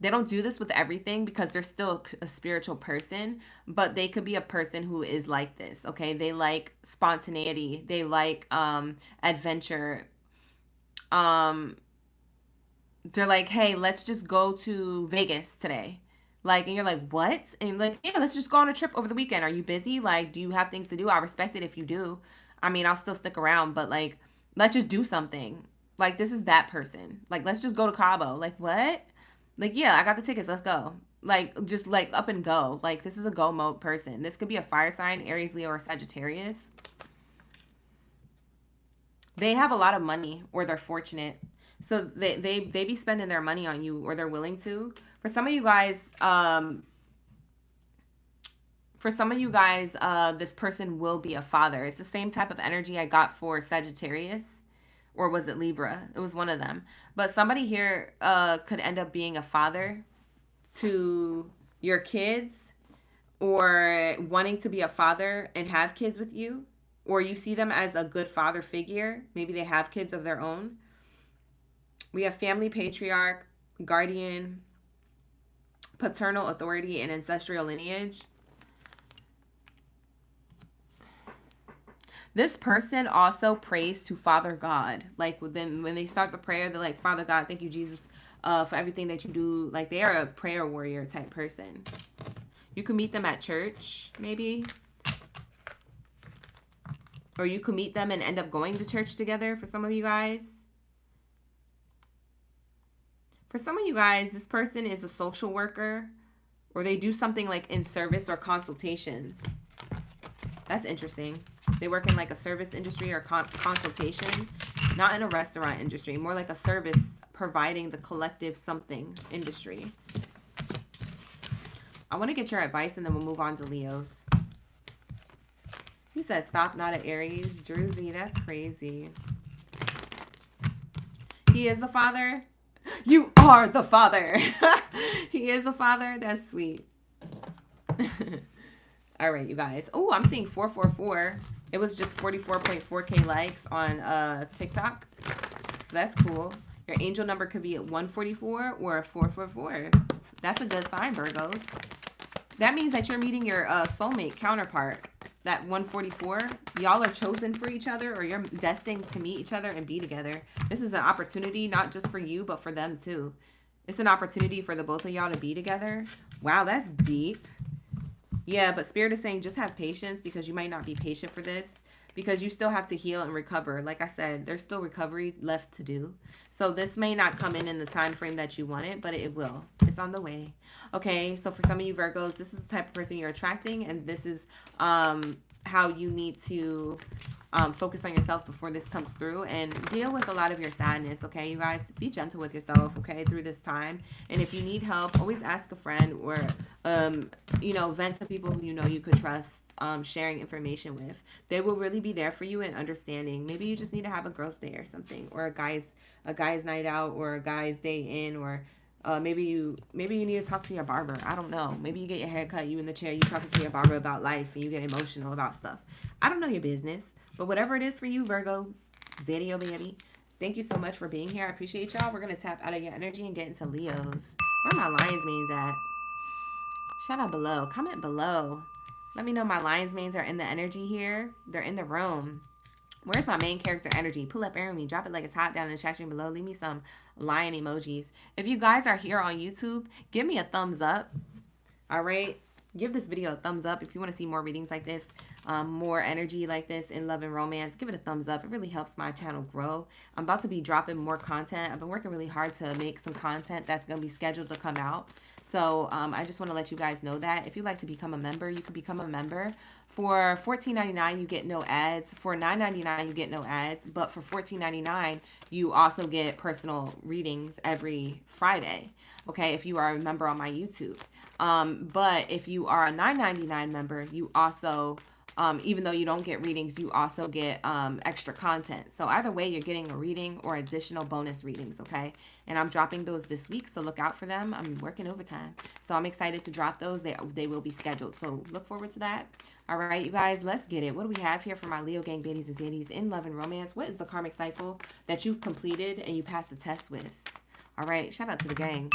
They don't do this with everything because they're still a spiritual person, but they could be a person who is like this, okay? They like spontaneity. They like adventure. They're like, hey, let's just go to Vegas today. Like, and you're like, what? And like, yeah, let's just go on a trip over the weekend. Are you busy? Like, do you have things to do? I respect it if you do. I mean, I'll still stick around, but like, let's just do something. Like, this is that person. Like, let's just go to Cabo. Like, what? Like, yeah, I got the tickets. Let's go. Like, just like up and go. Like, this is a go mode person. This could be a fire sign, Aries, Leo, or Sagittarius. They have a lot of money, or they're fortunate. So they be spending their money on you, or they're willing to. For some of you guys, this person will be a father. It's the same type of energy I got for Sagittarius. Or was it Libra? It was one of them. But somebody here could end up being a father to your kids, or wanting to be a father and have kids with you. Or you see them as a good father figure. Maybe they have kids of their own. We have family patriarch, guardian, paternal authority, and ancestral lineage. This person also prays to Father God. Like when they start the prayer, they're like, Father God, thank you, Jesus, for everything that you do. Like, they are a prayer warrior type person. You can meet them at church, maybe. Or you could meet them and end up going to church together for some of you guys. For some of you guys, this person is a social worker, or they do something like in service or consultations. That's interesting. They work in like a service industry or consultation, not in a restaurant industry, more like a service providing the collective something industry. I want to get your advice and then we'll move on to Leos. He said, stop, not at Aries. Druzy, that's crazy. He is the father. You are the father. He is the father. That's sweet. All right, you guys. Oh, I'm seeing 444. It was just 44.4K likes on TikTok. So that's cool. Your angel number could be at 144 or 444. That's a good sign, Virgos. That means that you're meeting your soulmate counterpart. That 144, y'all are chosen for each other, or you're destined to meet each other and be together. This is an opportunity, not just for you, but for them too. It's an opportunity for the both of y'all to be together. Wow, that's deep. Yeah, but Spirit is saying just have patience, because you might not be patient for this, because you still have to heal and recover. Like I said, there's still recovery left to do. So this may not come in the time frame that you want it, but it will. It's on the way. Okay, so for some of you Virgos, this is the type of person you're attracting, and this is how you need to focus on yourself before this comes through, and deal with a lot of your sadness. Okay, you guys, be gentle with yourself, okay, through this time. And if you need help, always ask a friend, or you know, vent to people who you know you could trust. Sharing information with. They will really be there for you and understanding. Maybe you just need to have a girl's day or something, or a guy's night out, or a guy's day in, or maybe you need to talk to your barber. I don't know. Maybe you get your hair cut, you in the chair, you talking to your barber about life, and you get emotional about stuff. I don't know your business, but whatever it is for you, Virgo, Zadie, baby. Thank you so much for being here. I appreciate y'all. We're gonna tap out of your energy and get into Leos. Where my lion's manes at? Shout out below. Comment below. Let me know my lion's manes are in the energy here. They're in the room. Where's my main character energy? Pull up, air me. Drop it like it's hot down in the chat stream below. Leave me some lion emojis. If you guys are here on YouTube, give me a thumbs up. All right? Give this video a thumbs up. If you want to see more readings like this, more energy like this in love and romance, give it a thumbs up. It really helps my channel grow. I'm about to be dropping more content. I've been working really hard to make some content that's going to be scheduled to come out. So I just want to let you guys know that. If you'd like to become a member, you can become a member. For $14.99, you get no ads. For $9.99, you get no ads. But for $14.99, you also get personal readings every Friday. Okay, if you are a member on my YouTube. But if you are a $9.99 member, you also, even though you don't get readings, you also get extra content. So either way, you're getting a reading or additional bonus readings, okay? And I'm dropping those this week, so look out for them. I'm working overtime. So I'm excited to drop those. They will be scheduled, so look forward to that. All right, you guys, let's get it. What do we have here for my Leo gang baddies and zaddies in love and romance? What is the karmic cycle that you've completed and you passed the test with? All right, shout out to the gang.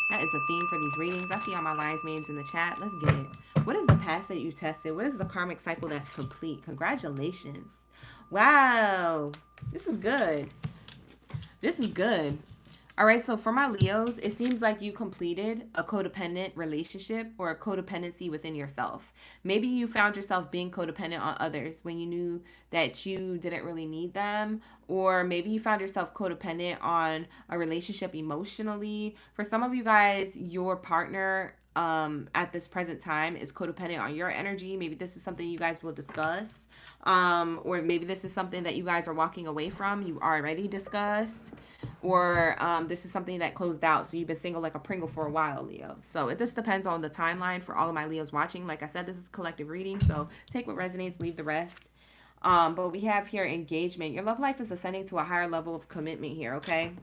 That is the theme for these readings. I see all my lion's manes in the chat. Let's get it. What is the past that you tested? What is the karmic cycle that's complete? Congratulations. Wow. This is good. This is good. All right, so for my Leos, it seems like you completed a codependent relationship or a codependency within yourself. Maybe you found yourself being codependent on others when you knew that you didn't really need them, or maybe you found yourself codependent on a relationship emotionally. For some of you guys, your partner at this present time is codependent on your energy. Maybe this is something you guys will discuss, or maybe this is something that you guys are walking away from, you already discussed, or this is something that closed out, so you've been single like a Pringle for a while, Leo. So it just depends on the timeline for all of my Leos watching. Like I said, this is collective reading, so take what resonates, leave the rest. But we have here engagement. Your love life is ascending to a higher level of commitment here, okay?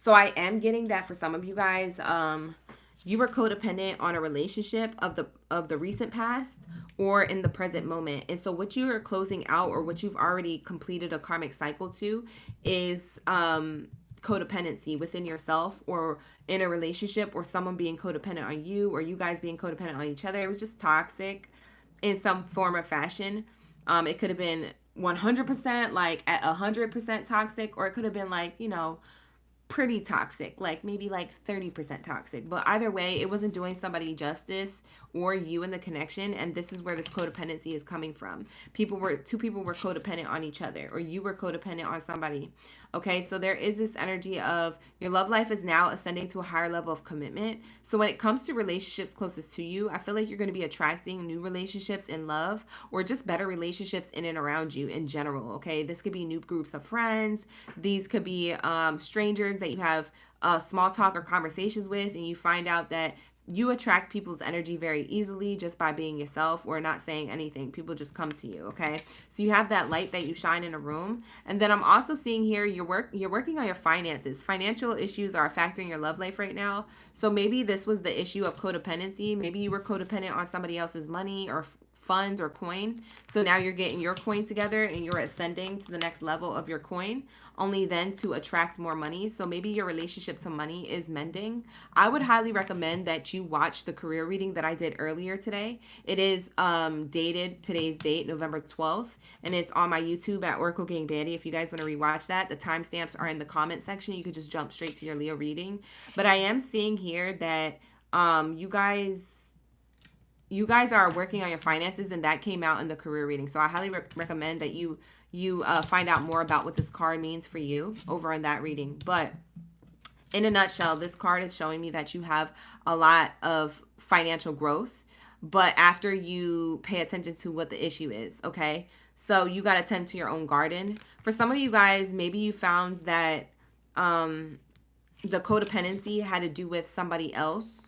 So I am getting that for some of you guys, you were codependent on a relationship of the recent past or in the present moment. And so what you are closing out, or what you've already completed a karmic cycle to, is codependency within yourself, or in a relationship, or someone being codependent on you, or you guys being codependent on each other. It was just toxic in some form or fashion. It could have been 100%, like at 100% toxic, or it could have been like, you know, pretty toxic, like maybe like 30% toxic. But either way, it wasn't doing somebody justice or you in the connection. And this is where this codependency is coming from. Two people were codependent on each other, or you were codependent on somebody. Okay, so there is this energy of your love life is now ascending to a higher level of commitment. So when it comes to relationships closest to you, I feel like you're going to be attracting new relationships in love, or just better relationships in and around you in general. Okay, this could be new groups of friends. These could be strangers that you have small talk or conversations with, and you find out that you attract people's energy very easily just by being yourself or not saying anything. People just come to you, okay? So you have that light that you shine in a room. And then I'm also seeing here you're working on your finances. Financial issues are affecting your love life right now. So maybe this was the issue of codependency. Maybe you were codependent on somebody else's money or funds or coin. So now you're getting your coin together and you're ascending to the next level of your coin, only then to attract more money. So maybe your relationship to money is mending. I would highly recommend that you watch the career reading that I did earlier today. It is dated today's date, November 12th, and it's on my YouTube at OracleGangBaddie. If you guys want to rewatch that, the timestamps are in the comment section. You could just jump straight to your Leo reading. But I am seeing here that you guys are working on your finances, and that came out in the career reading. So I highly recommend that you find out more about what this card means for you over in that reading. But in a nutshell, this card is showing me that you have a lot of financial growth, but after you pay attention to what the issue is, okay? So you got to tend to your own garden. For some of you guys, maybe you found that the codependency had to do with somebody else.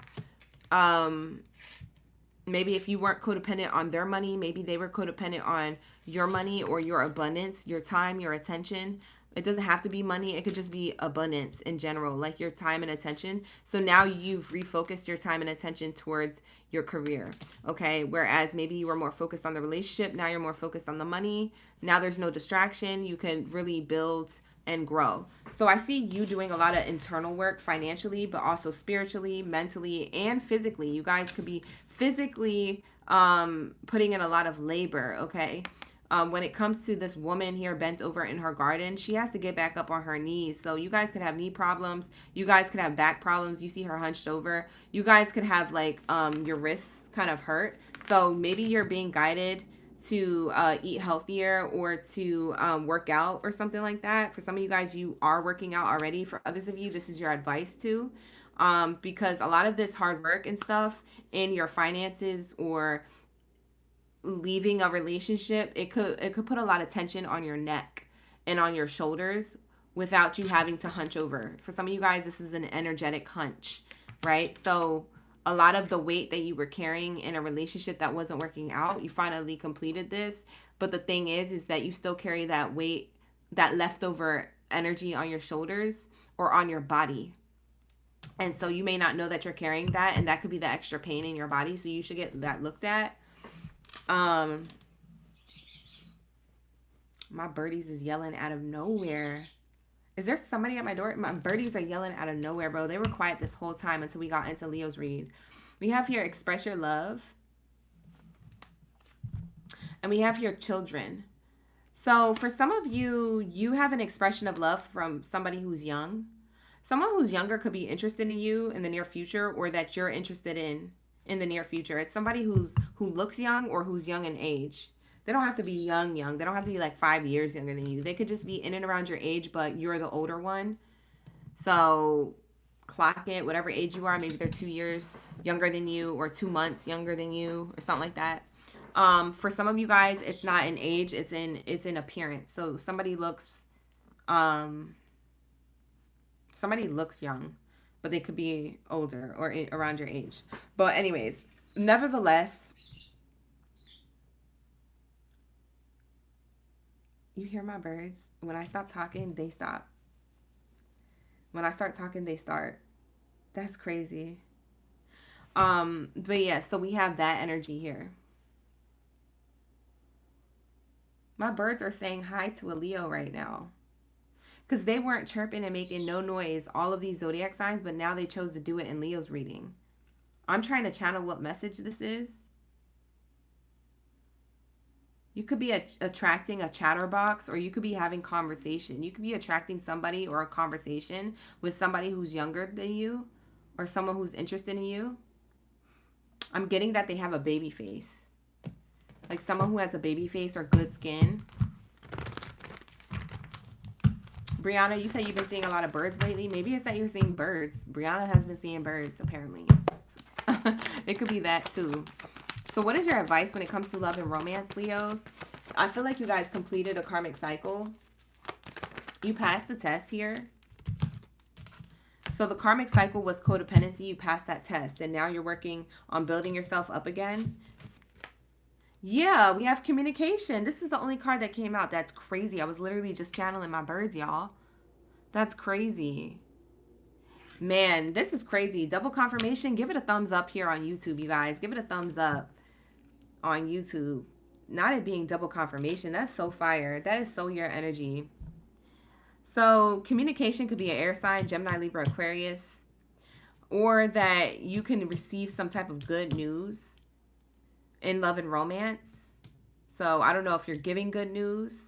Maybe if you weren't codependent on their money, maybe they were codependent on your money or your abundance, your time, your attention. It doesn't have to be money. It could just be abundance in general, like your time and attention. So now you've refocused your time and attention towards your career, okay? Whereas maybe you were more focused on the relationship. Now you're more focused on the money. Now there's no distraction. You can really build and grow. So I see you doing a lot of internal work financially, but also spiritually, mentally, and physically. You guys could be physically putting in a lot of labor, okay? When it comes to this woman here bent over in her garden, she has to get back up on her knees. So you guys could have knee problems. You guys could have back problems. You see her hunched over. You guys could have like your wrists kind of hurt. So maybe you're being guided to eat healthier or to work out or something like that. For some of you guys, you are working out already. For others of you, this is your advice too. Because a lot of this hard work and stuff in your finances or leaving a relationship, it could put a lot of tension on your neck and on your shoulders without you having to hunch over. For some of you guys, this is an energetic hunch, right? So a lot of the weight that you were carrying in a relationship that wasn't working out, you finally completed this. But the thing is that you still carry that weight, that leftover energy on your shoulders or on your body. And so you may not know that you're carrying that, and that could be the extra pain in your body. So you should get that looked at. My birdies is yelling out of nowhere. Is there somebody at my door? My birdies are yelling out of nowhere, bro. They were quiet this whole time until we got into Leo's read. We have here express your love. And we have here children. So for some of you, you have an expression of love from somebody who's young. Someone who's younger could be interested in you in the near future, or that you're interested in the near future. It's somebody who looks young or who's young in age. They don't have to be young. They don't have to be like 5 years younger than you. They could just be in and around your age, but you're the older one. So clock it, whatever age you are. Maybe they're 2 years younger than you, or 2 months younger than you, or something like that. For some of you guys, it's not in age, it's in appearance. So somebody looks young, but they could be older or around your age. But anyways, nevertheless, you hear my birds? When I stop talking, they stop. When I start talking, they start. That's crazy. But yeah, so we have that energy here. My birds are saying hi to a Leo right now, because they weren't chirping and making no noise, all of these zodiac signs, but now they chose to do it in Leo's reading. I'm trying to channel what message this is. You could be attracting a chatterbox, or you could be having conversation. You could be attracting somebody or a conversation with somebody who's younger than you or someone who's interested in you. I'm getting that they have a baby face. Like someone who has a baby face or good skin. Brianna, you said you've been seeing a lot of birds lately. Maybe it's that you're seeing birds. Brianna has been seeing birds, apparently. It could be that too. So what is your advice when it comes to love and romance, Leos? I feel like you guys completed a karmic cycle. You passed the test here. So the karmic cycle was codependency. You passed that test. And now you're working on building yourself up again. Yeah, we have communication. This is the only card that came out. That's crazy. I was literally just channeling my birds, y'all. That's crazy. Man, this is crazy. Double confirmation. Give it a thumbs up here on YouTube, you guys. Give it a thumbs up on YouTube. Not it being double confirmation. That's so fire. That is so your energy. So communication could be an air sign, Gemini, Libra, Aquarius. Or that you can receive some type of good news in love and romance. So I don't know if you're giving good news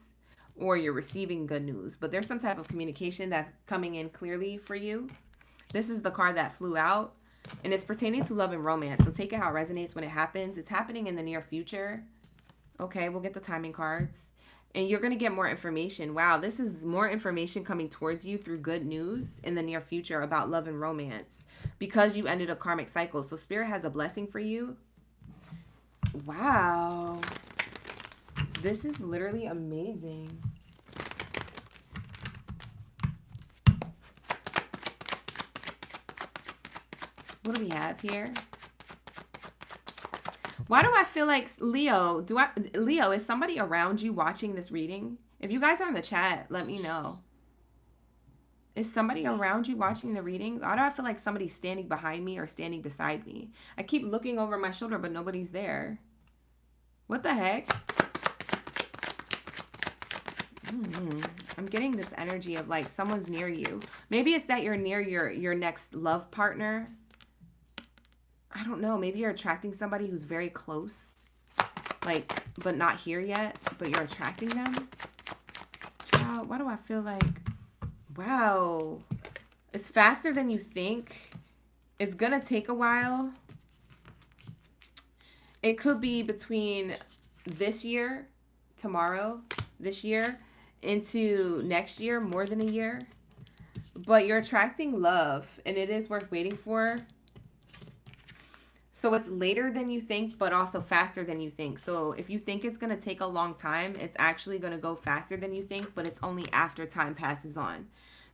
or you're receiving good news, but there's some type of communication that's coming in clearly for you. This is the card that flew out, and it's pertaining to love and romance. So take it how it resonates when it happens. It's happening in the near future. Okay, we'll get the timing cards. And you're going to get more information. Wow, this is more information coming towards you through good news in the near future about love and romance because you ended a karmic cycle. So Spirit has a blessing for you. Wow. This is literally amazing. What do we have here? Why do I feel like Leo, Leo, is somebody around you watching this reading? If you guys are in the chat, let me know. Is somebody around you watching the reading? Why do I feel like somebody's standing behind me or standing beside me? I keep looking over my shoulder, but nobody's there. What the heck? I'm getting this energy of like someone's near you. Maybe it's that you're near your next love partner. I don't know. Maybe you're attracting somebody who's very close, like, but not here yet, but you're attracting them. Child, why do I feel like, wow, it's faster than you think. It's gonna take a while. It could be between this year, tomorrow, this year, into next year, more than a year. But you're attracting love, and it is worth waiting for. So it's later than you think, but also faster than you think. So if you think it's going to take a long time, it's actually going to go faster than you think, but it's only after time passes on.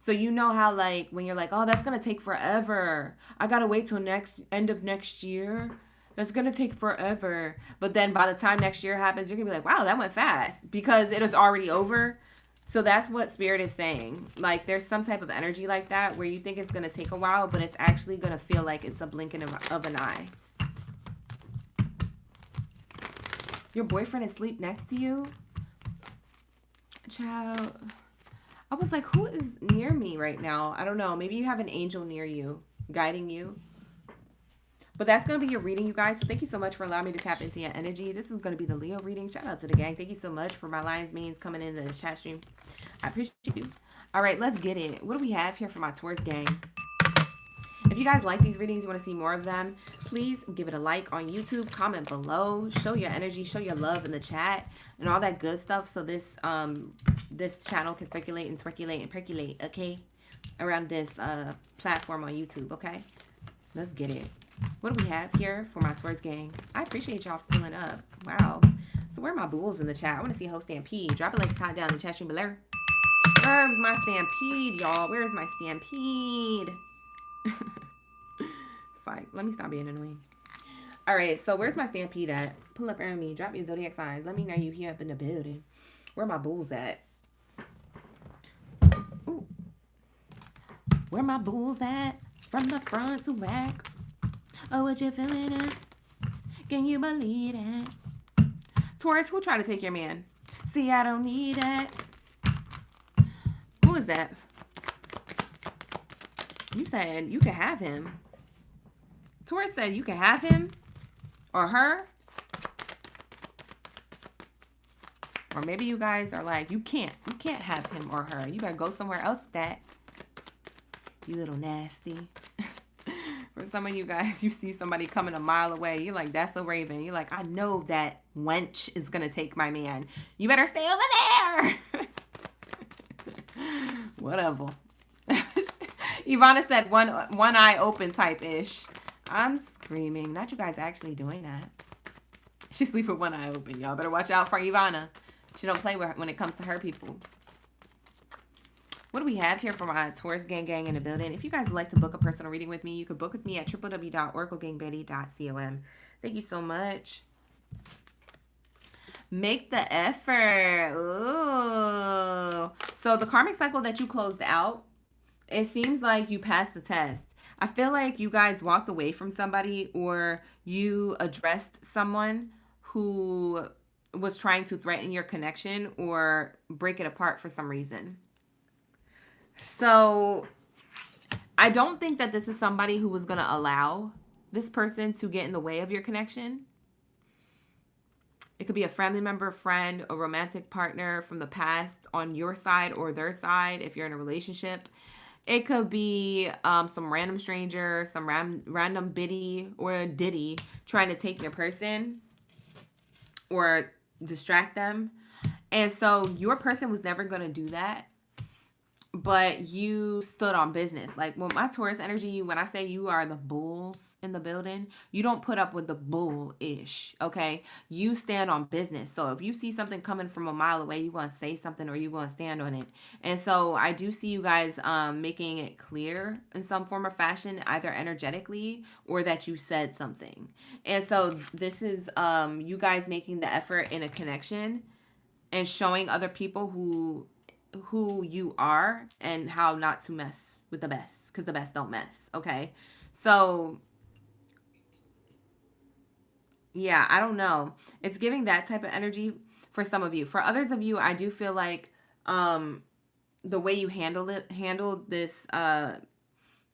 So you know how like when you're like, oh, that's going to take forever. I got to wait till end of next year. That's going to take forever. But then by the time next year happens, you're going to be like, wow, that went fast because it is already over. So that's what Spirit is saying. Like there's some type of energy like that where you think it's going to take a while, but it's actually going to feel like it's a blinking of an eye. Your boyfriend is asleep next to you? Child. I was like, who is near me right now? I don't know. Maybe you have an angel near you, guiding you. But that's going to be your reading, you guys. So thank you so much for allowing me to tap into your energy. This is going to be the Leo reading. Shout out to the gang. Thank you so much for my Lions Mains coming into the chat stream. I appreciate you. All right, let's get it. What do we have here for my Taurus gang? If you guys like these readings, you want to see more of them, please give it a like on YouTube, comment below, show your energy, show your love in the chat, and all that good stuff so this this channel can circulate and percolate, okay, around this platform on YouTube, okay? Let's get it. What do we have here for my Taurus gang? I appreciate y'all for pulling up. Wow. So where are my bulls in the chat? I want to see Host Stampede. Drop it like it's hot down in the chat stream below. Where's my Stampede, y'all? Where's my Stampede? It's like, let me stop being annoying. All right, so where's my Stampede at? Pull up around me. Drop your zodiac signs. Let me know you here up in the building. Where my bulls at? Ooh. Where my bulls at? From the front to back. Oh, what you feeling at? Can you believe it? Taurus, who tried to take your man? See, I don't need it. Who is that? You said you can have him. Taurus said you can have him or her. Or maybe you guys are like, you can't have him or her. You better go somewhere else with that. You little nasty. For some of you guys, you see somebody coming a mile away. You're like, that's a raven. You're like, I know that wench is going to take my man. You better stay over there. Whatever. Ivana said one eye open type-ish. I'm screaming. Not you guys actually doing that. She sleep with one eye open. Y'all better watch out for Ivana. She don't play with when it comes to her people. What do we have here for my Taurus gang in the building? If you guys would like to book a personal reading with me, you could book with me at www.OracleGangBaddie.com. Thank you so much. Make the effort. Ooh. So the karmic cycle that you closed out, it seems like you passed the test. I feel like you guys walked away from somebody, or you addressed someone who was trying to threaten your connection or break it apart for some reason. So I don't think that this is somebody who was going to allow this person to get in the way of your connection. It could be a family member, friend, a romantic partner from the past on your side or their side if you're in a relationship. It could be some random stranger, some random biddy or a diddy trying to take your person or distract them. And so your person was never going to do that. But you stood on business. Like, when my Taurus energy, when I say you are the bulls in the building, you don't put up with the bull-ish, okay? You stand on business. So if you see something coming from a mile away, you're going to say something or you're going to stand on it. And so I do see you guys making it clear in some form or fashion, either energetically or that you said something. And so this is you guys making the effort in a connection and showing other people who you are and how not to mess with the best, because the best don't mess. Okay, so yeah, I don't know, it's giving that type of energy for some of you. For others of you, I do feel like the way you handled this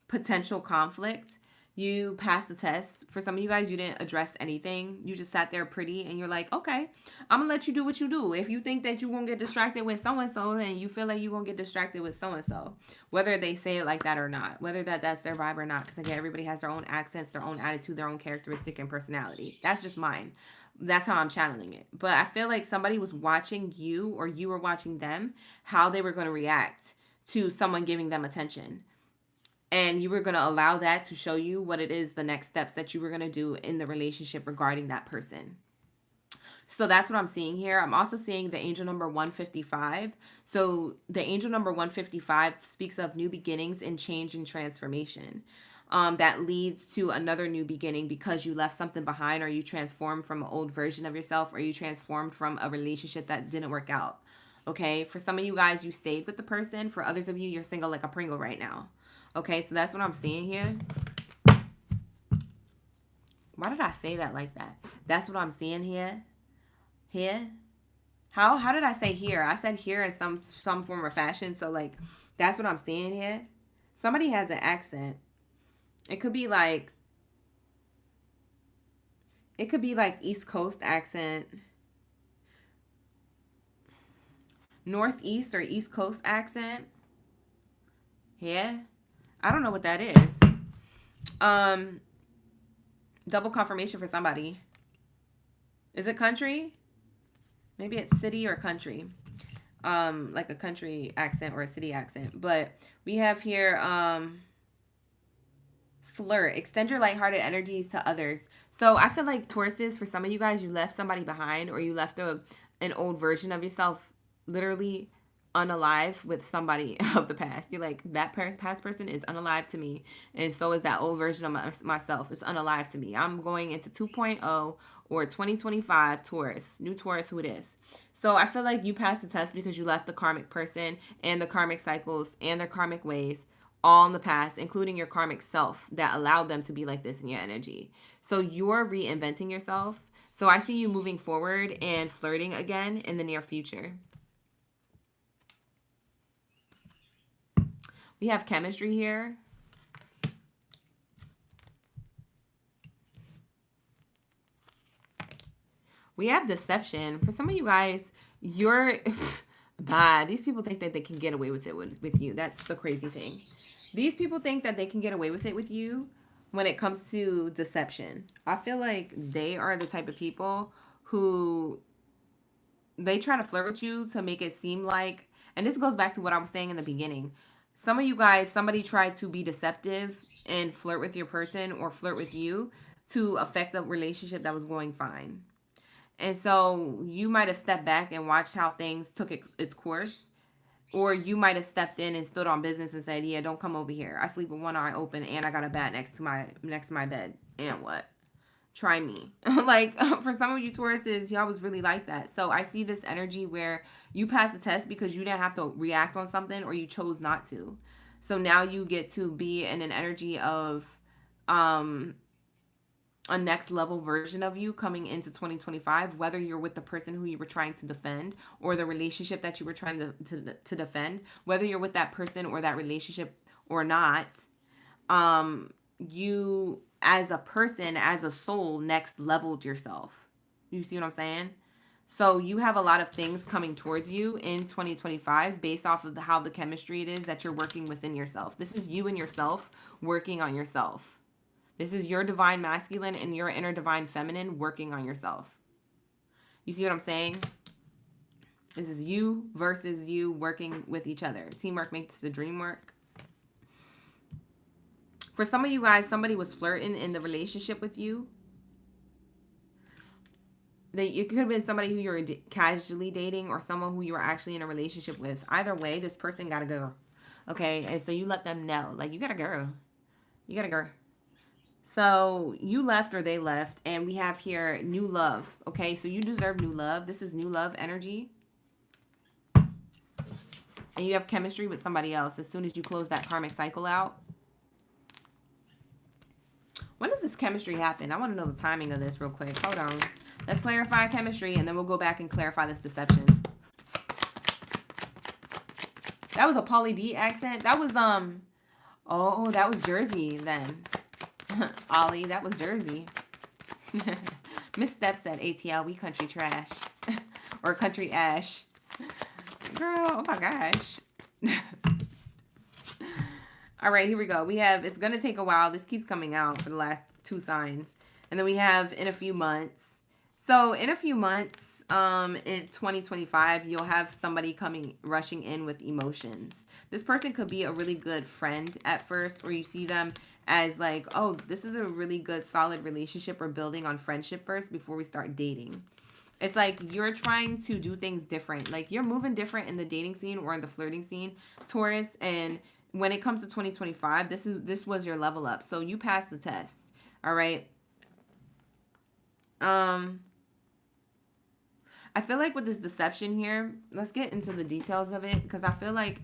potential conflict, you passed the test. For some of you guys, you didn't address anything. You just sat there pretty and you're like, okay, I'm gonna let you do what you do. If you think that you're gonna get distracted with so-and-so, and you feel like you're gonna get distracted with so-and-so, whether they say it like that or not, whether that's their vibe or not, because again, everybody has their own accents, their own attitude, their own characteristic and personality. That's just mine. That's how I'm channeling it. But I feel like somebody was watching you, or you were watching them, how they were going to react to someone giving them attention. And you were going to allow that to show you what it is, the next steps that you were going to do in the relationship regarding that person. So that's what I'm seeing here. I'm also seeing the angel number 155. So the angel number 155 speaks of new beginnings and change and transformation. That leads to another new beginning because you left something behind, or you transformed from an old version of yourself, or you transformed from a relationship that didn't work out. Okay. For some of you guys, you stayed with the person. For others of you, you're single like a Pringle right now. Okay, so that's what I'm seeing here. Why did I say that like that? That's what I'm seeing here. Here. How did I say here? I said here in some form or fashion. So like, that's what I'm seeing here. Somebody has an accent. It could be like East Coast accent. Northeast or East Coast accent. Yeah. I don't know what that is. Double confirmation for somebody. Is it country? Maybe it's city or country. Like a country accent or a city accent. But we have here flirt. Extend your lighthearted energies to others. So I feel like Tauruses, for some of you guys, you left somebody behind, or you left an old version of yourself literally unalive with somebody of the past. You're like, that past person is unalive to me, and so is that old version of myself. It's unalive to me. I'm going into 2.0 or 2025 Taurus, new Taurus, who it is. So I feel like you passed the test because you left the karmic person and the karmic cycles and their karmic ways all in the past, including your karmic self that allowed them to be like this in your energy. So you're reinventing yourself. So I see you moving forward and flirting again in the near future. We have chemistry here. We have deception. For some of you guys, you're... Bad. These people think that they can get away with it with you. That's the crazy thing. These people think that they can get away with it with you when it comes to deception. I feel like they are the type of people who they try to flirt with you to make it seem like, and this goes back to what I was saying in the beginning. Some of you guys, somebody tried to be deceptive and flirt with your person or flirt with you to affect a relationship that was going fine. And so you might have stepped back and watched how things took its course. Or you might have stepped in and stood on business and said, yeah, don't come over here. I sleep with one eye open and I got a bat next to my bed. And what? Try me. Like, for some of you Tauruses, y'all was really like that. So I see this energy where you passed the test because you didn't have to react on something or you chose not to. So now you get to be in an energy of a next level version of you coming into 2025, whether you're with the person who you were trying to defend or the relationship that you were trying to defend, whether you're with that person or that relationship or not, you as a person, as a soul, next leveled yourself. You see what I'm saying? So you have a lot of things coming towards you in 2025 based off of how the chemistry it is that you're working within yourself. This is you and yourself working on yourself. This is your divine masculine and your inner divine feminine working on yourself. You see what I'm saying? This is you versus you working with each other. Teamwork makes the dream work. For some of you guys, somebody was flirting in the relationship with you. It could have been somebody who you were casually dating or someone who you were actually in a relationship with. Either way, this person got a girl. Okay? And so you let them know. Like, you got a girl. You got a girl. So you left or they left, and we have here new love. Okay, so you deserve new love. This is new love energy. And you have chemistry with somebody else as soon as you close that karmic cycle out. When does this chemistry happen? I want to know the timing of this real quick. Hold on. Let's clarify chemistry, and then we'll go back and clarify this deception. That was a Pauly D accent. That was, oh, that was Jersey then. Ollie, that was Jersey. Missteps at ATL, we country trash. Or country ash. Girl, oh my gosh. All right, here we go. We have, it's going to take a while. This keeps coming out for the last 2 signs. And then we have in a few months. So in a few months, in 2025, you'll have somebody rushing in with emotions. This person could be a really good friend at first, or you see them as like, oh, this is a really good solid relationship. We're building on friendship first before we start dating. It's like you're trying to do things different. Like you're moving different in the dating scene or in the flirting scene, Taurus. And when it comes to 2025, this was your level up. So you passed the test. All right. I feel like with this deception here, let's get into the details of it because I feel like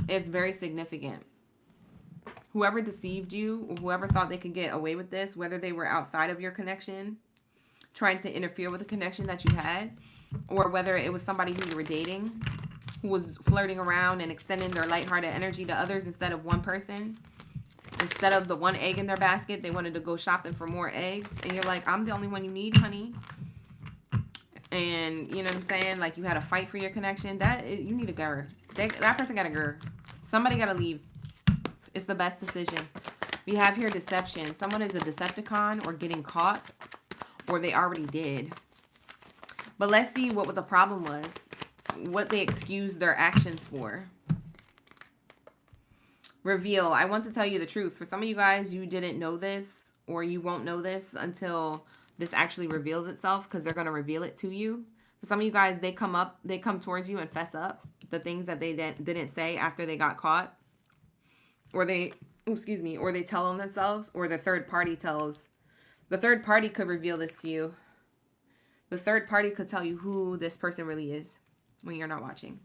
it's very significant. Whoever deceived you, or whoever thought they could get away with this, whether they were outside of your connection, trying to interfere with the connection that you had, or whether it was somebody who you were dating, who was flirting around and extending their lighthearted energy to others instead of one person. Instead of the one egg in their basket, they wanted to go shopping for more eggs. And you're like, I'm the only one you need, honey. And you know what I'm saying? Like you had a fight for your connection. You need a girl. That person got a girl. Somebody got to leave. It's the best decision. We have here deception. Someone is a Decepticon or getting caught, or they already did. But let's see what the problem was. What they excused their actions for. Reveal. I want to tell you the truth. For some of you guys, you didn't know this, or you won't know this until this actually reveals itself, because they're going to reveal it to you. For some of you guys, they come towards you and fess up the things that they didn't say after they got caught. Or they tell on themselves, or the third party tells. The third party could reveal this to you. The third party could tell you who this person really is when you're not watching.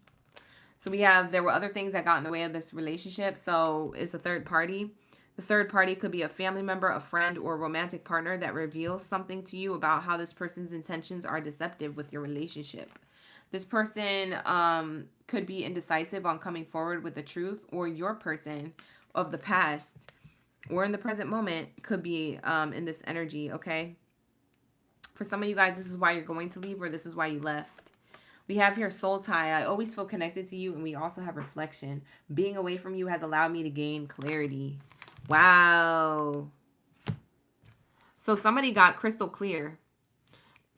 So there were other things that got in the way of this relationship. So it's a third party. The third party could be a family member, a friend, or a romantic partner that reveals something to you about how this person's intentions are deceptive with your relationship. This person could be indecisive on coming forward with the truth, or your person of the past or in the present moment could be in this energy, okay? For some of you guys, this is why you're going to leave, or this is why you left. We have here soul tie. I always feel connected to you. And we also have reflection. Being away from you has allowed me to gain clarity. Wow. So somebody got crystal clear.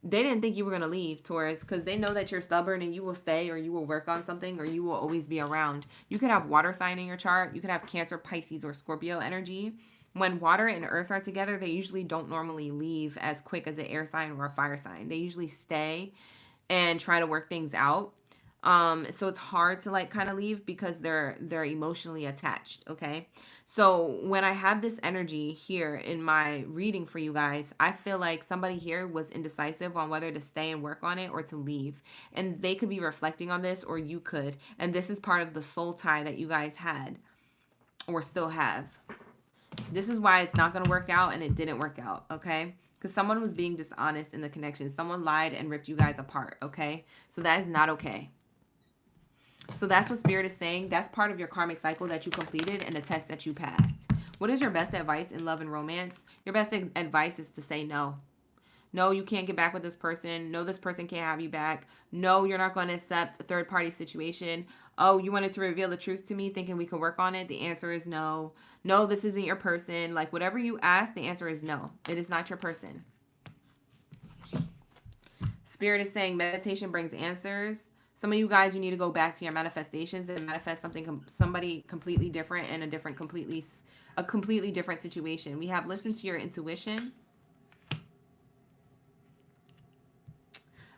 They didn't think you were going to leave, Taurus, because they know that you're stubborn and you will stay, or you will work on something, or you will always be around. You could have water sign in your chart. You could have Cancer, Pisces, or Scorpio energy. When water and earth are together, they usually don't normally leave as quick as an air sign or a fire sign. They usually stay and try to work things out. So it's hard to like kind of leave because they're emotionally attached. Okay. So when I have this energy here in my reading for you guys, I feel like somebody here was indecisive on whether to stay and work on it or to leave. And they could be reflecting on this, or you could. And this is part of the soul tie that you guys had or still have. This is why it's not going to work out, and it didn't work out, okay? Because someone was being dishonest in the connection. Someone lied and ripped you guys apart, okay? So that is not okay. So that's what Spirit is saying. That's part of your karmic cycle that you completed and the test that you passed. What is your best advice in love and romance? Your best advice is to say no. No, you can't get back with this person. No, this person can't have you back. No, you're not going to accept a third-party situation. Oh, you wanted to reveal the truth to me thinking we can work on it? The answer is no. No, this isn't your person. Like, whatever you ask, the answer is no. It is not your person. Spirit is saying meditation brings answers. Some of you guys, you need to go back to your manifestations and manifest somebody completely different and a completely different situation. We have listen to your intuition.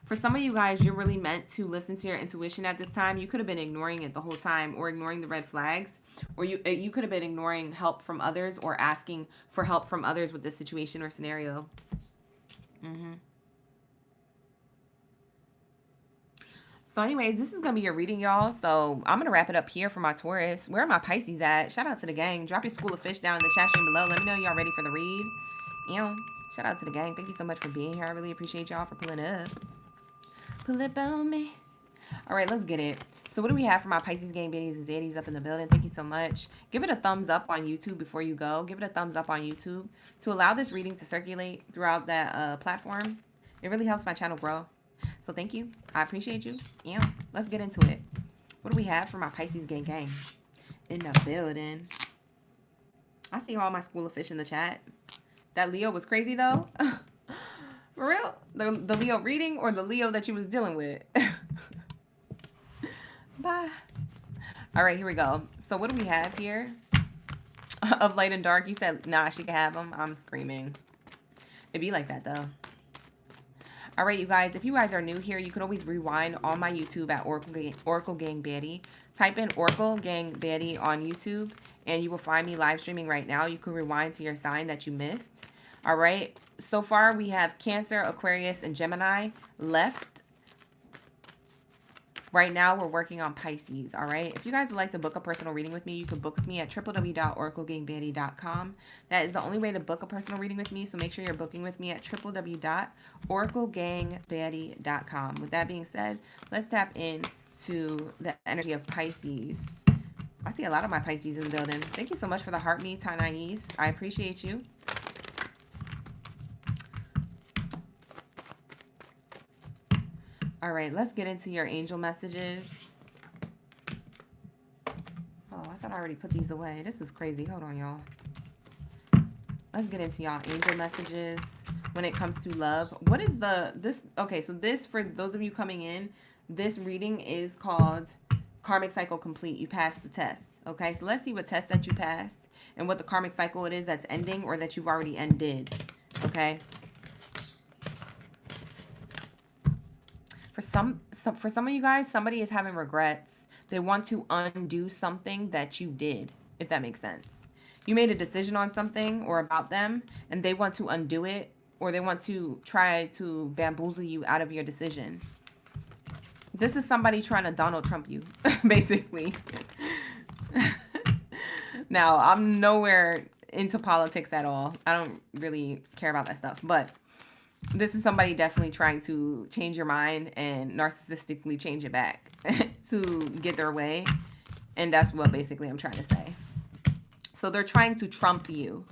For some of you guys, you're really meant to listen to your intuition at this time. You could have been ignoring it the whole time, or ignoring the red flags, or you could have been ignoring help from others or asking for help from others with this situation or scenario. So anyways, this is going to be your reading, y'all. So I'm going to wrap it up here for my Taurus. Where are my Pisces at? Shout out to the gang. Drop your school of fish down in the chat stream below. Let me know y'all ready for the read. Shout out to the gang. Thank you so much for being here. I really appreciate y'all for pulling up. Pull up on me. All right, let's get it. So what do we have for my Pisces gang baddies and zaddies up in the building? Thank you so much. Give it a thumbs up on YouTube before you go. Give it a thumbs up on YouTube to allow this reading to circulate throughout that platform. It really helps my channel grow. So thank you. I appreciate you. Let's get into it. What do we have for my Pisces gang in the building? I see all my school of fish in the chat. That Leo was crazy though. For real? The Leo reading or the Leo that you was dealing with? Bye. All right, here we go. So what do we have here? Of light and dark. You said, nah, she can have them. I'm screaming. It be like that, though. All right, you guys. If you guys are new here, you can always rewind on my YouTube at OracleGangBaddie. Type in OracleGangBaddie on YouTube, and you will find me live streaming right now. You can rewind to your sign that you missed. All right. So far, we have Cancer, Aquarius, and Gemini left. Right now, we're working on Pisces, all right? If you guys would like to book a personal reading with me, you can book with me at www.oraclegangbaddie.com. That is the only way to book a personal reading with me, so make sure you're booking with me at www.oraclegangbaddie.com. With that being said, let's tap into the energy of Pisces. I see a lot of my Pisces in the building. Thank you so much for the heart me, Tanais. I appreciate you. All right, let's get into your angel messages. Oh, I thought I already put these away. This is crazy. Hold on, y'all. Let's get into y'all angel messages when it comes to love. What is okay, so this, for those of you coming in, this reading is called Karmic Cycle Complete. You passed the test. Okay, so let's see what test that you passed and what the karmic cycle it is that's ending or that you've already ended. Okay. For some of you guys, somebody is having regrets. They want to undo something that you did, if that makes sense. You made a decision on something or about them, and they want to undo it, or they want to try to bamboozle you out of your decision. This is somebody trying to Donald Trump you, basically. Now, I'm nowhere into politics at all. I don't really care about that stuff, but this is somebody definitely trying to change your mind and narcissistically change it back to get their way. And that's what basically I'm trying to say. So they're trying to trump you.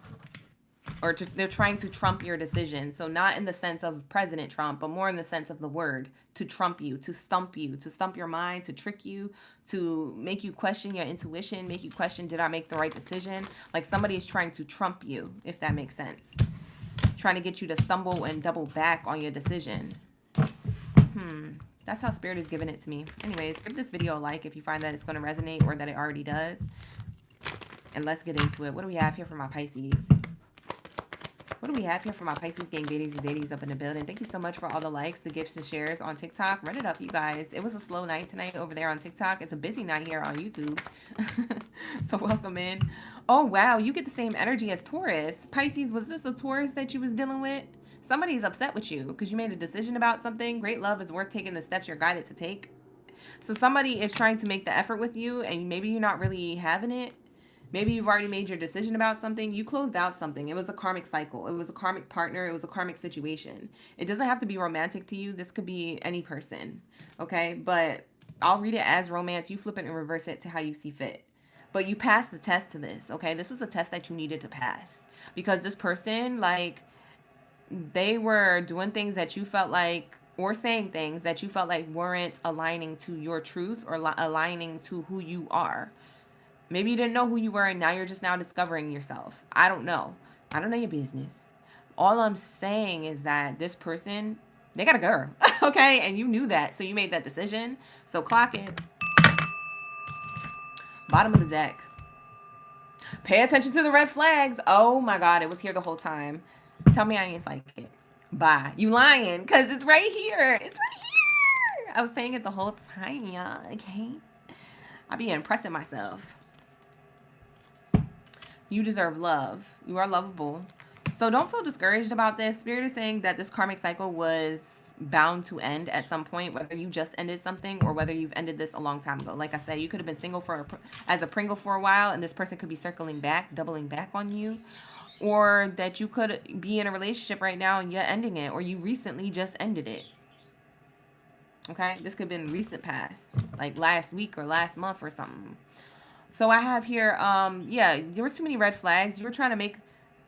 or they're trying to trump your decision. So not in the sense of President Trump, but more in the sense of the word, to trump you, to stump your mind, to trick you, to make you question your intuition, make you question, did I make the right decision? Like somebody is trying to trump you, if that makes sense. Trying to get you to stumble and double back on your decision. That's how Spirit is giving it to me. Anyways, give this video a like if you find that it's going to resonate or that it already does. And let's get into it. What do we have here for my Pisces? What do we have here for my Pisces gang baddies and zadies up in the building? Thank you so much for all the likes, the gifts, and shares on TikTok. Run it up, you guys. It was a slow night tonight over there on TikTok. It's a busy night here on YouTube. So welcome in. Oh, wow. You get the same energy as Taurus. Pisces, was this a Taurus that you was dealing with? Somebody's upset with you because you made a decision about something. Great love is worth taking the steps you're guided to take. So somebody is trying to make the effort with you and maybe you're not really having it. Maybe you've already made your decision about something. You closed out something. It was a karmic cycle. It was a karmic partner. It was a karmic situation. It doesn't have to be romantic to you. This could be any person. Okay? But I'll read it as romance. You flip it and reverse it to how you see fit. But you passed the test to this. Okay? This was a test that you needed to pass. Because this person, like, they were doing things that you felt like, or saying things that you felt like weren't aligning to your truth or aligning to who you are. Maybe you didn't know who you were and now you're just now discovering yourself. I don't know. I don't know your business. All I'm saying is that this person, they got a girl, okay? And you knew that, so you made that decision. So clock it. Bottom of the deck. Pay attention to the red flags. Oh my God, it was here the whole time. Tell me I ain't like it. Bye. You lying, because it's right here. It's right here. I was saying it the whole time, y'all, okay? I be impressing myself. You deserve love. You are lovable. So don't feel discouraged about this. Spirit is saying that this karmic cycle was bound to end at some point, whether you just ended something or whether you've ended this a long time ago. Like I said, you could have been single as a Pringle for a while, and this person could be circling back, doubling back on you. Or that you could be in a relationship right now and you're ending it, or you recently just ended it. Okay? This could have been recent past, like last week or last month or something. So I have here, yeah, there was too many red flags. You were trying to make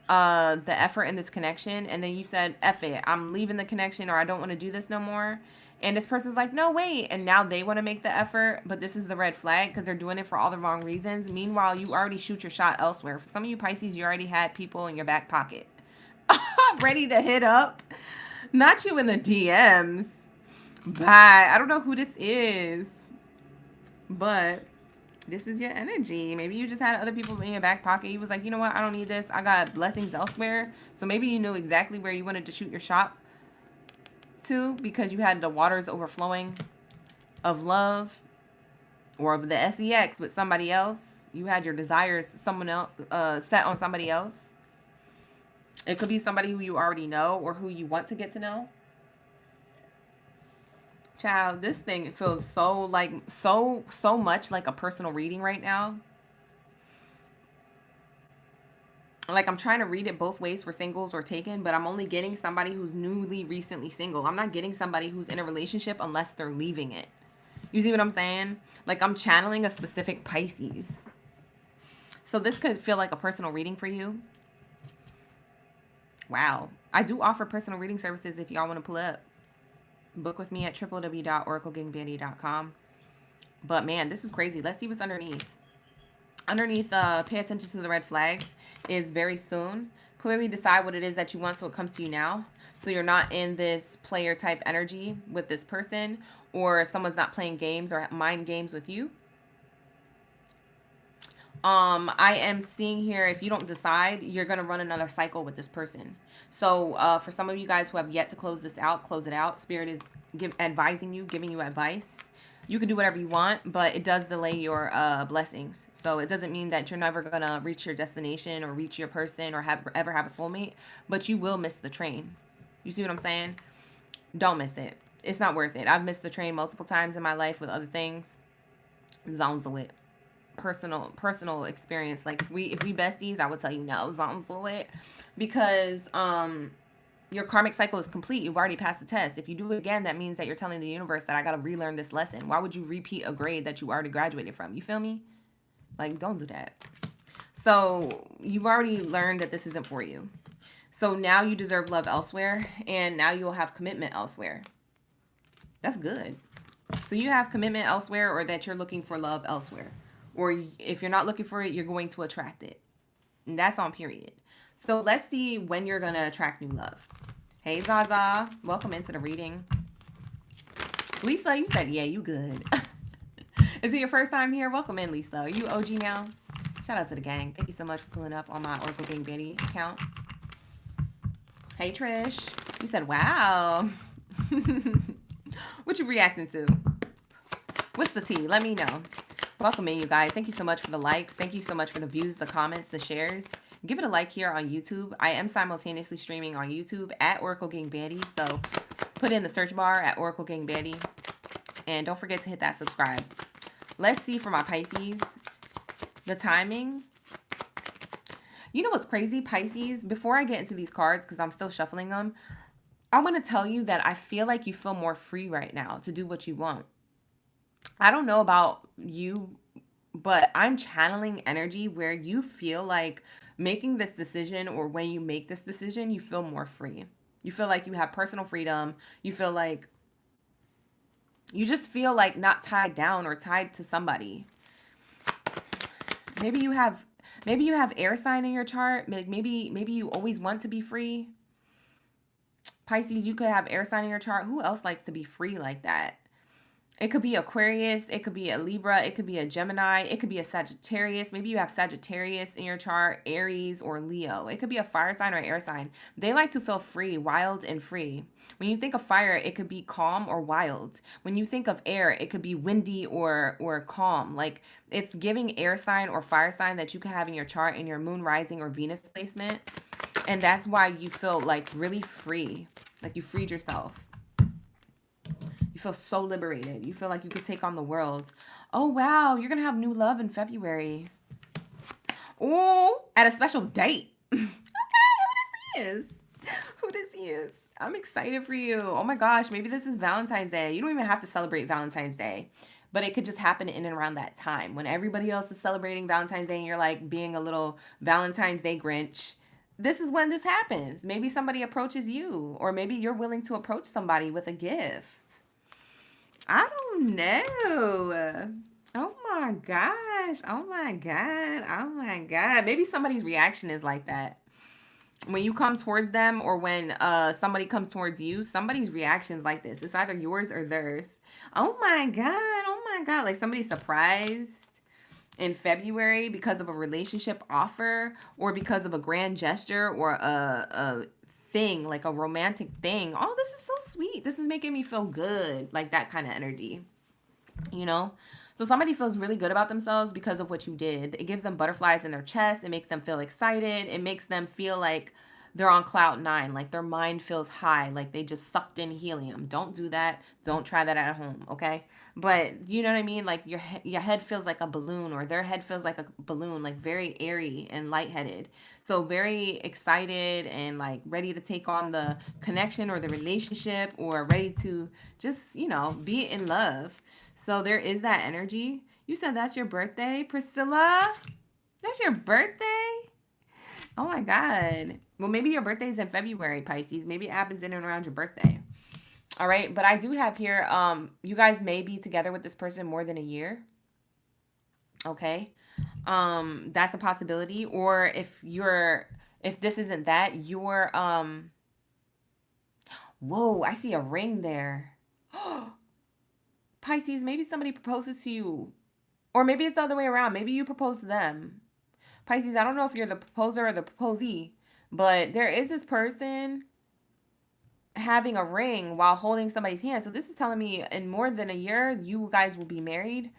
the effort in this connection, and then you said, F it, I'm leaving the connection, or I don't want to do this no more. And this person's like, no, wait. And now they want to make the effort, but this is the red flag because they're doing it for all the wrong reasons. Meanwhile, you already shoot your shot elsewhere. For some of you Pisces, you already had people in your back pocket ready to hit up. Not you in the DMs. Bye. I don't know who this is, but this is your energy. Maybe you just had other people in your back pocket. You was like, you know what? I don't need this. I got blessings elsewhere. So maybe you knew exactly where you wanted to shoot your shot to because you had the waters overflowing of love or of the SEX with somebody else. You had your desires someone else set on somebody else. It could be somebody who you already know or who you want to get to know. Child, this thing feels so like so much like a personal reading right now. Like I'm trying to read it both ways for singles or taken, but I'm only getting somebody who's recently single. I'm not getting somebody who's in a relationship unless they're leaving it. You see what I'm saying? Like I'm channeling a specific Pisces. So this could feel like a personal reading for you. Wow. I do offer personal reading services if y'all want to pull up. Book with me at www.OracleGangBaddie.com. But man, this is crazy. Let's see what's underneath. Underneath, pay attention to the red flags is very soon. Clearly decide what it is that you want so it comes to you now. So you're not in this player type energy with this person, or someone's not playing games or mind games with you. I am seeing here, if you don't decide, you're going to run another cycle with this person. So for some of you guys who have yet to close this out, close it out. Spirit is advising you, giving you advice. You can do whatever you want, but it does delay your blessings. So it doesn't mean that you're never going to reach your destination or reach your person or ever have a soulmate, but you will miss the train. You see what I'm saying? Don't miss it. It's not worth it. I've missed the train multiple times in my life with other things. Zones of it. Personal experience. Like if we besties, I would tell you no, zones of it. Because your karmic cycle is complete. You've already passed the test. If you do it again, that means that you're telling the universe that I got to relearn this lesson. Why would you repeat a grade that you already graduated from? You feel me? Like, don't do that. So you've already learned that this isn't for you. So now you deserve love elsewhere, and now you'll have commitment elsewhere. That's good. So you have commitment elsewhere, or that you're looking for love elsewhere. Or if you're not looking for it, you're going to attract it. And that's on period. So let's see when you're going to attract new love. Hey, Zaza. Welcome into the reading. Lisa, you said, yeah, you good. Is it your first time here? Welcome in, Lisa. Are you OG now? Shout out to the gang. Thank you so much for pulling up on my OracleGangBaddie account. Hey, Trish. You said, wow. What you reacting to? What's the tea? Let me know. Welcome in, you guys. Thank you so much for the likes. Thank you so much for the views, the comments, the shares. Give it a like here on YouTube. I am simultaneously streaming on YouTube at OracleGangBaddie. So put in the search bar at OracleGangBaddie. And don't forget to hit that subscribe. Let's see for my Pisces. The timing. You know what's crazy, Pisces? Before I get into these cards, because I'm still shuffling them, I want to tell you that I feel like you feel more free right now to do what you want. I don't know about you, but I'm channeling energy where you feel like making this decision, or when you make this decision, you feel more free. You feel like you have personal freedom. You feel like, you just feel like not tied down or tied to somebody. Maybe you have air sign in your chart. Maybe you always want to be free. Pisces, you could have air sign in your chart. Who else likes to be free like that? It could be Aquarius. It could be a Libra. It could be a Gemini. It could be a Sagittarius. Maybe you have Sagittarius in your chart, Aries or Leo. It could be a fire sign or air sign. They like to feel free, wild and free. When you think of fire, it could be calm or wild. When you think of air, it could be windy or calm. Like, it's giving air sign or fire sign that you can have in your chart in your moon, rising, or Venus placement. And that's why you feel like really free. Like you freed yourself. You feel so liberated. You feel like you could take on the world. Oh, wow. You're going to have new love in February. Oh, at a special date. Okay, who this is? Who this is? I'm excited for you. Oh my gosh. Maybe this is Valentine's Day. You don't even have to celebrate Valentine's Day. But it could just happen in and around that time. When everybody else is celebrating Valentine's Day and you're like being a little Valentine's Day Grinch. This is when this happens. Maybe somebody approaches you. Or maybe you're willing to approach somebody with a gift. I don't know. Oh my gosh. Oh my God. Oh my God. Maybe somebody's reaction is like that. When you come towards them, or when somebody comes towards you, somebody's reaction is like this. It's either yours or theirs. Oh my God. Oh my God. Like somebody's surprised in February because of a relationship offer, or because of a grand gesture, or a thing, like a romantic thing. Oh, this is so sweet. This is making me feel good. Like that kind of energy, you know? So somebody feels really good about themselves because of what you did. It gives them butterflies in their chest. It makes them feel excited. It makes them feel like they're on cloud 9, like their mind feels high, like they just sucked in helium. Don't do that. Don't try that at home, okay? But you know what I mean? Like your head feels like a balloon, or their head feels like a balloon, like very airy and lightheaded. So very excited and like ready to take on the connection or the relationship, or ready to just, you know, be in love. So there is that energy. You said that's your birthday, Priscilla? That's your birthday? Oh my God. Well, maybe your birthday is in February, Pisces. Maybe it happens in and around your birthday. All right. But I do have here, you guys may be together with this person more than a year. Okay. That's a possibility. Or if this isn't that, you're, whoa, I see a ring there. Pisces, maybe somebody proposes to you. Or maybe it's the other way around. Maybe you propose to them. Pisces, I don't know if you're the proposer or the proposee, but there is this person having a ring while holding somebody's hand. So this is telling me in more than a year, you guys will be married.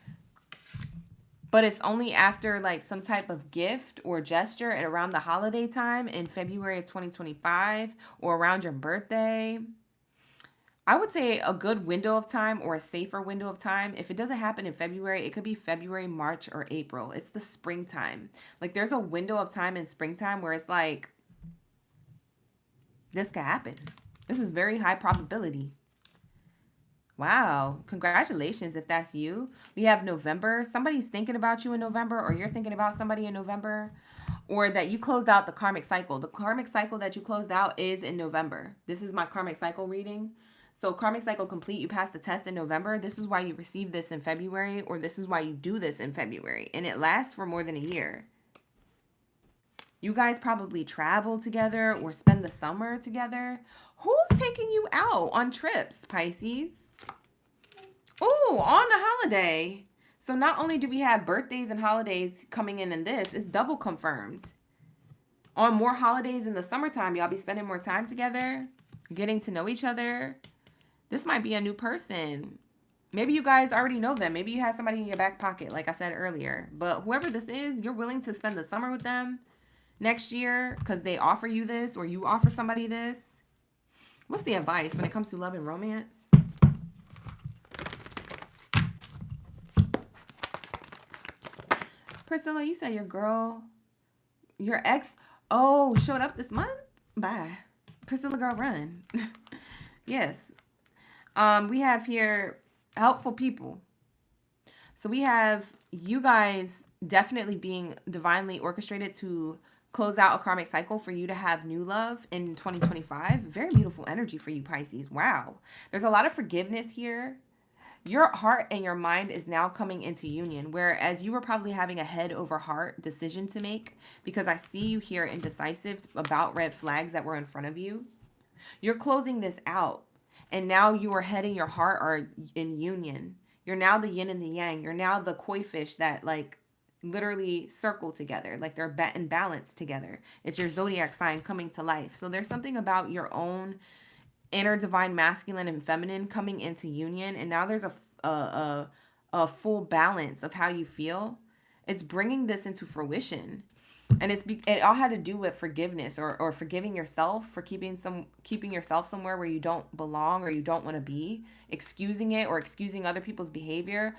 But it's only after like some type of gift or gesture and around the holiday time in February of 2025, or around your birthday. I would say a good window of time, or a safer window of time. If it doesn't happen in February, it could be February, March, or April. It's the springtime. Like there's a window of time in springtime where it's like, this could happen. This is very high probability. Wow. Congratulations if that's you. We have November. Somebody's thinking about you in November, or you're thinking about somebody in November. or that you closed out the karmic cycle. The karmic cycle that you closed out is in November. This is my karmic cycle reading. So karmic cycle complete, you passed the test in November. This is why you received this in February, or this is why you do this in February. And it lasts for more than a year. You guys probably travel together or spend the summer together. Who's taking you out on trips, Pisces? Oh, on the holiday. So not only do we have birthdays and holidays coming in this, it's double confirmed. On more holidays in the summertime, y'all be spending more time together, getting to know each other. This might be a new person. Maybe you guys already know them. Maybe you have somebody in your back pocket, like I said earlier. But whoever this is, you're willing to spend the summer with them next year because they offer you this, or you offer somebody this. What's the advice when it comes to love and romance? Priscilla, you said your ex, showed up this month? Bye. Priscilla, girl, run. Yes. We have here helpful people. So we have you guys definitely being divinely orchestrated to close out a karmic cycle for you to have new love in 2025. Very beautiful energy for you, Pisces. Wow. There's a lot of forgiveness here. Your heart and your mind is now coming into union, whereas you were probably having a head over heart decision to make, because I see you here indecisive about red flags that were in front of you. You're closing this out, and now your head and your heart are in union. You're now the yin and the yang. You're now the koi fish that like literally circle together, like they're in balance together. It's your zodiac sign coming to life. So there's something about your own inner divine masculine and feminine coming into union, and now there's a full balance of how you feel. It's bringing this into fruition, and it all had to do with forgiveness or forgiving yourself for keeping yourself somewhere where you don't belong or you don't want to be, excusing it or excusing other people's behavior.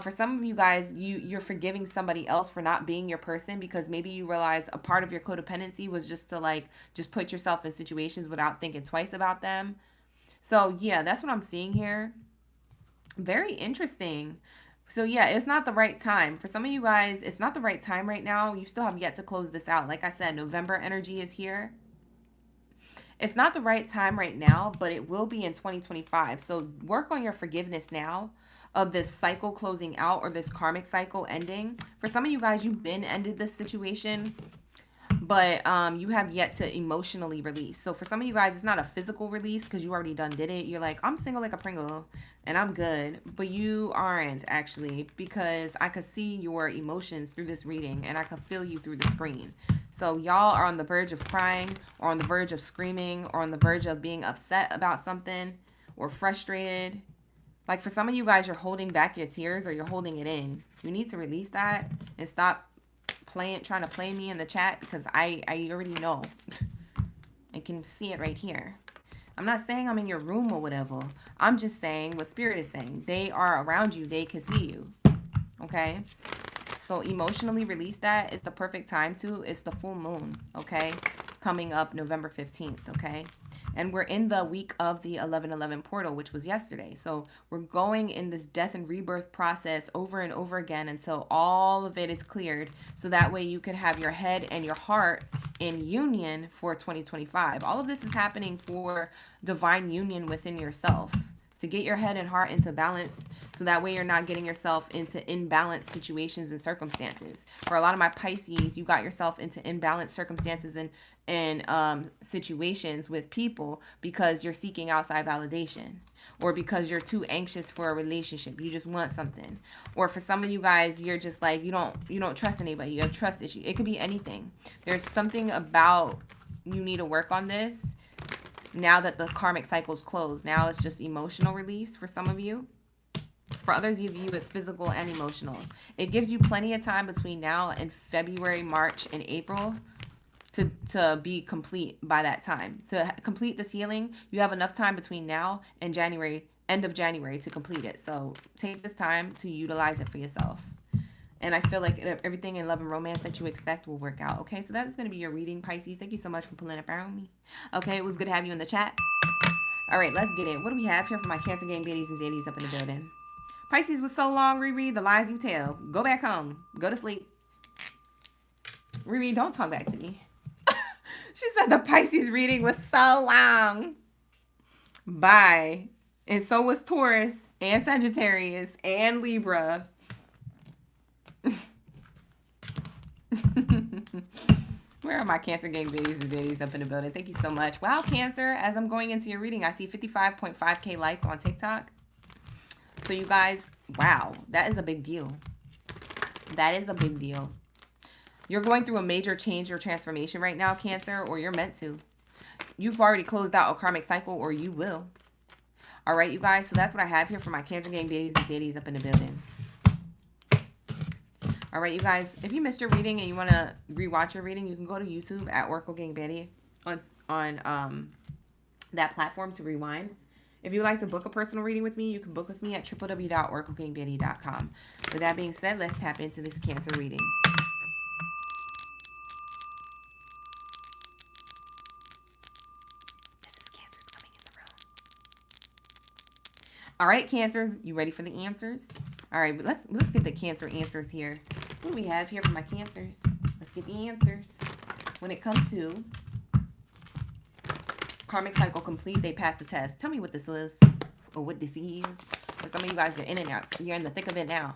For some of you guys, you're forgiving somebody else for not being your person, because maybe you realize a part of your codependency was just to just put yourself in situations without thinking twice about them. So yeah, that's what I'm seeing here. Very interesting. So yeah, it's not the right time. For some of you guys, it's not the right time right now. You still have yet to close this out. Like I said, November energy is here. It's not the right time right now, but it will be in 2025. So work on your forgiveness now of this cycle closing out, or this karmic cycle ending. For some of you guys, you've been ended this situation, but you have yet to emotionally release. So for some of you guys, it's not a physical release because you already did it. You're like, I'm single like a Pringle and I'm good. But you aren't actually, because I could see your emotions through this reading, and I could feel you through the screen. So y'all are on the verge of crying, or on the verge of screaming, or on the verge of being upset about something, or frustrated. Like for some of you guys, you're holding back your tears, or you're holding it in. You need to release that and stop trying to play me in the chat, because I already know. I can see it right here. I'm not saying I'm in your room or whatever. I'm just saying what Spirit is saying. They are around you. They can see you. Okay? So emotionally release that. It's the perfect time to. It's the full moon. Okay? Coming up November 15th. Okay? And we're in the week of the 11/11 portal, which was yesterday. So we're going in this death and rebirth process over and over again until all of it is cleared. So that way you can have your head and your heart in union for 2025. All of this is happening for divine union within yourself, to get your head and heart into balance, so that way you're not getting yourself into imbalanced situations and circumstances. For a lot of my Pisces, you got yourself into imbalanced circumstances and situations with people because you're seeking outside validation, or because you're too anxious for a relationship. You just want something. Or for some of you guys, you're just like, you don't trust anybody. You have trust issues. It could be anything. There's something about you need to work on this now that the karmic cycle's closed. Now it's just emotional release for some of you. For others of you, it's physical and emotional. It gives you plenty of time between now and February, March, and April to be complete by that time. To complete this healing, you have enough time between now and January, end of January, to complete it. So take this time to utilize it for yourself. And I feel like everything in love and romance that you expect will work out. Okay, so that's going to be your reading, Pisces. Thank you so much for pulling up around me. Okay, it was good to have you in the chat. All right, let's get it. What do we have here for my Cancer gang baddies and zaddies up in the building? Pisces was so long, reread the lies you tell. Go back home. Go to sleep. Riri, don't talk back to me. She said the Pisces reading was so long. Bye. And so was Taurus and Sagittarius and Libra. Where are my Cancer gang babies and daddies up in the building? Thank you so much. Wow, Cancer, as I'm going into your reading, I see 55.5K likes on TikTok. So you guys, wow, that is a big deal. That is a big deal. You're going through a major change or transformation right now, Cancer, or you're meant to. You've already closed out a karmic cycle, or you will. All right, you guys, so that's what I have here for my Cancer gang babies and daddies up in the building. All right, you guys, if you missed your reading and you want to rewatch your reading, you can go to YouTube at OracleGangBaddie on that platform to rewind. If you would like to book a personal reading with me, you can book with me at www.OracleGangBaddie.com. With that being said, let's tap into this Cancer reading. This is Cancer's coming in the room. All right, Cancers, you ready for the answers? All right, let's get the Cancer answers here. What do we have here for my Cancers? Let's get the answers. When it comes to karmic cycle complete, they pass the test. Tell me what this is, or what this is. For some of you guys, you're in and out. You're in the thick of it now.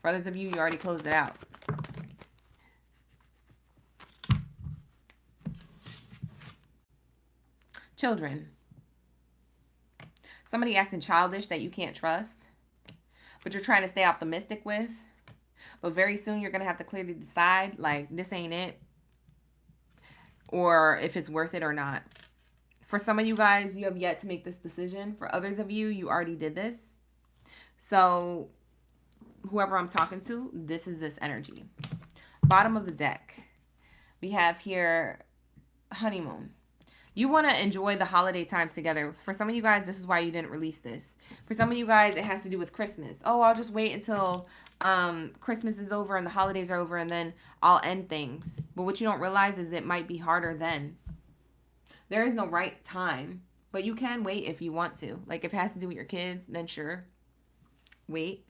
For others of you, you already closed it out. Children. Somebody acting childish that you can't trust, but you're trying to stay optimistic with. But very soon you're going to have to clearly decide, like, this ain't it. Or if it's worth it or not. For some of you guys, you have yet to make this decision. For others of you, you already did this. So whoever I'm talking to, this is this energy. Bottom of the deck. We have here honeymoon. You want to enjoy the holiday time together. For some of you guys, this is why you didn't release this. For some of you guys, it has to do with Christmas. Oh, I'll just wait until Christmas is over and the holidays are over and then I'll end things. But what you don't realize is it might be harder then. There is no right time, but you can wait if you want to. Like if it has to do with your kids, then sure, wait.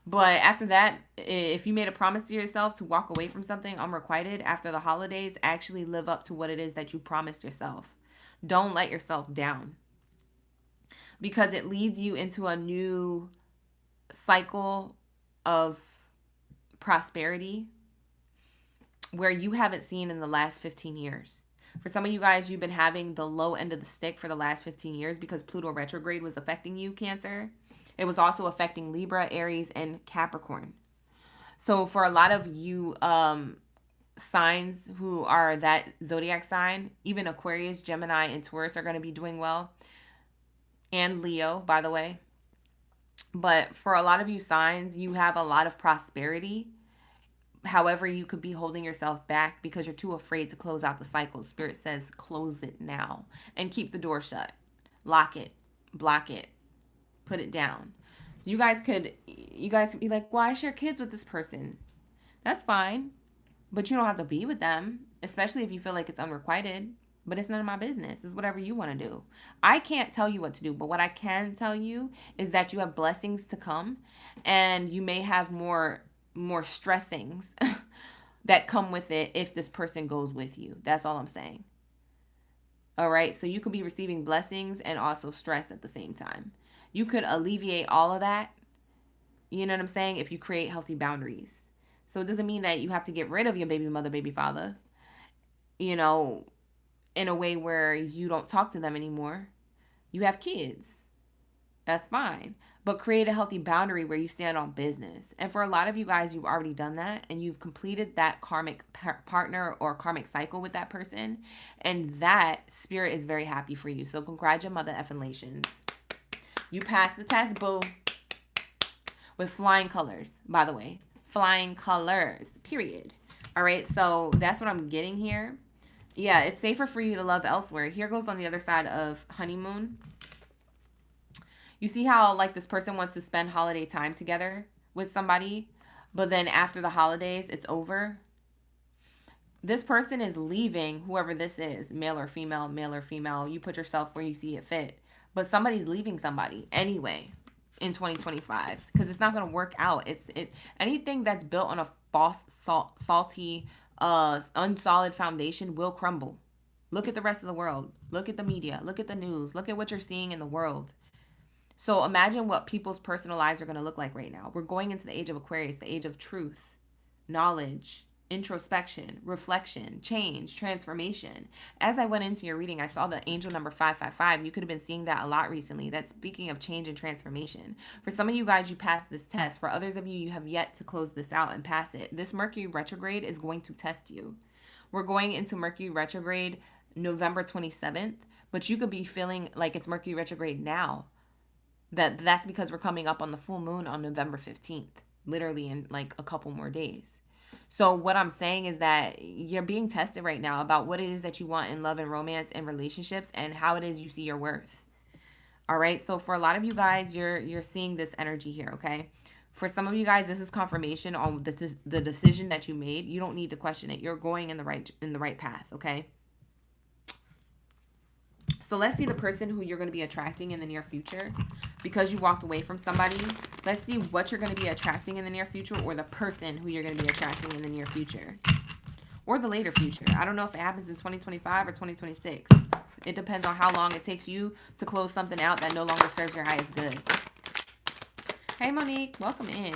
But after that, if you made a promise to yourself to walk away from something unrequited after the holidays, actually live up to what it is that you promised yourself. Don't let yourself down, because it leads you into a new cycle of prosperity where you haven't seen in the last 15 years. For some of you guys, you've been having the low end of the stick for the last 15 years because Pluto retrograde was affecting you, Cancer. It was also affecting Libra, Aries, and Capricorn. So for a lot of you signs who are that zodiac sign, even Aquarius, Gemini, and Taurus are going to be doing well. And Leo, by the way. But for a lot of you signs, you have a lot of prosperity. However, you could be holding yourself back because you're too afraid to close out the cycle. Spirit says close it now and keep the door shut. Lock it. Block it. Put it down. You guys could be like, well, I share kids with this person. That's fine. But you don't have to be with them, especially if you feel like it's unrequited. But it's none of my business. It's whatever you want to do. I can't tell you what to do, but what I can tell you is that you have blessings to come, and you may have more stressings that come with it if this person goes with you. That's all I'm saying. All right, so you could be receiving blessings and also stress at the same time. You could alleviate all of that, you know what I'm saying, if you create healthy boundaries. So it doesn't mean that you have to get rid of your baby mother, baby father, you know, in a way where you don't talk to them anymore. You have kids. That's fine. But create a healthy boundary where you stand on business. And for a lot of you guys, you've already done that. And you've completed that karmic partner or karmic cycle with that person. And that spirit is very happy for you. So congratulations, mother effalations. You passed the test, boo. With flying colors, by the way. Flying colors, period. All right, so that's what I'm getting here. Yeah, it's safer for you to love elsewhere. Here goes on the other side of honeymoon. You see how, like, this person wants to spend holiday time together with somebody, but then after the holidays, it's over. This person is leaving, whoever this is, male or female, male or female. You put yourself where you see it fit. But somebody's leaving somebody anyway in 2025 because it's not going to work out. Anything that's built on a false, salty unsolid foundation will crumble. Look at the rest of the world. Look at the media. Look at the news. Look at what you're seeing in the world. So imagine what people's personal lives are going to look like right now. We're going into the age of Aquarius, the age of truth, knowledge, introspection, reflection, change, transformation. As I went into your reading, I saw the angel number 555. You could have been seeing that a lot recently. That's speaking of change and transformation. For some of you guys, you passed this test. For others of you, you have yet to close this out and pass it. This Mercury retrograde is going to test you. We're going into Mercury retrograde November 27th, but you could be feeling like it's Mercury retrograde now. That's because we're coming up on the full moon on November 15th, literally in like a couple more days. So what I'm saying is that you're being tested right now about what it is that you want in love and romance and relationships and how it is you see your worth. All right. So for a lot of you guys, you're seeing this energy here. Okay. For some of you guys, this is confirmation on the decision that you made. You don't need to question it. You're going in the right path. Okay. So let's see the person who you're going to be attracting in the near future. Because you walked away from somebody, let's see what you're going to be attracting in the near future, or the person who you're going to be attracting in the near future. Or the later future. I don't know if it happens in 2025 or 2026. It depends on how long it takes you to close something out that no longer serves your highest good. Hey, Monique. Welcome in.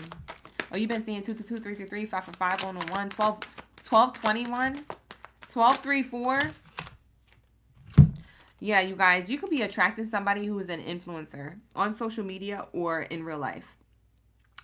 Oh, you've been seeing 222, 333, 555, 111, 12, 1221, 1234. Yeah, you guys, you could be attracting somebody who is an influencer on social media or in real life.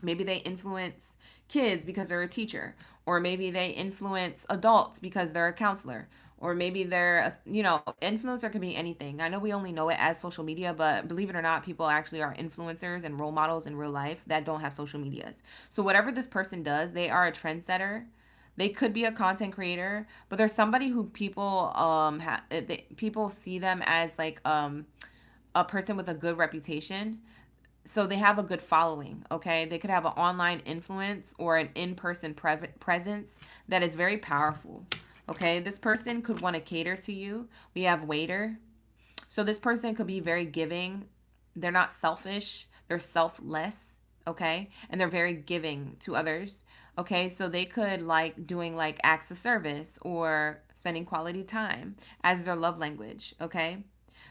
Maybe they influence kids because they're a teacher, or maybe they influence adults because they're a counselor, or maybe they're, influencer could be anything. I know we only know it as social media, but believe it or not, people actually are influencers and role models in real life that don't have social medias. So whatever this person does, they are a trendsetter. They could be a content creator, but there's somebody who people people see them as like a person with a good reputation. So they have a good following, okay? They could have an online influence or an in-person presence that is very powerful, okay? This person could want to cater to you. We have waiter. So this person could be very giving. They're not selfish. They're selfless, okay? And they're very giving to others. Okay, so they could like doing like acts of service or spending quality time as their love language, okay?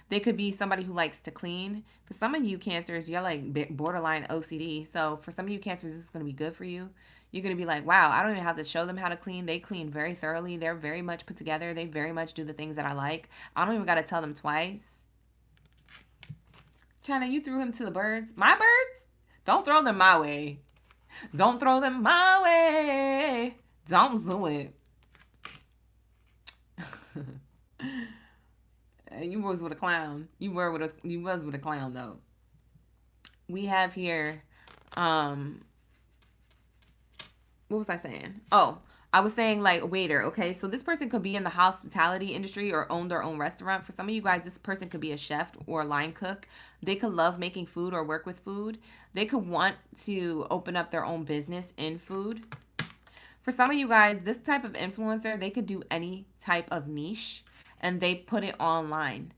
They could be somebody who likes to clean. For some of you Cancers, you're like borderline OCD. So for some of you Cancers, this is going to be good for you. You're going to be like, wow, I don't even have to show them how to clean. They clean very thoroughly. They're very much put together. They very much do the things that I like. I don't even got to tell them twice. China, you threw him to the birds. My birds? Don't throw them my way. Don't throw them my way. Don't do it. You was with a clown. You was with a clown though. We have here what was I saying? Oh, I was saying like a waiter, okay? So this person could be in the hospitality industry or own their own restaurant. For some of you guys, this person could be a chef or a line cook. They could love making food or work with food. They could want to open up their own business in food. For some of you guys, this type of influencer, they could do any type of niche and they put it online.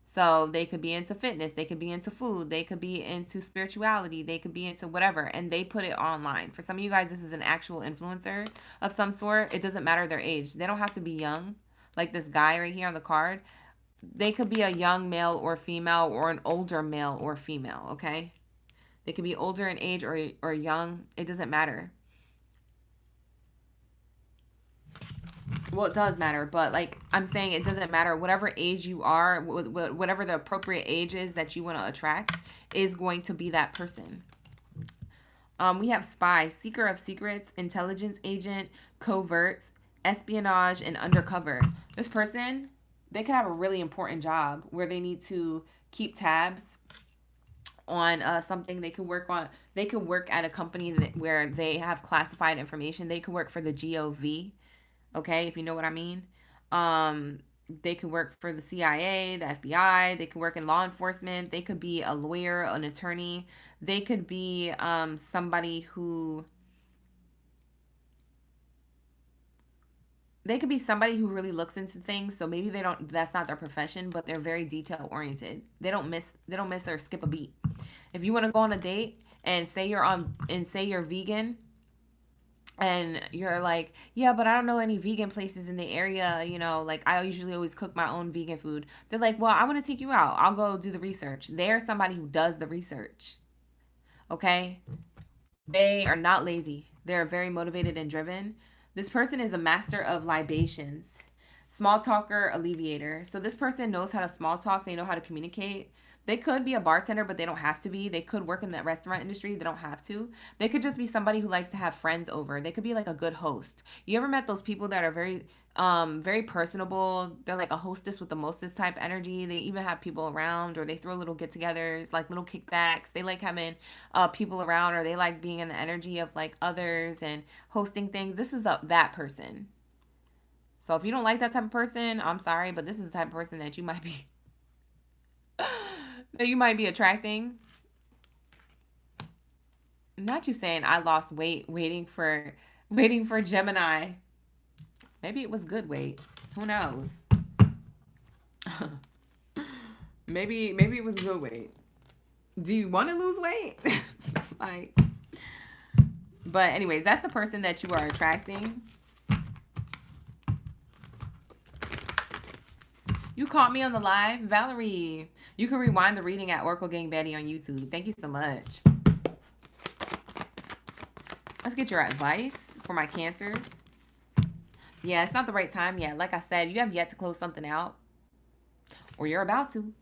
So they could be into fitness, they could be into food, they could be into spirituality, they could be into whatever, and they put it online. For some of you guys, this is an actual influencer of some sort. It doesn't matter their age. They don't have to be young, like this guy right here on the card. They could be a young male or female or an older male or female, okay? They could be older in age or young. It doesn't matter. Well, it does matter, but like I'm saying, it doesn't matter. Whatever age you are, whatever the appropriate age is that you want to attract is going to be that person. We have spy, seeker of secrets, intelligence agent, covert, espionage, and undercover. This person, they could have a really important job where they need to keep tabs on something. They could work on. They could work at a company where they have classified information. They could work for the GOV. Okay, if you know what I mean. They could work for the CIA, the FBI. They could work in law enforcement. They could be a lawyer, an attorney. They could be somebody who... They could be somebody who really looks into things. So maybe that's not their profession, but they're very detail oriented. They don't miss or skip a beat. If you want to go on a date and say you're vegan, and you're like, yeah, but I don't know any vegan places in the area, you know, like I usually always cook my own vegan food. They're like, well, I want to take you out. I'll go do the research. They're somebody who does the research. Okay? They are not lazy. They're very motivated and driven. This person is a master of libations. Small talker, alleviator. So this person knows how to small talk. They know how to communicate. They could be a bartender, but they don't have to be. They could work in the restaurant industry. They don't have to. They could just be somebody who likes to have friends over. They could be like a good host. You ever met those people that are very personable? They're like a hostess with the mostest type energy. They even have people around, or they throw little get-togethers, like little kickbacks. They like having people around, or they like being in the energy of like others and hosting things. This is that person. So if you don't like that type of person, I'm sorry, but this is the type of person that you might be that you might be attracting. Not you saying I lost weight waiting for Gemini. Maybe it was good weight. Who knows? Maybe it was good weight. Do you want to lose weight? Like, but anyways, that's the person that you are attracting. You caught me on the live, Valerie. You can rewind the reading at OracleGangBaddie on YouTube. Thank you so much. Let's get your advice for my Cancers. Yeah, it's not the right time yet. Like I said, you have yet to close something out, or you're about to.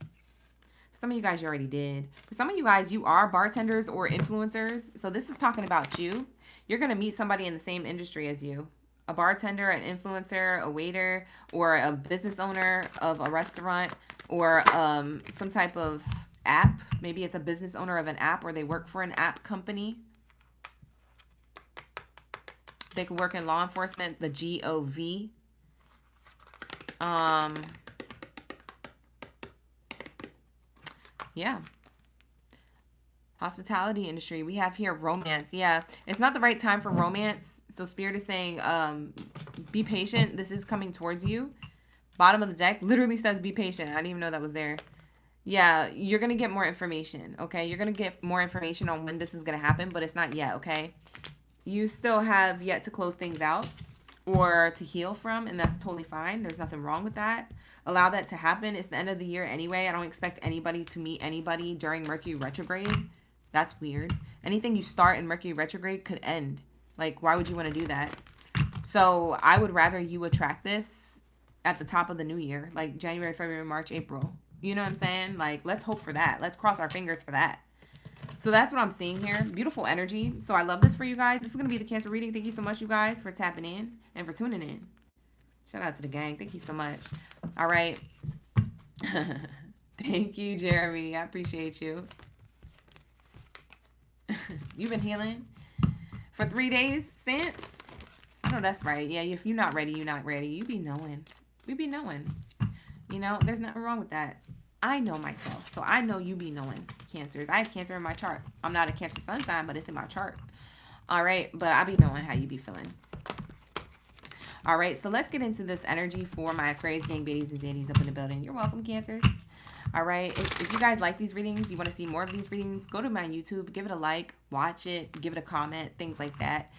For some of you guys, you already did. For some of you guys, you are bartenders or influencers. So this is talking about you. You're going to meet somebody in the same industry as you. A bartender, an influencer, a waiter, or a business owner of a restaurant, or some type of app. Maybe it's a business owner of an app, or they work for an app company. They could work in law enforcement, the GOV. Yeah. Hospitality industry. We have here romance. Yeah. It's not the right time for romance. So Spirit is saying, be patient. This is coming towards you. Bottom of the deck literally says be patient. I didn't even know that was there. Yeah, you're going to get more information, okay? You're going to get more information on when this is going to happen, but it's not yet, okay? You still have yet to close things out or to heal from, and that's totally fine. There's nothing wrong with that. Allow that to happen. It's the end of the year anyway. I don't expect anybody to meet anybody during Mercury retrograde. That's weird. Anything you start in Mercury retrograde could end. Like, why would you want to do that? So I would rather you attract this at the top of the new year, like January, February, March, April. You know what I'm saying? Like, let's hope for that. Let's cross our fingers for that. So that's what I'm seeing here. Beautiful energy. So I love this for you guys. This is going to be the Cancer reading. Thank you so much, you guys, for tapping in and for tuning in. Shout out to the gang. Thank you so much. All right. Thank you, Jeremy. I appreciate you. You've been healing for 3 days since? I know that's right. Yeah, if you're not ready, you're not ready. You be knowing. We be knowing. You know, there's nothing wrong with that. I know myself, so I know you be knowing, Cancers. I have Cancer in my chart. I'm not a Cancer sun sign, but it's in my chart. All right, but I be knowing how you be feeling. All right, so let's get into this energy for my Aquarius gang baddies and zaddies up in the building. You're welcome, Cancers. All right, if you guys like these readings, you want to see more of these readings, go to my YouTube, give it a like, watch it, give it a comment, things like that.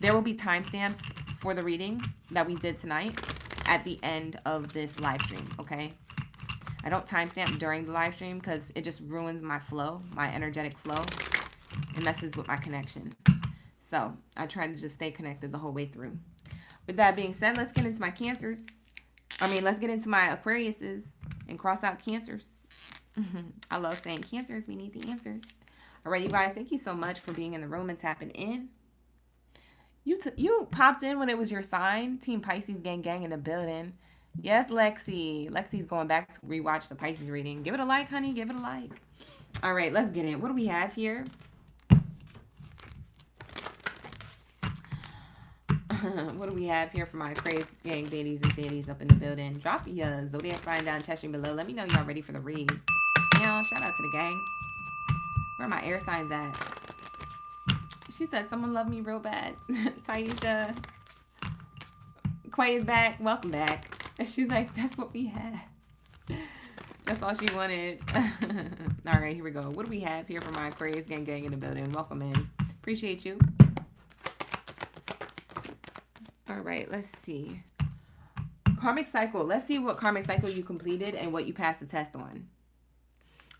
There will be timestamps for the reading that we did tonight at the end of this live stream, okay? I don't timestamp during the live stream because it just ruins my flow, my energetic flow. It messes with my connection. So I try to just stay connected the whole way through. With that being said, let's get into my Cancers. Let's get into my Aquariuses and cross out Cancers. I love saying Cancers. We need the answers. All right, you guys, thank you so much for being in the room and tapping in. You popped in when it was your sign. Team Pisces gang in the building. Yes, Lexi. Lexi's going back to rewatch the Pisces reading. Give it a like, honey. Give it a like. All right, let's get in. What do we have here? What do we have here for my Aquarius gang baddies and zaddies up in the building? Drop your Zodiac sign down, chat stream below. Let me know y'all ready for the read. Shout out to the gang. Where are my air signs at? She said someone loved me real bad. Taisha. Quay is back. Welcome back. And she's like, that's what we had. That's all she wanted. All right, here we go. What do we have here for my Aquarius gang in the building? Welcome in. Appreciate you. All right, let's see. Karmic cycle. Let's see what karmic cycle you completed and what you passed the test on.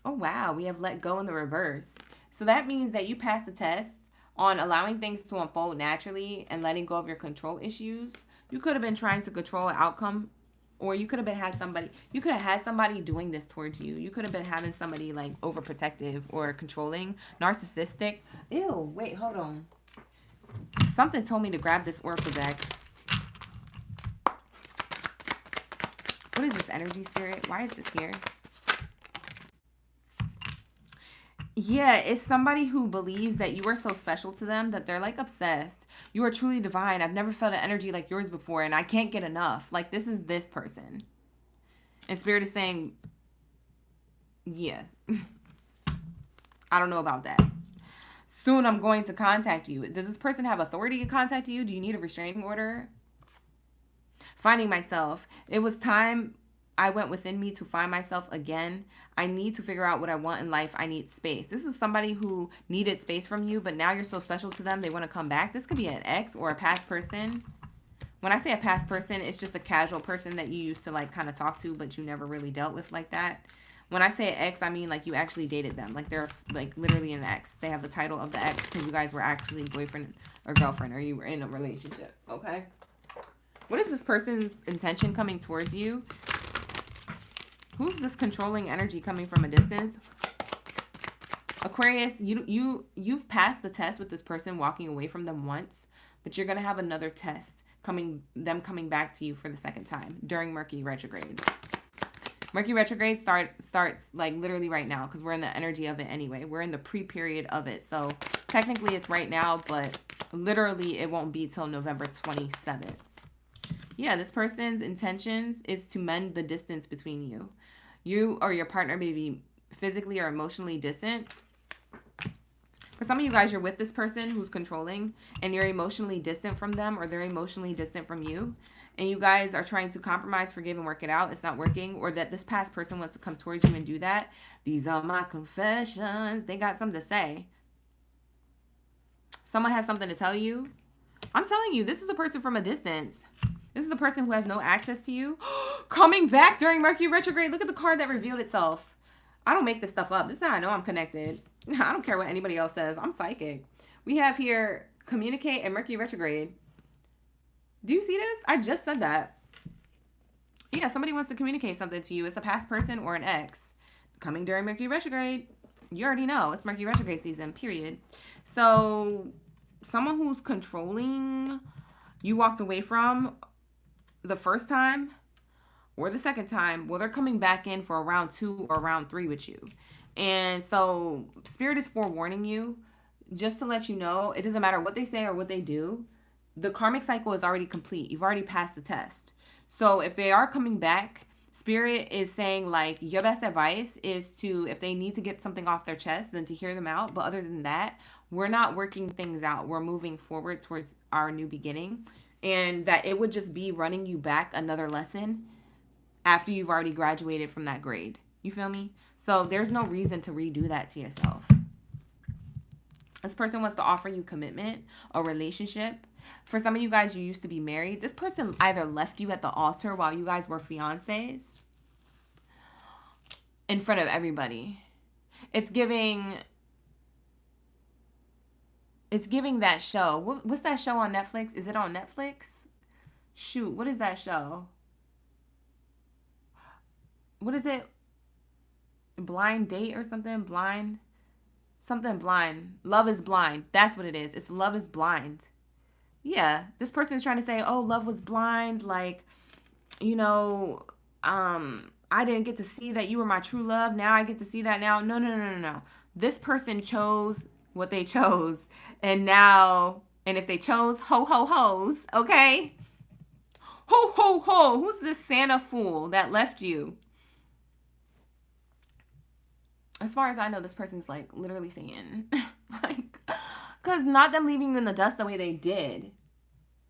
Oh, wow. We have let go in the reverse. So that means that you passed the test on allowing things to unfold naturally and letting go of your control issues. You could have been trying to control an outcome, or you could have had somebody doing this towards you. You could have been having somebody like overprotective or controlling, narcissistic. Ew, wait, hold on. Something told me to grab this oracle deck. What is this energy, spirit? Why is this here? Yeah, it's somebody who believes that you are so special to them that they're like obsessed. You are truly divine. I've never felt an energy like yours before and I can't get enough. Like this is this person. And spirit is saying, yeah, I don't know about that. Soon I'm going to contact you. Does this person have authority to contact you? Do you need a restraining order? Finding myself. It was time I went within me to find myself again. I need to figure out what I want in life. I need space. This is somebody who needed space from you, but now you're so special to them, they want to come back. This could be an ex or a past person. When I say a past person, it's just a casual person that you used to like kind of talk to, but you never really dealt with like that. When I say ex, I mean like you actually dated them. Like they're like literally an ex. They have the title of the ex because you guys were actually boyfriend or girlfriend, or you were in a relationship. Okay. What is this person's intention coming towards you? Who's this controlling energy coming from a distance? Aquarius, you've passed the test with this person walking away from them once, but you're going to have another test coming back to you for the second time during Mercury retrograde. Mercury retrograde starts like literally right now because we're in the energy of it anyway. We're in the pre-period of it. So technically it's right now, but literally it won't be till November 27th. Yeah, this person's intentions is to mend the distance between you. You or your partner may be physically or emotionally distant. For some of you guys, you're with this person who's controlling and you're emotionally distant from them, or they're emotionally distant from you. And you guys are trying to compromise, forgive, and work it out. It's not working. Or that this past person wants to come towards you and do that. These are my confessions. They got something to say. Someone has something to tell you. I'm telling you, this is a person from a distance. This is a person who has no access to you. Coming back during Mercury retrograde. Look at the card that revealed itself. I don't make this stuff up. This is how I know I'm connected. I don't care what anybody else says. I'm psychic. We have here communicate and Mercury retrograde. Do you see this? I just said that. Yeah, somebody wants to communicate something to you. It's a past person or an ex. Coming during Mercury retrograde. You already know. It's Mercury retrograde season, period. So, someone who's controlling, you walked away from the first time or the second time, well, they're coming back in for round 2 or round 3 with you. And so, Spirit is forewarning you, just to let you know, it doesn't matter what they say or what they do. The karmic cycle is already complete. You've already passed the test. So if they are coming back, Spirit is saying like your best advice is to, if they need to get something off their chest, then to hear them out. But other than that, we're not working things out. We're moving forward towards our new beginning. And that it would just be running you back another lesson after you've already graduated from that grade. You feel me? So there's no reason to redo that to yourself. This person wants to offer you commitment, a relationship. For some of you guys, you used to be married. This person either left you at the altar while you guys were fiancés in front of everybody. It's giving that show. What's that show on Netflix? Is it on Netflix? Shoot, what is that show? What is it? Blind Date or something? Something blind. Love is Blind. That's what it is. It's Love is Blind. Yeah, this person is trying to say, oh, love was blind. Like, you know, I didn't get to see that you were my true love. Now I get to see that now. No. This person chose what they chose. And if they chose ho-ho-hos, okay? Ho-ho-ho. Who's this Santa fool that left you? As far as I know, this person's like literally saying, like, because not them leaving you in the dust the way they did.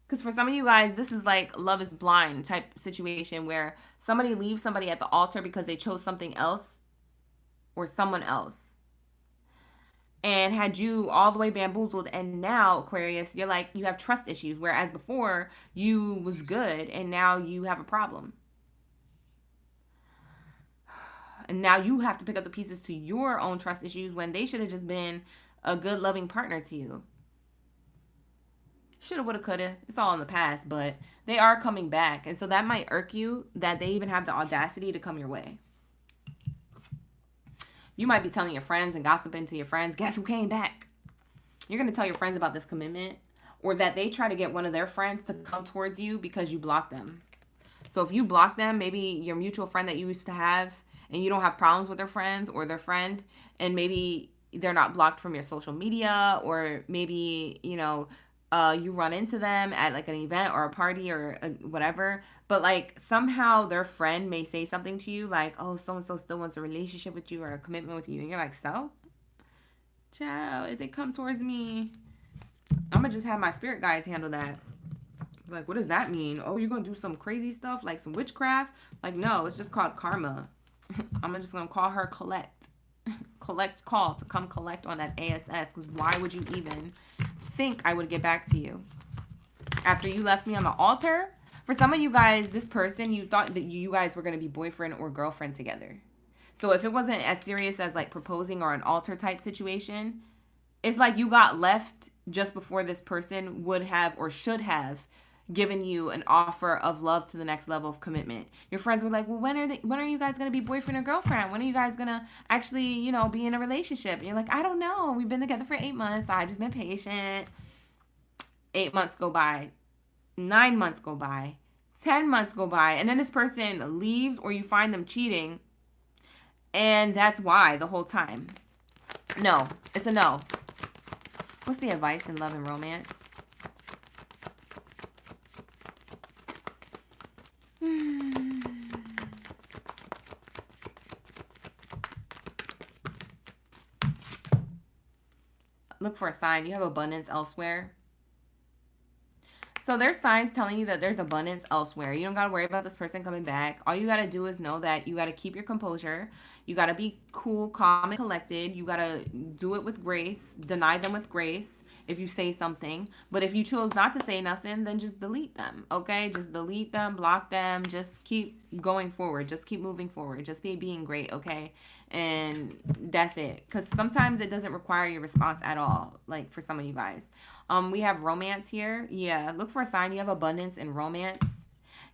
Because for some of you guys, this is like Love is Blind type situation where somebody leaves somebody at the altar because they chose something else or someone else. and had you all the way bamboozled. And now, Aquarius, you're like, you have trust issues, whereas before you was good and now you have a problem. And now you have to pick up the pieces to your own trust issues when they should have just been a good, loving partner to you. Shoulda, woulda, coulda. It's all in the past, but they are coming back. And so that might irk you that they even have the audacity to come your way. You might be telling your friends and gossiping to your friends, guess who came back? You're going to tell your friends about this commitment, or that they try to get one of their friends to come towards you because you blocked them. So if you block them, maybe your mutual friend that you used to have, and you don't have problems with their friends or their friend, and maybe they're not blocked from your social media, or maybe, you know, you run into them at like an event or a party or whatever, but like somehow their friend may say something to you like, oh, so-and-so still wants a relationship with you or a commitment with you. And you're like, so? Child, if they come towards me, I'm going to just have my spirit guides handle that. Like, what does that mean? Oh, you're going to do some crazy stuff, like some witchcraft? Like, no, it's just called karma. I'm just going to call her collect call to come collect on that ASS, because why would you even think I would get back to you after you left me on the altar? For some of you guys, this person, you thought that you guys were going to be boyfriend or girlfriend together. So if it wasn't as serious as like proposing or an altar type situation, it's like you got left just before this person would have or should have given you an offer of love to the next level of commitment. Your friends were like, well, when are you guys going to be boyfriend or girlfriend? When are you guys going to actually, you know, be in a relationship? And you're like, I don't know. We've been together for 8 months. I just been patient. 8 months go by. 9 months go by. 10 months go by. And then this person leaves, or you find them cheating. And that's why the whole time. No. It's a no. What's the advice in love and romance? Look for a sign. You have abundance elsewhere. So there's signs telling you that there's abundance elsewhere. You don't got to worry about this person coming back. All you got to do is know that you got to keep your composure. You got to be cool, calm, and collected. You got to do it with grace. Deny them with grace if you say something. But if you chose not to say nothing, then just delete them, okay? Just delete them, block them. Just keep going forward. Just keep moving forward. Just be being great, okay? And that's it. Because sometimes it doesn't require your response at all, like for some of you guys. We have romance here. Yeah, look for a sign you have abundance in romance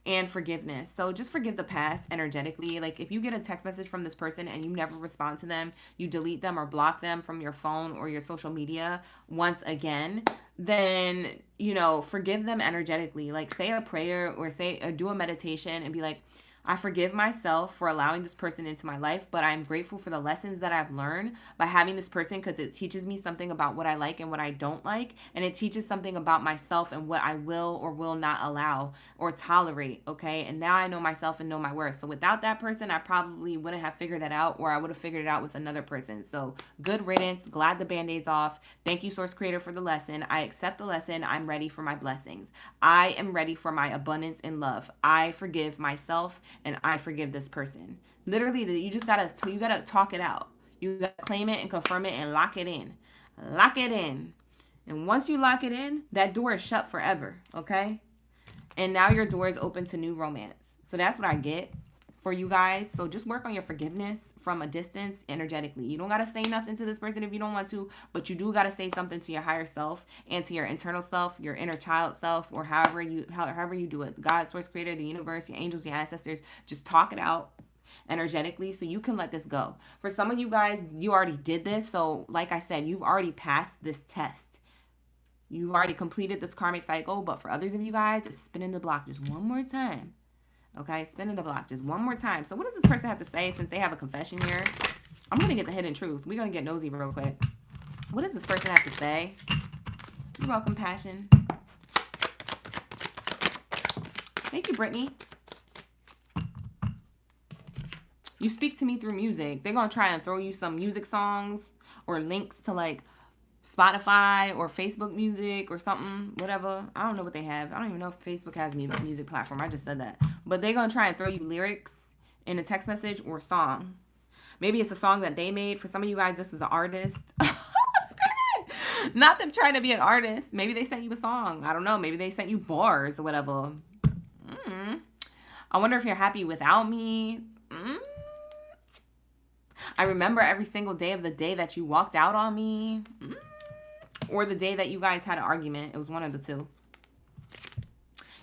and forgiveness. So just forgive the past energetically. Like if you get a text message from this person and you never respond to them, you delete them or block them from your phone or your social media once again, then, you know, forgive them energetically. Like say a prayer or do a meditation and be like, I forgive myself for allowing this person into my life, but I'm grateful for the lessons that I've learned by having this person, because it teaches me something about what I like and what I don't like, and it teaches something about myself and what I will or will not allow or tolerate, okay? And now I know myself and know my worth. So without that person, I probably wouldn't have figured that out, or I would have figured it out with another person. So good riddance. Glad the Band-Aid's off. Thank you, Source Creator, for the lesson. I accept the lesson. I'm ready for my blessings. I am ready for my abundance in love. I forgive myself and I forgive this person. Literally, you gotta talk it out. You gotta claim it and confirm it and lock it in. Lock it in. And once you lock it in, that door is shut forever, okay? And now your door is open to new romance. So that's what I get for you guys. So just work on your forgiveness from a distance energetically. You don't got to say nothing to this person if you don't want to, but you do got to say something to your higher self and to your internal self, your inner child self, or however you do it. God, Source Creator, the universe, your angels, your ancestors. Just talk it out energetically so you can let this go. For some of you guys, you already did this. So like I said, you've already passed this test. You've already completed this karmic cycle. But for others of you guys, it's spinning the block just one more time. Okay, spinning the block just one more time. So what does this person have to say since they have a confession here? I'm going to get the hidden truth. We're going to get nosy real quick. What does this person have to say? You're welcome, Passion. Thank you, Brittany. You speak to me through music. They're going to try and throw you some music songs or links to like Spotify or Facebook music or something, whatever. I don't know what they have. I don't even know if Facebook has a music platform. I just said that. But they're going to try and throw you lyrics in a text message or song. Maybe it's a song that they made. For some of you guys, this is an artist. I'm Not them trying to be an artist. Maybe they sent you a song. I don't know. Maybe they sent you bars or whatever. I wonder if you're happy without me. I remember every single day of the day that you walked out on me. Or the day that you guys had an argument. It was one of the two.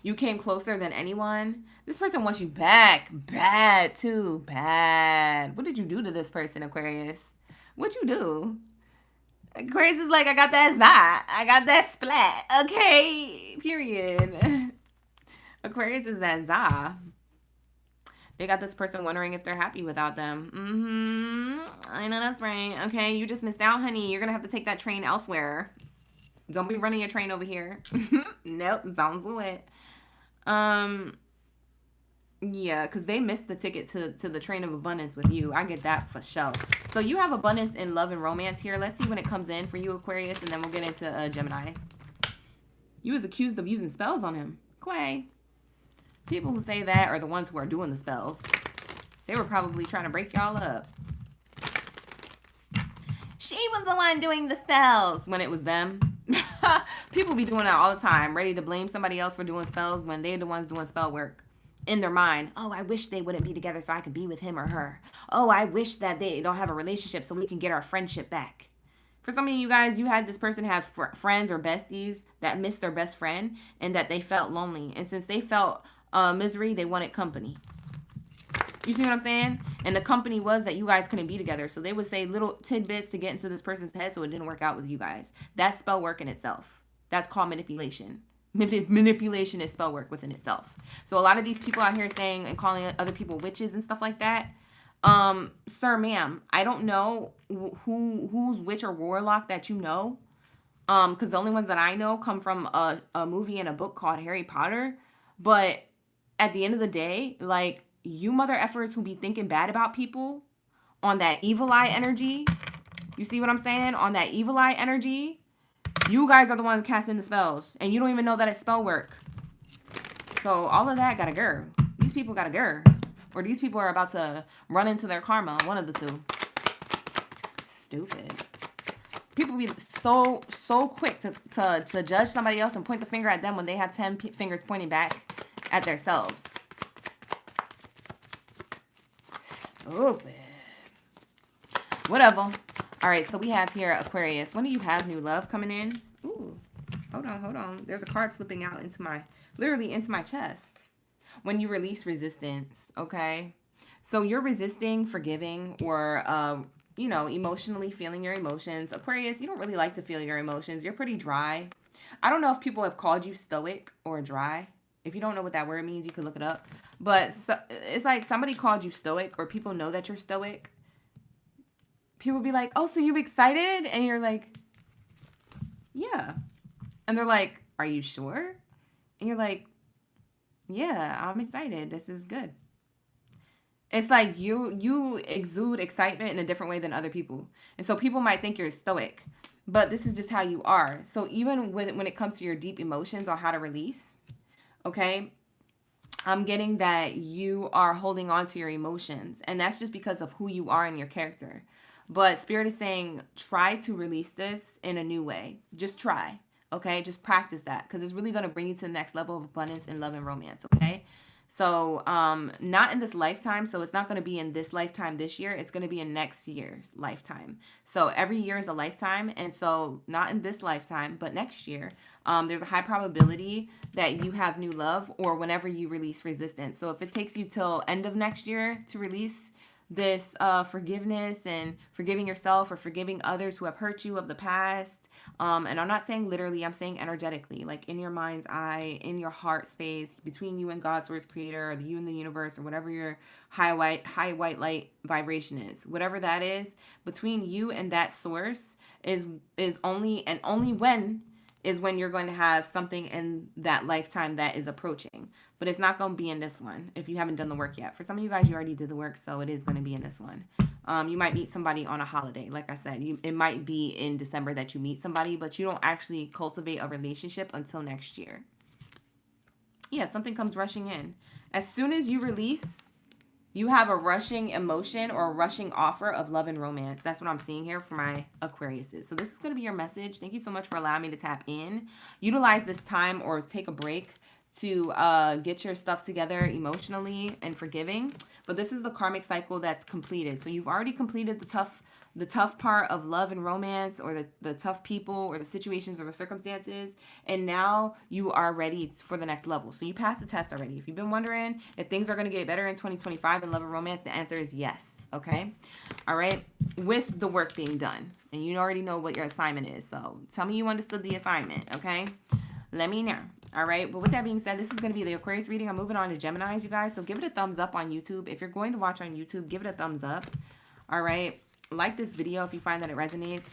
You came closer than anyone. This person wants you back. Bad, too. Bad. What did you do to this person, Aquarius? What'd you do? Aquarius is like, I got that za. I got that splat. Okay. Period. Aquarius is that za. They got this person wondering if they're happy without them. I know that's right. Okay, you just missed out, honey. You're going to have to take that train elsewhere. Don't be running your train over here. Nope, sounds good. Yeah, because they missed the ticket to the train of abundance with you. I get that for sure. So you have abundance in love and romance here. Let's see when it comes in for you, Aquarius, and then we'll get into Geminis. You was accused of using spells on him. Quay. People who say that are the ones who are doing the spells. They were probably trying to break y'all up. She was the one doing the spells when it was them. People be doing that all the time, ready to blame somebody else for doing spells when they're the ones doing spell work. In their mind, oh, I wish they wouldn't be together so I could be with him or her. Oh, I wish that they don't have a relationship so we can get our friendship back. For some of you guys, you had this person have friends or besties that missed their best friend and that they felt lonely. And since they felt misery, they wanted company. You see what I'm saying? And the company was that you guys couldn't be together. So they would say little tidbits to get into this person's head so it didn't work out with you guys. That's spell work in itself. That's called manipulation. Manipulation is spell work within itself. So a lot of these people out here saying and calling other people witches and stuff like that. Sir, ma'am, I don't know who's witch or warlock that you know. Because the only ones that I know come from a movie and a book called Harry Potter. But at the end of the day, like, you mother effers who be thinking bad about people on that evil eye energy. You see what I'm saying? On that evil eye energy. You guys are the ones casting the spells. And you don't even know that it's spell work. So all of that got a grr. These people got a grr. Or these people are about to run into their karma. One of the two. Stupid. People be so quick to judge somebody else and point the finger at them when they have 10 fingers pointing back at themselves. Stupid. Whatever. All right, so we have here Aquarius. When do you have new love coming in? Ooh, hold on. There's a card flipping out literally into my chest. When you release resistance, okay? So you're resisting forgiving or, emotionally feeling your emotions. Aquarius, you don't really like to feel your emotions. You're pretty dry. I don't know if people have called you stoic or dry. If you don't know what that word means, you can look it up. But it's like somebody called you stoic or people know that you're stoic. People be like, oh, so you excited? And you're like, yeah. And they're like, are you sure? And you're like, yeah, I'm excited. This is good. It's like you exude excitement in a different way than other people. And so people might think you're stoic, but this is just how you are. So even when it comes to your deep emotions or how to release, okay, I'm getting that you are holding on to your emotions. And that's just because of who you are and your character. But Spirit is saying, try to release this in a new way. Just try. Okay, just practice that because it's really going to bring you to the next level of abundance in love and romance. Okay, so not in this lifetime. So it's not going to be in this lifetime this year. It's going to be in next year's lifetime. So every year is a lifetime. And so not in this lifetime, but next year, there's a high probability that you have new love or whenever you release resistance. So if it takes you till end of next year to release this forgiveness and forgiving yourself or forgiving others who have hurt you of the past. And I'm not saying literally, I'm saying energetically, like in your mind's eye, in your heart space, between you and God, source creator, or you and the universe, or whatever your high white light vibration is. Whatever that is, between you and that source is only when you're going to have something in that lifetime that is approaching. But it's not going to be in this one if you haven't done the work yet. For some of you guys, you already did the work, so it is going to be in this one. You might meet somebody on a holiday. Like I said, it might be in December that you meet somebody, but you don't actually cultivate a relationship until next year. Yeah, something comes rushing in. As soon as you release, You have a rushing emotion or a rushing offer of love and romance. That's what I'm seeing here for my Aquariuses. So this is going to be your message. Thank you so much for allowing me to tap in. Utilize this time or take a break to get your stuff together emotionally and forgiving. But this is the karmic cycle that's completed. So you've already completed the tough part of love and romance, or the tough people or the situations or the circumstances, and now you are ready for the next level. So you passed the test already. If you've been wondering if things are going to get better in 2025 in love and romance, the answer is yes. Okay. All right. With the work being done, and you already know what your assignment is. So tell me you understood the assignment. Okay. Let me know. All right. But with that being said, this is going to be the Aquarius reading. I'm moving on to Geminis, you guys. So give it a thumbs up on YouTube. If you're going to watch on YouTube, give it a thumbs up. All right. Like this video if you find that it resonates.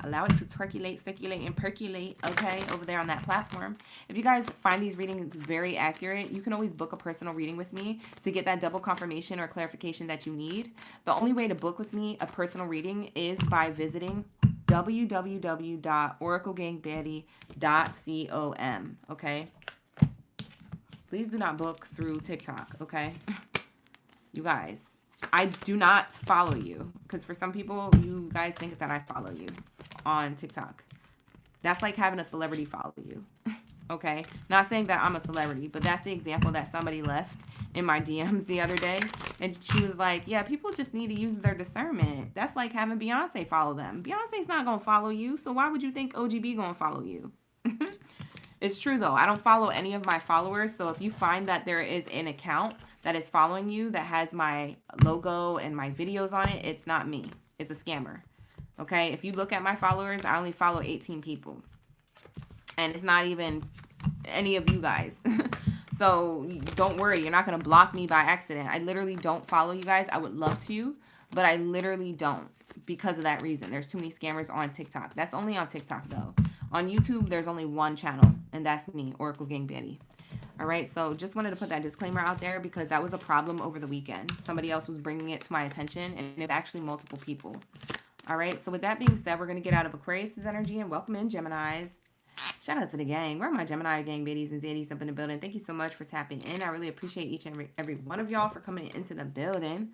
Allow it to circulate, and percolate, okay, over there on that platform. If you guys find these readings very accurate, you can always book a personal reading with me to get that double confirmation or clarification that you need. The only way to book with me a personal reading is by visiting www.OracleGangBaddie.com, okay? Please do not book through TikTok, okay? You guys, I do not follow you, because for some people, you guys think that I follow you on TikTok. That's like having a celebrity follow you. Okay? Not saying that I'm a celebrity, but that's the example that somebody left in my DMs the other day. And she was like, yeah, people just need to use their discernment. That's like having Beyonce follow them. Beyonce's not going to follow you, so why would you think OGB going to follow you? It's true, though. I don't follow any of my followers, so if you find that there is an account that is following you that has my logo and my videos on it, it's not me. It's a scammer. Okay? If you look at my followers, I only follow 18 people. And it's not even any of you guys. So don't worry. You're not going to block me by accident. I literally don't follow you guys. I would love to, but I literally don't because of that reason. There's too many scammers on TikTok. That's only on TikTok, though. On YouTube, there's only one channel, and that's me, OracleGangBaddie. All right, so just wanted to put that disclaimer out there because that was a problem over the weekend. Somebody else was bringing it to my attention, and it's actually multiple people. All right, so with that being said, we're going to get out of Aquarius' energy and welcome in Geminis. Shout out to the gang. Where are my Gemini gang baddies and zaddies up in the building? Thank you so much for tapping in. I really appreciate each and every one of y'all for coming into the building.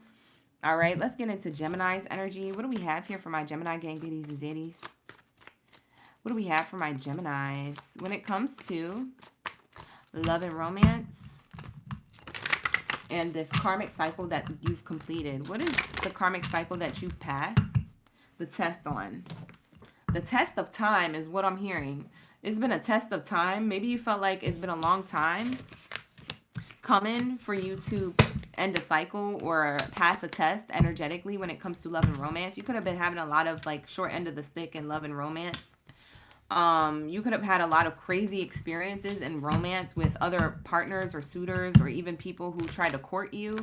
All right, let's get into Gemini's energy. What do we have here for my Gemini gang baddies and zaddies? What do we have for my Geminis? When it comes to love and romance and this karmic cycle that you've completed, what is the karmic cycle that you've passed the test on? The test of time is what I'm hearing. It's been a test of time. Maybe you felt like it's been a long time coming for you to end a cycle or pass a test energetically when it comes to love and romance. You could have been having a lot of like short end of the stick in love and romance. You could have had a lot of crazy experiences in romance with other partners or suitors or even people who tried to court you.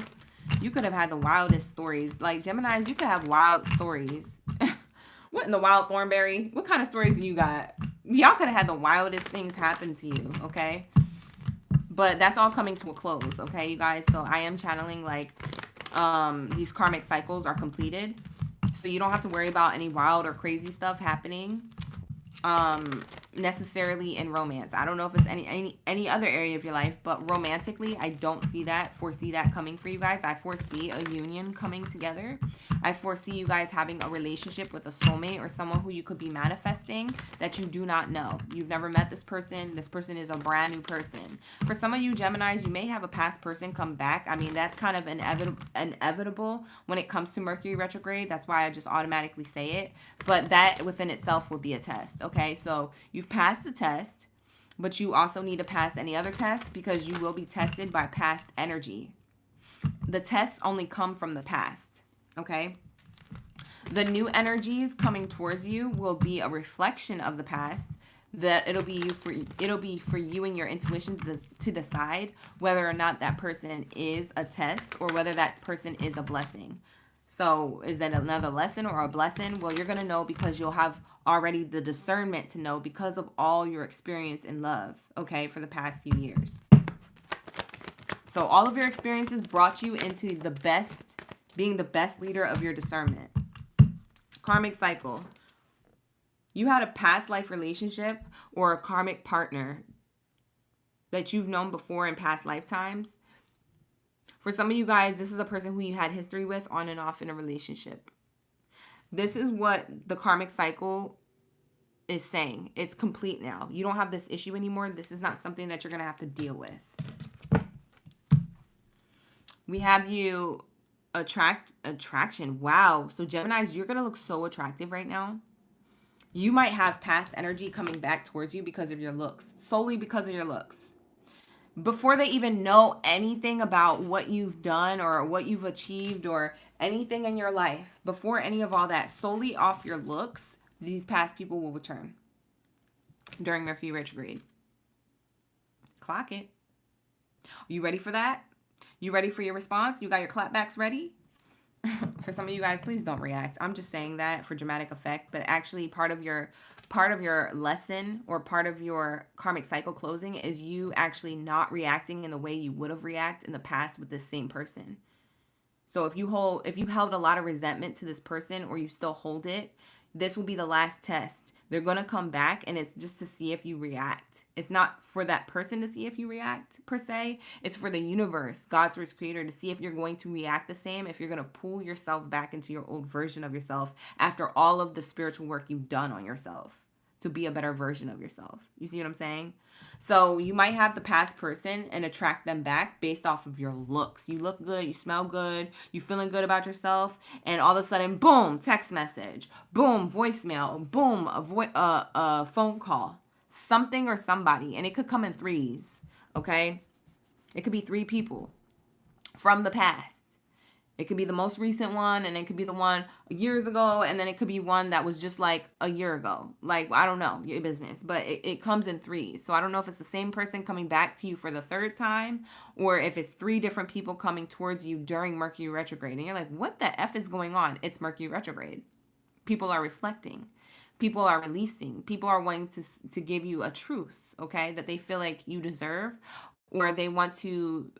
You could have had the wildest stories. Like Geminis, you could have wild stories. What in the wild thornberry? What kind of stories do you got? Y'all could have had the wildest things happen to you, okay? But that's all coming to a close, okay, you guys? So I am channeling like these karmic cycles are completed. So you don't have to worry about any wild or crazy stuff happening necessarily in romance. I don't know if it's any other area of your life, but romantically, I don't foresee that coming for you guys. I foresee a union coming together. I foresee you guys having a relationship with a soulmate or someone who you could be manifesting that you do not know. You've never met this person. This person is a brand new person. For some of you Geminis, you may have a past person come back. I mean, that's kind of inevitable when it comes to Mercury retrograde. That's why I just automatically say it. But that within itself would be a test. Okay, so you've passed the test, but you also need to pass any other tests because you will be tested by past energy. The tests only come from the past. Okay, the new energies coming towards you will be a reflection of the past. That it'll be for you and your intuition to decide whether or not that person is a test or whether that person is a blessing. So is that another lesson or a blessing? Well, you're gonna know because you'll have already the discernment to know because of all your experience in love. Okay, for the past few years. So all of your experiences brought you into the best. Being the best leader of your discernment. Karmic cycle. You had a past life relationship or a karmic partner that you've known before in past lifetimes. For some of you guys, this is a person who you had history with on and off in a relationship. This is what the karmic cycle is saying. It's complete now. You don't have this issue anymore. This is not something that you're going to have to deal with. We have you attraction. Wow. So Geminis, you're going to look so attractive right now. You might have past energy coming back towards you because of your looks. Solely because of your looks. Before they even know anything about what you've done or what you've achieved or anything in your life, before any of all that, solely off your looks, these past people will return during Mercury retrograde. Clock it. You ready for that? You ready for your response? You got your clapbacks ready? For some of you guys, please don't react. I'm just saying that for dramatic effect, but actually part of your lesson or part of your karmic cycle closing is you actually not reacting in the way you would have reacted in the past with this same person. So if you held a lot of resentment to this person or you still hold it, this will be the last test. They're going to come back and it's just to see if you react. It's not for that person to see if you react per se. It's for the universe, God's first creator, to see if you're going to react the same, if you're going to pull yourself back into your old version of yourself after all of the spiritual work you've done on yourself to be a better version of yourself. You see what I'm saying? So you might have the past person and attract them back based off of your looks. You look good, you smell good, you feeling good about yourself, and all of a sudden, boom, text message, boom, voicemail, boom, a phone call, something or somebody, and it could come in threes, okay? It could be 3 people from the past. It could be the most recent one, and it could be the one years ago, and then it could be one that was just like a year ago. Like, I don't know, your business, but it comes in threes. So I don't know if it's the same person coming back to you for the 3rd time, or if it's 3 different people coming towards you during Mercury retrograde. And you're like, what the F is going on? It's Mercury retrograde. People are reflecting. People are releasing. People are wanting to give you a truth, okay, that they feel like you deserve, or they want to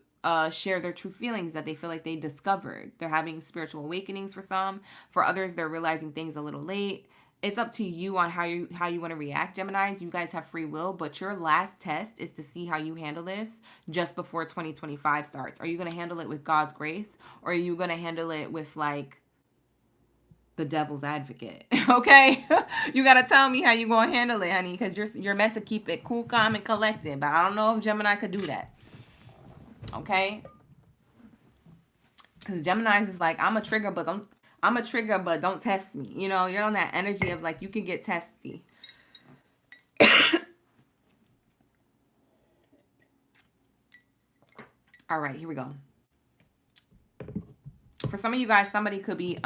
share their true feelings that they feel like they discovered. They're having spiritual awakenings for some. For others, they're realizing things a little late. It's up to you on how you want to react, Geminis. You guys have free will, but your last test is to see how you handle this just before 2025 starts. Are you going to handle it with God's grace, or are you going to handle it with like the devil's advocate? Okay? You got to tell me how you going to handle it, honey, because you're meant to keep it cool, calm, and collected, but I don't know if Gemini could do that. Okay, because Gemini's is like, I'm a trigger, but don't test me. You know, you're on that energy of like, you can get testy. All right, here we go. For some of you guys, somebody could be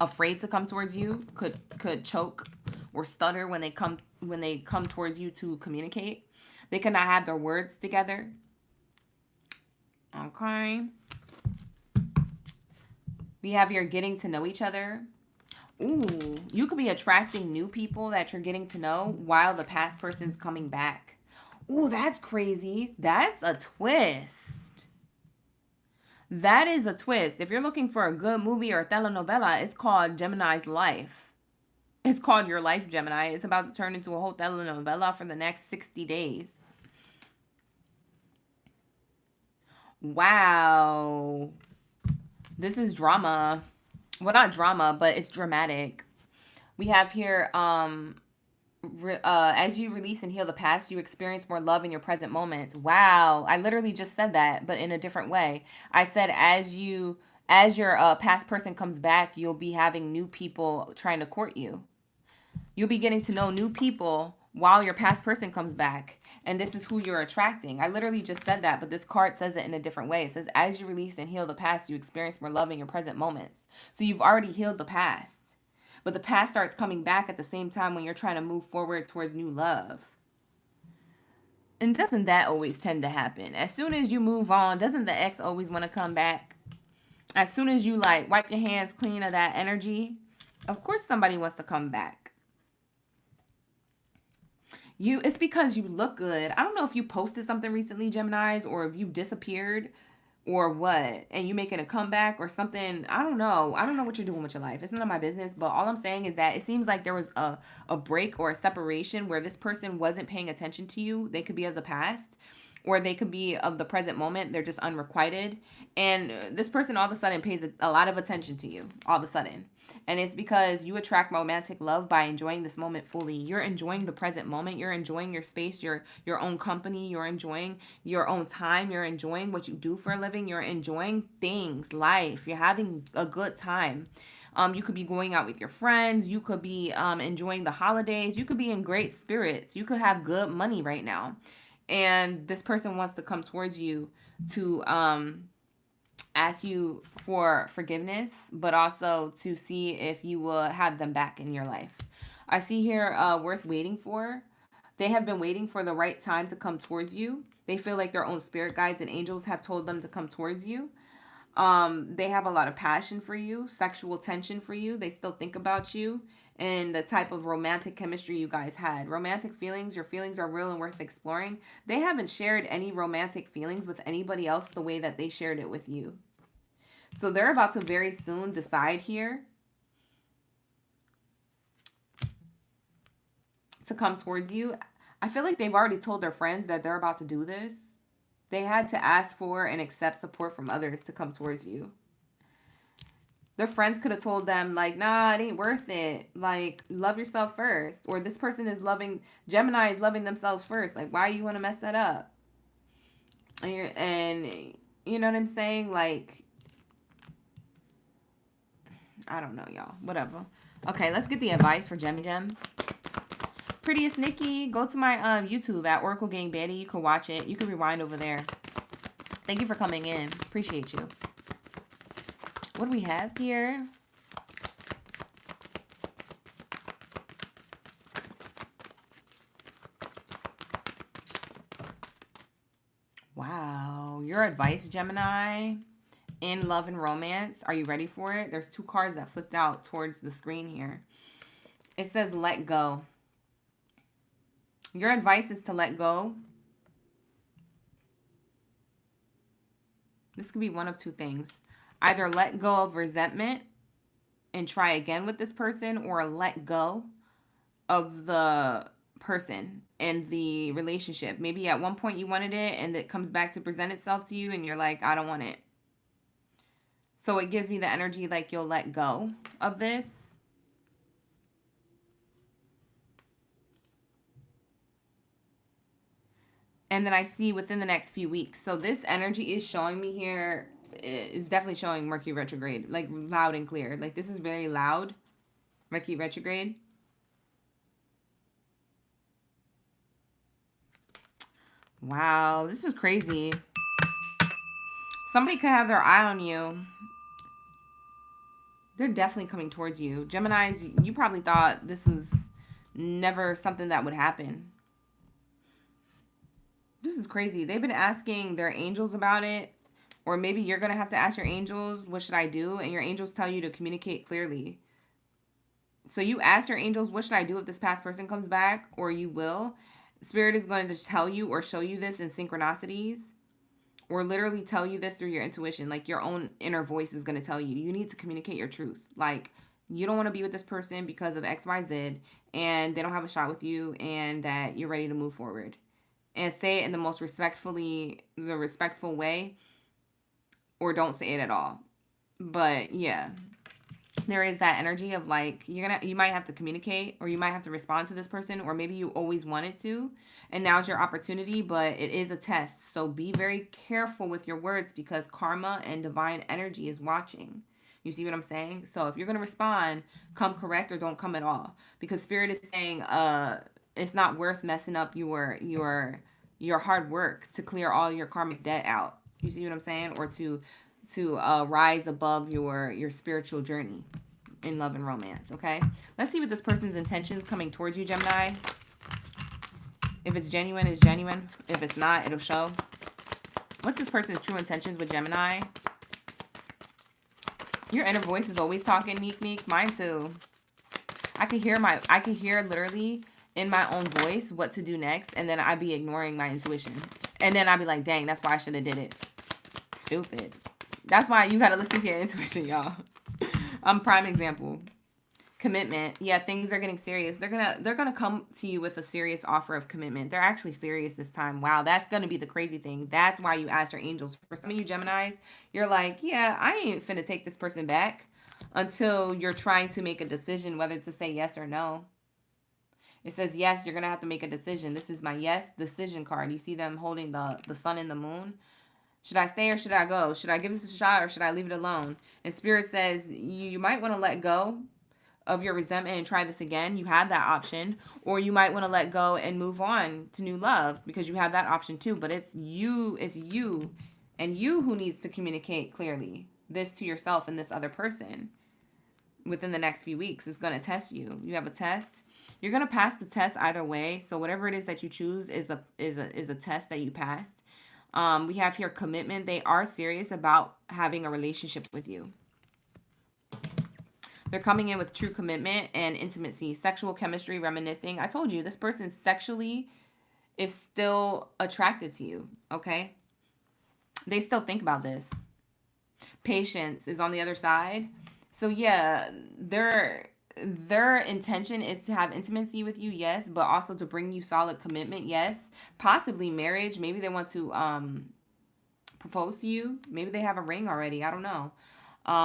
afraid to come towards you, could choke or stutter when they come towards you to communicate. They cannot have their words together. Okay. We have your getting to know each other. Ooh, you could be attracting new people that you're getting to know while the past person's coming back. Ooh, that's crazy. That's a twist. That is a twist. If you're looking for a good movie or a telenovela, it's called Gemini's Life. It's called Your Life, Gemini. It's about to turn into a whole telenovela for the next 60 days. Wow. This is drama. Well, not drama, but it's dramatic. We have here, as you release and heal the past, you experience more love in your present moments. Wow. I literally just said that, but in a different way. I said, as your past person comes back, you'll be having new people trying to court you. You'll be getting to know new people while your past person comes back. And this is who you're attracting. I literally just said that, but this card says it in a different way. It says, as you release and heal the past, you experience more love in your present moments. So you've already healed the past. But the past starts coming back at the same time when you're trying to move forward towards new love. And doesn't that always tend to happen? As soon as you move on, doesn't the ex always want to come back? As soon as you like wipe your hands clean of that energy, of course somebody wants to come back. It's because you look good. I don't know if you posted something recently, Geminis, or if you disappeared or what, and you making a comeback or something. I don't know. I don't know what you're doing with your life. It's none of my business, but all I'm saying is that it seems like there was a break or a separation where this person wasn't paying attention to you. They could be of the past, or they could be of the present moment. They're just unrequited. And this person all of a sudden pays a lot of attention to you all of a sudden. And it's because you attract romantic love by enjoying this moment fully. You're enjoying the present moment. You're enjoying your space, your own company. You're enjoying your own time. You're enjoying what you do for a living. You're enjoying things, life. You're having a good time. You could be going out with your friends. You could be enjoying the holidays. You could be in great spirits. You could have good money right now. And this person wants to come towards you to ask you for forgiveness, but also to see if you will have them back in your life. I see here worth waiting for. They have been waiting for the right time to come towards you. They feel like their own spirit guides and angels have told them to come towards you. They have a lot of passion for you, sexual tension for you. They still think about you and the type of romantic chemistry you guys had. Romantic feelings, your feelings are real and worth exploring. They haven't shared any romantic feelings with anybody else the way that they shared it with you. So they're about to very soon decide here to come towards you. I feel like they've already told their friends that they're about to do this. They had to ask for and accept support from others to come towards you. Their friends could have told them, like, nah, it ain't worth it. Like, love yourself first. Or this person is loving, Gemini is loving themselves first. Like, why do you want to mess that up? And you know what I'm saying? Like, I don't know, y'all. Whatever. Okay, let's get the advice for Gemmy Gems. Prettiest Nikki, go to my YouTube at OracleGangBaddie. You can watch it. You can rewind over there. Thank you for coming in. Appreciate you. What do we have here? Wow. Your advice, Gemini, in love and romance. Are you ready for it? There's two cards that flipped out towards the screen here. It says let go. Your advice is to let go. This could be one of two things. Either let go of resentment and try again with this person, or let go of the person and the relationship. Maybe at one point you wanted it and it comes back to present itself to you and you're like, I don't want it. So it gives me the energy like you'll let go of this. And then I see within the next few weeks. So this energy is showing me here. It's definitely showing Mercury retrograde, like loud and clear. Like this is very loud, Mercury retrograde. Wow, this is crazy. Somebody could have their eye on you. They're definitely coming towards you. Geminis, you probably thought this was never something that would happen. This is crazy. They've been asking their angels about it. Or maybe you're going to have to ask your angels, what should I do? And your angels tell you to communicate clearly. So you ask your angels, what should I do if this past person comes back? Or you will. Spirit is going to just tell you or show you this in synchronicities. Or literally tell you this through your intuition. Like your own inner voice is going to tell you. You need to communicate your truth. Like you don't want to be with this person because of X, Y, Z. And they don't have a shot with you. And that you're ready to move forward. And say it in the most respectful way. Or don't say it at all. But yeah, there is that energy of like, you might have to communicate, or you might have to respond to this person, or maybe you always wanted to, and now's your opportunity, but it is a test. So be very careful with your words because karma and divine energy is watching. You see what I'm saying? So if you're going to respond, come correct or don't come at all, because Spirit is saying, it's not worth messing up your hard work to clear all your karmic debt out. You see what I'm saying? Or to rise above your spiritual journey in love and romance, okay? Let's see what this person's intentions coming towards you, Gemini. If it's genuine, it's genuine. If it's not, it'll show. What's this person's true intentions with Gemini? Your inner voice is always talking, Neek. Mine too. I can hear literally in my own voice what to do next, and then I'd be ignoring my intuition. And then I'd be like, dang, that's why I should have did it. Stupid. That's why you gotta listen to your intuition, y'all. I'm prime example. Commitment. Yeah, things are getting serious. They're gonna come to you with a serious offer of commitment. They're actually serious this time. Wow, that's gonna be the crazy thing. That's why you asked your angels. For some of you Geminis, you're like, yeah, I ain't finna take this person back until you're trying to make a decision whether to say yes or no. It says yes, you're gonna have to make a decision. This is my yes decision card. You see them holding the sun and the moon. Should I stay or should I go? Should I give this a shot or should I leave it alone? And Spirit says you might want to let go of your resentment and try this again. You have that option. Or you might want to let go and move on to new love because you have that option too. But it's you and you who needs to communicate clearly this to yourself and this other person within the next few weeks. It's going to test you. You have a test. You're going to pass the test either way. So whatever it is that you choose is a test that you passed. We have here commitment. They are serious about having a relationship with you. They're coming in with true commitment and intimacy, sexual chemistry, reminiscing. I told you, this person sexually is still attracted to you, okay? They still think about this. Patience is on the other side. So yeah, their intention is to have intimacy with you, yes, but also to bring you solid commitment, yes. Possibly marriage. Maybe they want to propose to you. Maybe they have a ring already. I don't know.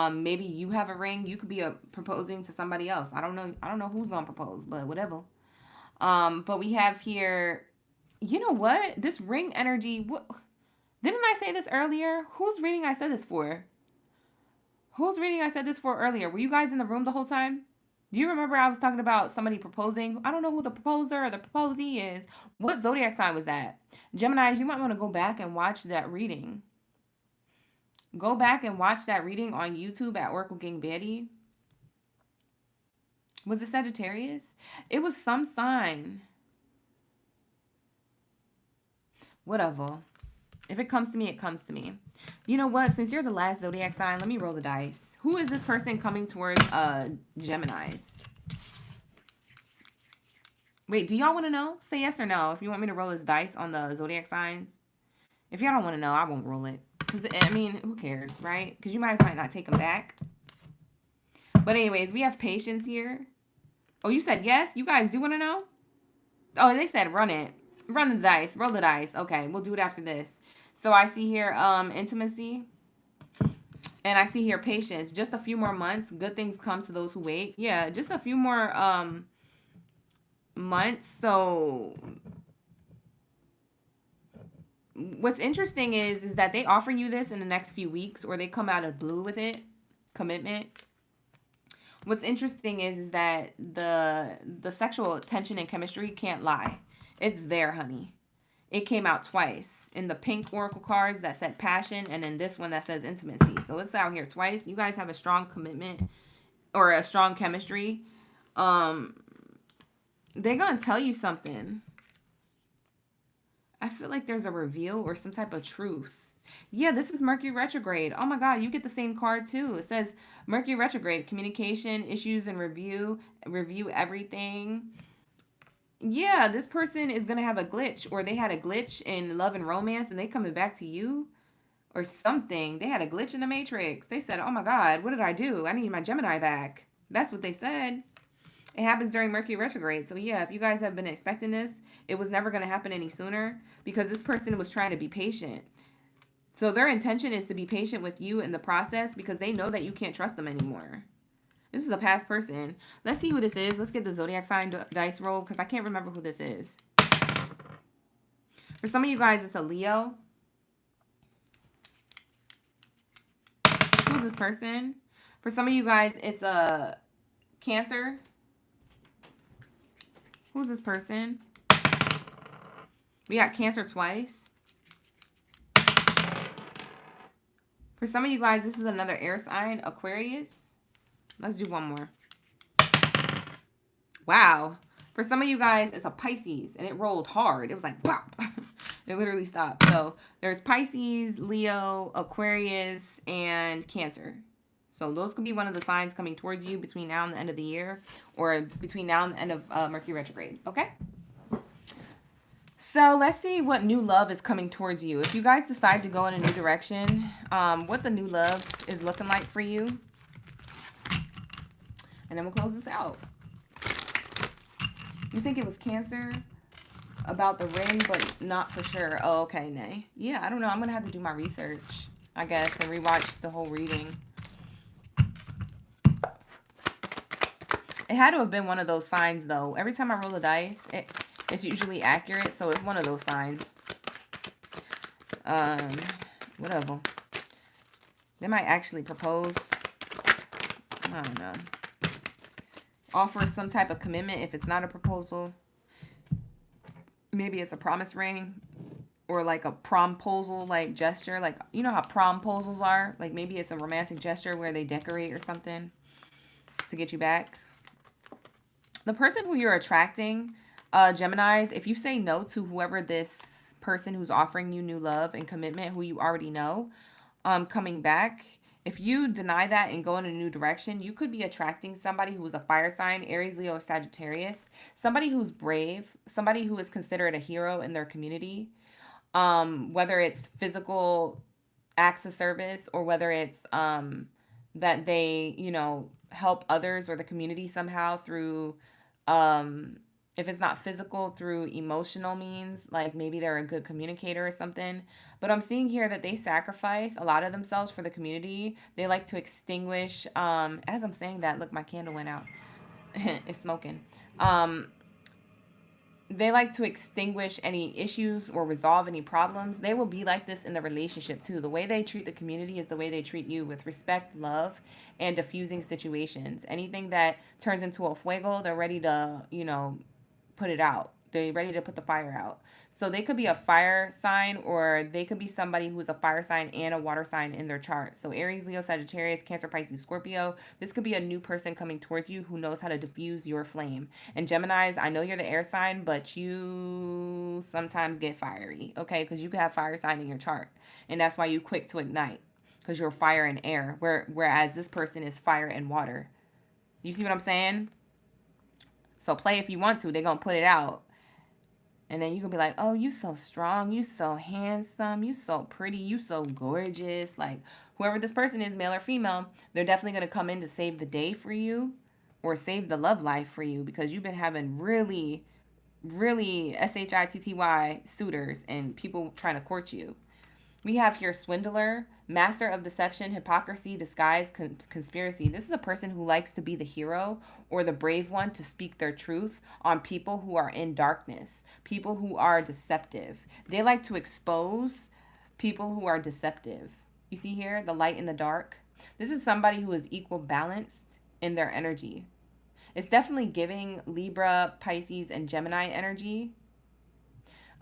Maybe you have a ring. You could be proposing to somebody else. I don't know who's gonna propose, but whatever. But we have here, you know what? This ring energy. What? Didn't I say this earlier? Whose reading I said this for? Whose reading I said this for earlier? Were you guys in the room the whole time? Do you remember I was talking about somebody proposing? I don't know who the proposer or the proposee is. What zodiac sign was that? Geminis, you might want to go back and watch that reading. Go back and watch that reading on YouTube at OracleGangBaddie. Was it Sagittarius? It was some sign. Whatever. If it comes to me, it comes to me. You know what? Since you're the last zodiac sign, let me roll the dice. Who is this person coming towards Geminis? Wait, do y'all want to know? Say yes or no if you want me to roll this dice on the zodiac signs. If y'all don't want to know, I won't roll it. Because, I mean, who cares, right? Because you might not take them back. But anyways, we have patience here. Oh, you said yes? You guys do want to know? Oh, they said run it. Run the dice. Roll the dice. Okay, we'll do it after this. So I see here intimacy. And I see here patience. Just a few more months. Good things come to those who wait. Yeah, just a few more months. So what's interesting is that they offer you this in the next few weeks, or they come out of blue with it. Commitment. What's interesting is that the sexual tension and chemistry can't lie. It's there, honey. It came out twice. In the pink oracle cards that said passion, and then this one that says intimacy. So it's out here twice. You guys have a strong commitment or a strong chemistry. They're going to tell you something. I feel like there's a reveal or some type of truth. Yeah, this is Mercury retrograde. Oh my God, you get the same card too. It says Mercury retrograde, communication, issues, and review everything. Yeah, this person is going to have a glitch, or they had a glitch in love and romance and they coming back to you or something. They had a glitch in the matrix. They said, oh my God, what did I do? I need my Gemini back. That's what they said. It happens during Mercury retrograde. So yeah, if you guys have been expecting this, it was never going to happen any sooner because this person was trying to be patient. So their intention is to be patient with you in the process because they know that you can't trust them anymore. This is a past person. Let's see who this is. Let's get the zodiac sign dice roll because I can't remember who this is. For some of you guys, it's a Leo. Who's this person? For some of you guys, it's a Cancer. Who's this person? We got Cancer twice. For some of you guys, this is another air sign, Aquarius. Let's do one more. Wow. For some of you guys, it's a Pisces, and it rolled hard. It was like, pop. It literally stopped. So there's Pisces, Leo, Aquarius, and Cancer. So those could be one of the signs coming towards you between now and the end of the year, or between now and the end of Mercury retrograde. Okay? So let's see what new love is coming towards you. If you guys decide to go in a new direction, what the new love is looking like for you. And then we'll close this out. You think it was Cancer about the ring, but not for sure. Oh, okay, nay. Yeah, I don't know. I'm going to have to do my research, I guess, and rewatch the whole reading. It had to have been one of those signs, though. Every time I roll the dice, it's usually accurate, so it's one of those signs. Whatever. They might actually propose. I don't know. Offer some type of commitment if it's not a proposal. Maybe it's a promise ring. Or like a promposal like gesture. Like, you know how promposals are? Like maybe it's a romantic gesture where they decorate or something to get you back. The person who you're attracting, Geminis, if you say no to whoever this person who's offering you new love and commitment, who you already know, coming back, if you deny that and go in a new direction, you could be attracting somebody who is a fire sign, Aries, Leo, or Sagittarius, somebody who's brave, somebody who is considered a hero in their community, whether it's physical acts of service or whether it's that they, you know, help others or the community somehow through, if it's not physical, through emotional means, like maybe they're a good communicator or something. But I'm seeing here that they sacrifice a lot of themselves for the community. They like to extinguish, as I'm saying that, look, my candle went out. It's smoking. They like to extinguish any issues or resolve any problems. They will be like this in the relationship too. The way they treat the community is the way they treat you, with respect, love, and diffusing situations. Anything that turns into a fuego, they're ready to, you know, put it out. They're ready to put the fire out. So they could be a fire sign, or they could be somebody who's a fire sign and a water sign in their chart. So Aries, Leo, Sagittarius, Cancer, Pisces, Scorpio. This could be a new person coming towards you who knows how to diffuse your flame. And Geminis, I know you're the air sign, but you sometimes get fiery, okay? Because you could have fire sign in your chart. And that's why you're quick to ignite, because you're fire and air, whereas this person is fire and water. You see what I'm saying? So play if you want to. They're going to put it out. And then you can be like, oh, you so strong. You so handsome. You so pretty. You so gorgeous. Like, whoever this person is, male or female, they're definitely going to come in to save the day for you or save the love life for you, because you've been having really, really SHITTY suitors and people trying to court you. We have here swindler, master of deception, hypocrisy, disguise, conspiracy. This is a person who likes to be the hero or the brave one to speak their truth on people who are in darkness, people who are deceptive. They like to expose people who are deceptive. You see here, the light and the dark. This is somebody who is equal balanced in their energy. It's definitely giving Libra, Pisces, and Gemini energy.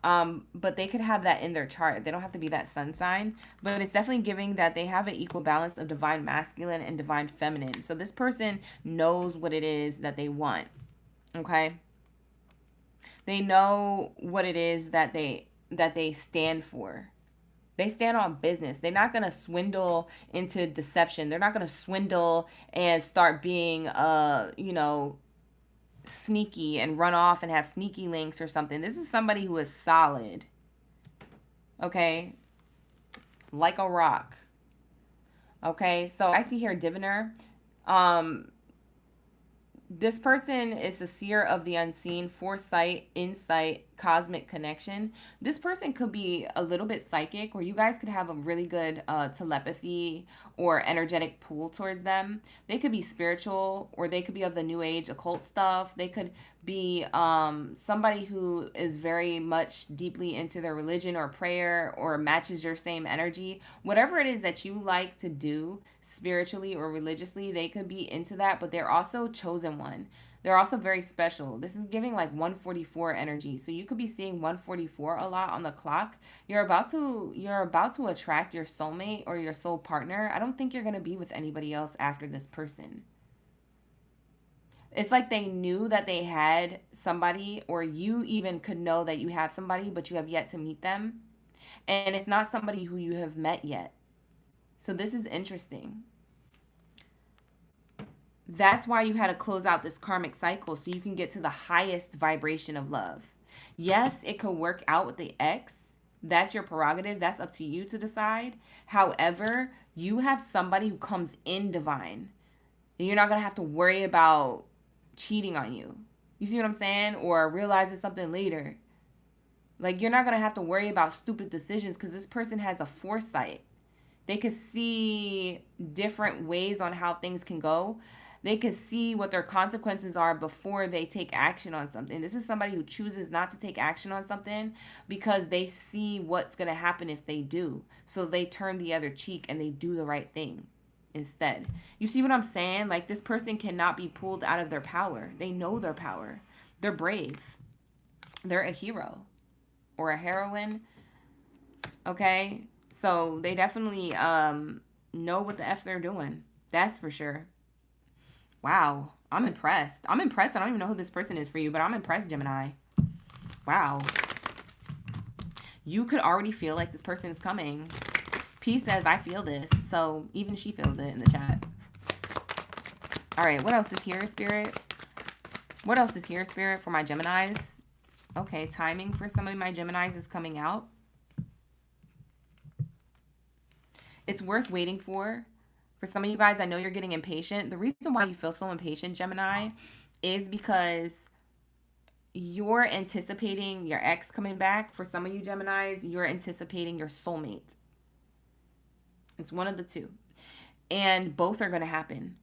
But they could have that in their chart. They don't have to be that sun sign, but it's definitely giving that they have an equal balance of divine masculine and divine feminine. So this person knows what it is that they want. Okay. They know what it is that they stand for. They stand on business. They're not going to swindle into deception. They're not going to swindle and start being, you know, sneaky and run off and have sneaky links or something. This is somebody who is solid. Okay? Like a rock. Okay? So I see here diviner. This person is the seer of the unseen, foresight, insight, cosmic connection. This person could be a little bit psychic, or you guys could have a really good telepathy or energetic pull towards them. They could be spiritual, or they could be of the new age occult stuff. They could be somebody who is very much deeply into their religion or prayer, or matches your same energy. Whatever it is that you like to do spiritually or religiously, they could be into that, but they're also chosen one. They're also very special. This is giving like 144 energy. So you could be seeing 144 a lot on the clock. You're about to attract your soulmate or your soul partner. I don't think you're going to be with anybody else after this person. It's like they knew that they had somebody, or you even could know that you have somebody, but you have yet to meet them. And it's not somebody who you have met yet. So this is interesting. That's why you had to close out this karmic cycle, so you can get to the highest vibration of love. Yes, it could work out with the ex. That's your prerogative. That's up to you to decide. However, you have somebody who comes in divine. You're not going to have to worry about cheating on you. You see what I'm saying? Or realizing something later. Like, you're not going to have to worry about stupid decisions because this person has a foresight. They could see different ways on how things can go. They could see what their consequences are before they take action on something. This is somebody who chooses not to take action on something because they see what's going to happen if they do. So they turn the other cheek and they do the right thing instead. You see what I'm saying? Like, this person cannot be pulled out of their power. They know their power. They're brave. They're a hero or a heroine. Okay? So they definitely know what the F they're doing. That's for sure. Wow. I'm impressed. I'm impressed. I don't even know who this person is for you, but I'm impressed, Gemini. Wow. You could already feel like this person is coming. P says, I feel this. So even she feels it in the chat. All right. What else is here, Spirit? What else is here, Spirit, for my Geminis? Okay. Timing for some of my Geminis is coming out. It's worth waiting for. For some of you guys, I know you're getting impatient. The reason why you feel so impatient, Gemini, is because you're anticipating your ex coming back. For some of you Geminis, you're anticipating your soulmate. It's one of the two. And both are going to happen.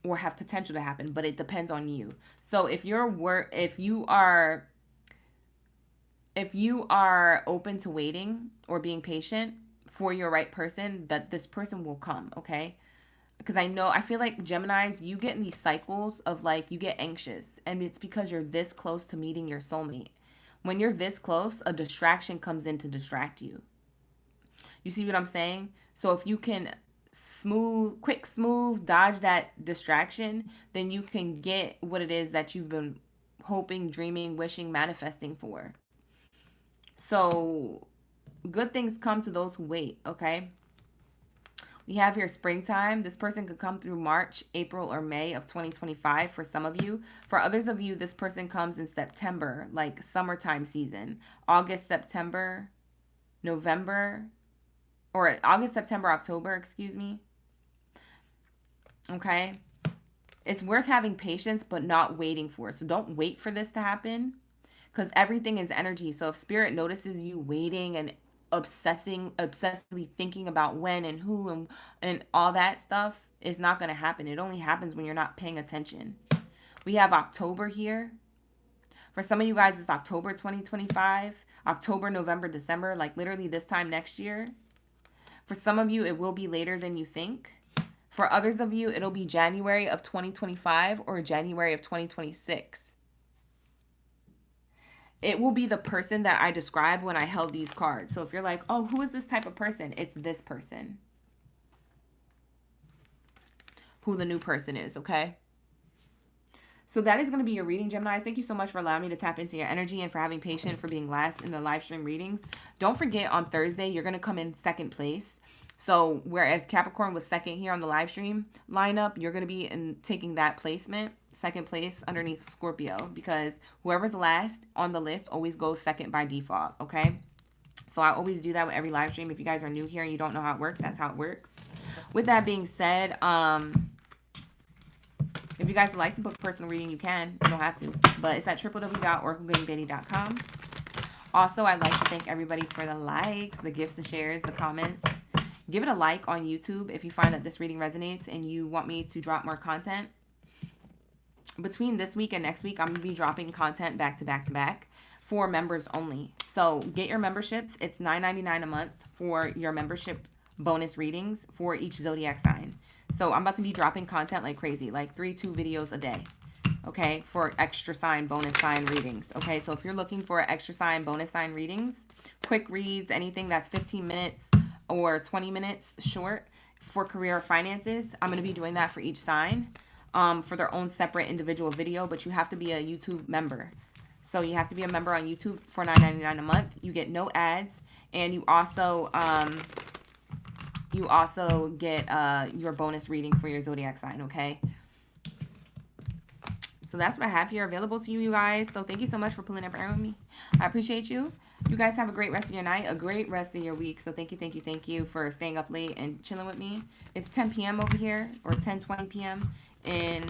Or have potential to happen, but it depends on you. So if you are open to waiting or being patient for your right person, that this person will come, okay? Because I feel like Geminis, you get in these cycles of like, you get anxious, and it's because you're this close to meeting your soulmate. When you're this close, a distraction comes in to distract you. You see what I'm saying? So if you can quick smooth, dodge that distraction, then you can get what it is that you've been hoping, dreaming, wishing, manifesting for. So good things come to those who wait, okay? We have here springtime. This person could come through March, April, or May of 2025 for some of you. For others of you, this person comes in September, like summertime season. August, September, November, or August, September, October, excuse me. Okay? It's worth having patience, but not waiting for it. So don't wait for this to happen, because everything is energy. So if Spirit notices you waiting and obsessively thinking about when and who and all that stuff, is not going to happen. It only happens when you're not paying attention. We have October here. For some of you guys, it's October 2025. October, November, December, like literally this time next year. For some of you, it will be later than you think. For others of you, it'll be January of 2025 or January of 2026. It will be the person that I described when I held these cards. So if you're like, oh, who is this type of person? It's this person. Who the new person is, okay? So that is going to be your reading, Geminis. Thank you so much for allowing me to tap into your energy and for having patience, for being last in the live stream readings. Don't forget, on Thursday, you're going to come in second place. So whereas Capricorn was second here on the live stream lineup, you're going to be taking that placement, second place underneath Scorpio, because whoever's last on the list always goes second by default, okay? So I always do that with every live stream. If you guys are new here and you don't know how it works, that's how it works. With that being said, if you guys would like to book a personal reading, you can. You don't have to. But it's at www.OracleGangBaddie.com. Also, I'd like to thank everybody for the likes, the gifts, the shares, the comments. Give it a like on YouTube if you find that this reading resonates and you want me to drop more content. Between this week and next week, I'm going to be dropping content back to back to back for members only. So get your memberships. It's $9.99 a month for your membership bonus readings for each zodiac sign. So I'm about to be dropping content like crazy, like 2 videos a day, okay, for extra sign, bonus sign readings, okay? So if you're looking for extra sign, bonus sign readings, quick reads, anything that's 15 minutes or 20 minutes short for career or finances, I'm going to be doing that for each sign for their own separate individual video, but you have to be a YouTube member. So you have to be a member on YouTube for $9.99 a month. You get no ads, and you also get your bonus reading for your zodiac sign, okay? So that's what I have here available to you, you guys. So thank you so much for pulling up around with me. I appreciate you. You guys have a great rest of your night, a great rest of your week. So thank you for staying up late and chilling with me. It's 10 p.m. over here, or 10:20 p.m. in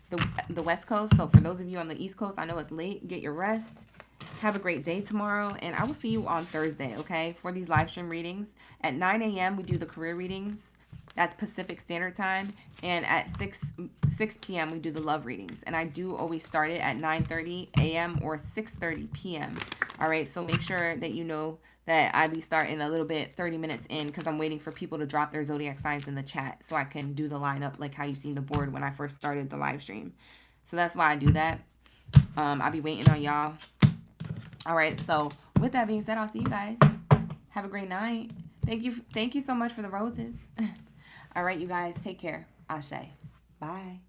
the West Coast. So for those of you on the East Coast, I know it's late. Get your rest. Have a great day tomorrow, and I will see you on Thursday, okay, for these live stream readings. At 9 a.m., we do the career readings. That's Pacific Standard Time. And at 6 p.m., we do the love readings. And I do always start it at 9:30 a.m. or 6:30 p.m. All right, so make sure that you know that I be starting a little bit 30 minutes in, because I'm waiting for people to drop their zodiac signs in the chat so I can do the lineup like how you seen the board when I first started the live stream. So that's why I do that. I'll be waiting on y'all. All right, so with that being said, I'll see you guys. Have a great night. Thank you so much for the roses. All right, you guys, take care. Ashe. Bye.